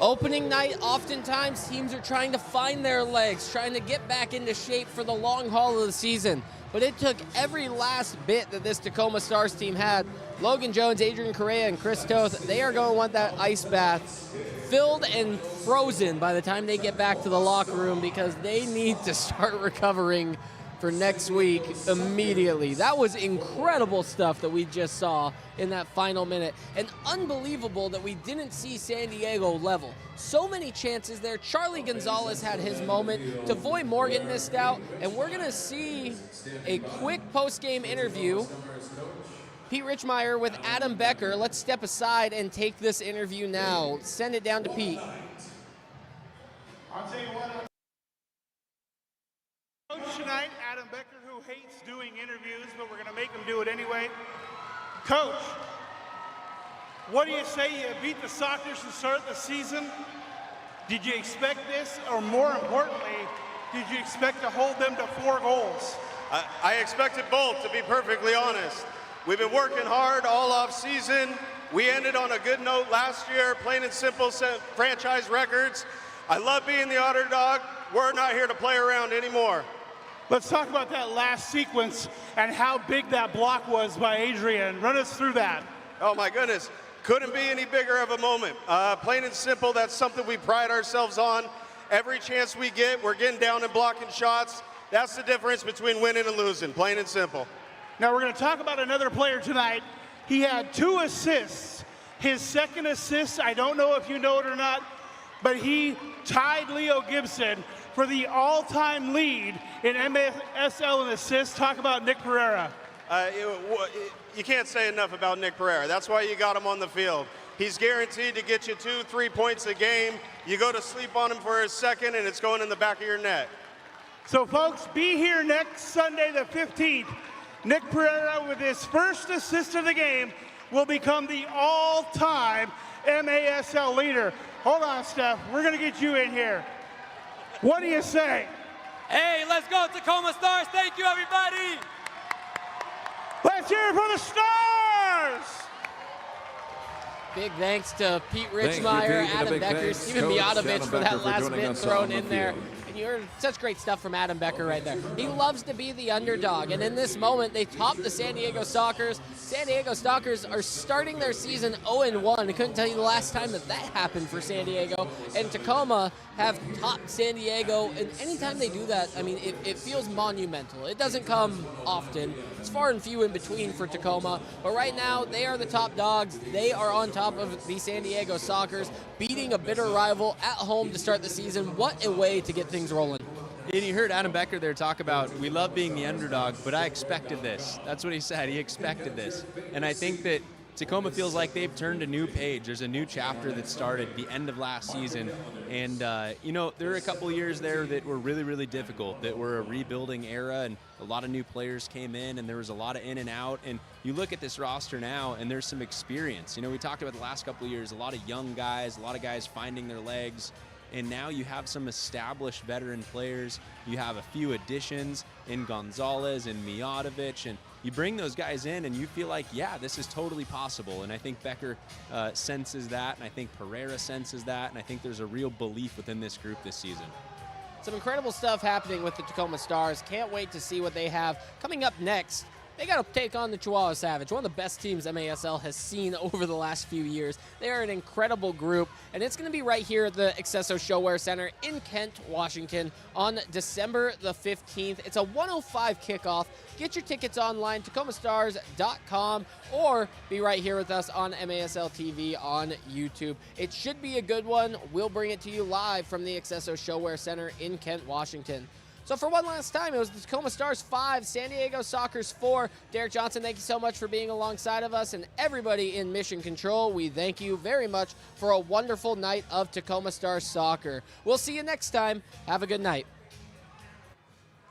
Opening night, oftentimes teams are trying to find their legs, trying to get back into shape for the long haul of the season. But it took every last bit that this Tacoma Stars team had. Logan Jones, Adrian Correa, and Chris Toth, they are going to want that ice bath filled and frozen by the time they get back to the locker room, because they need to start recovering for next week immediately. That was incredible stuff that we just saw in that final minute. And unbelievable that we didn't see San Diego level. So many chances there. Charlie Gonzalez had his moment. Tavoy Morgan missed out. And we're going to see a quick post-game interview. Pete Richmeyer with Adam Becker. Let's step aside and take this interview now. Send it down to Pete. I'll tell you what. Coach tonight, Adam Becker, who hates doing interviews, but we're going to make him do it anyway. Coach, what do you say? You beat the Sockers to start the season. Did you expect this? Or more importantly, did you expect to hold them to 4 goals? I expected both, to be perfectly honest. We've been working hard all off season. We ended on a good note last year, plain and simple, set franchise records. I love being the underdog. We're not here to play around anymore. Let's talk about that last sequence and how big that block was by Adrian. Run us through that. Oh my goodness, couldn't be any bigger of a moment. Plain and simple, that's something we pride ourselves on. Every chance we get, we're getting down and blocking shots. That's the difference between winning and losing, plain and simple. Now we're going to talk about another player tonight. He had 2 assists. His second assist, I don't know if you know it or not, but he tied Leo Gibson for the all-time lead in MASL in assists. Talk about Nick Pereira. You can't say enough about Nick Pereira. That's why you got him on the field. He's guaranteed to get you 2-3 points a game. You go to sleep on him for a second, and it's going in the back of your net. So, folks, be here next Sunday, the 15th. Nick Pereira, with his first assist of the game, will become the all-time MASL leader. Hold on, Steph. We're going to get you in here. What do you say? Hey, let's go, Tacoma Stars. Thank you, everybody. Let's hear it for the Stars. Big thanks to Pete Richmeyer, Adam Becker, Steven Mijatovic for that last bit thrown in there. And you heard such great stuff from Adam Becker right there. He loves to be the underdog, and in this moment, they topped the San Diego Stalkers. San Diego Stalkers are starting their season 0-1. I couldn't tell you the last time that happened for San Diego. And Tacoma have topped San Diego, and anytime they do that, I mean, it feels monumental. It doesn't come often. It's far and few in between for Tacoma, but right now, they are the top dogs. They are on top of the San Diego Stalkers, beating a bitter rival at home to start the season. What a way to get things rolling. And you heard Adam Becker there talk about, we love being the underdog, but I expected this. That's what he said. He expected this. And I think that Tacoma feels like they've turned a new page. There's a new chapter that started the end of last season. And, you know, there were a couple of years there that were really, really difficult, that were a rebuilding era, and a lot of new players came in, and there was a lot of in and out. And you look at this roster now, and there's some experience. You know, we talked about the last couple of years, a lot of young guys, a lot of guys finding their legs. And now you have some established veteran players. You have a few additions in Gonzalez and Mijatovic, and you bring those guys in and you feel like, yeah, this is totally possible. And I think Becker senses that, and I think Pereira senses that, and I think there's a real belief within this group this season. Some incredible stuff happening with the Tacoma Stars. Can't wait to see what they have coming up next. They got to take on the Chihuahua Savage, one of the best teams MASL has seen over the last few years. They are an incredible group, and it's going to be right here at the accesso ShoWare Center in Kent, Washington on December the 15th. It's a 1:05 kickoff. Get your tickets online, tacomastars.com, or be right here with us on MASL TV on YouTube. It should be a good one. We'll bring it to you live from the accesso ShoWare Center in Kent, Washington. So for one last time, it was the Tacoma Stars 5, San Diego Stalkers 4. Derek Johnson, thank you so much for being alongside of us. And everybody in Mission Control, we thank you very much for a wonderful night of Tacoma Stars soccer. We'll see you next time. Have a good night.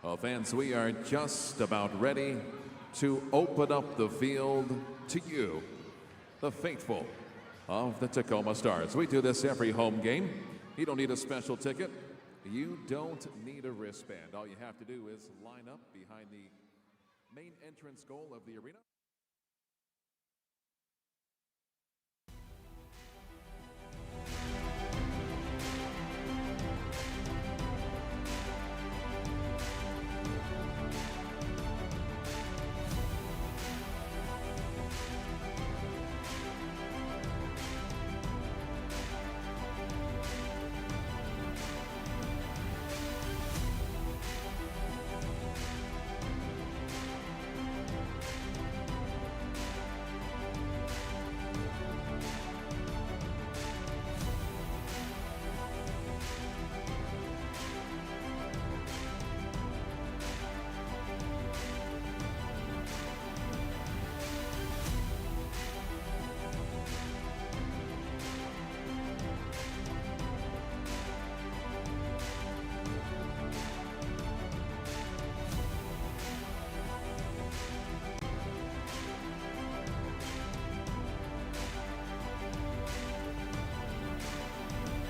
Well, fans, we are just about ready to open up the field to you, the faithful of the Tacoma Stars. We do this every home game. You don't need a special ticket. You don't need a wristband. All you have to do is line up behind the main entrance goal of the arena.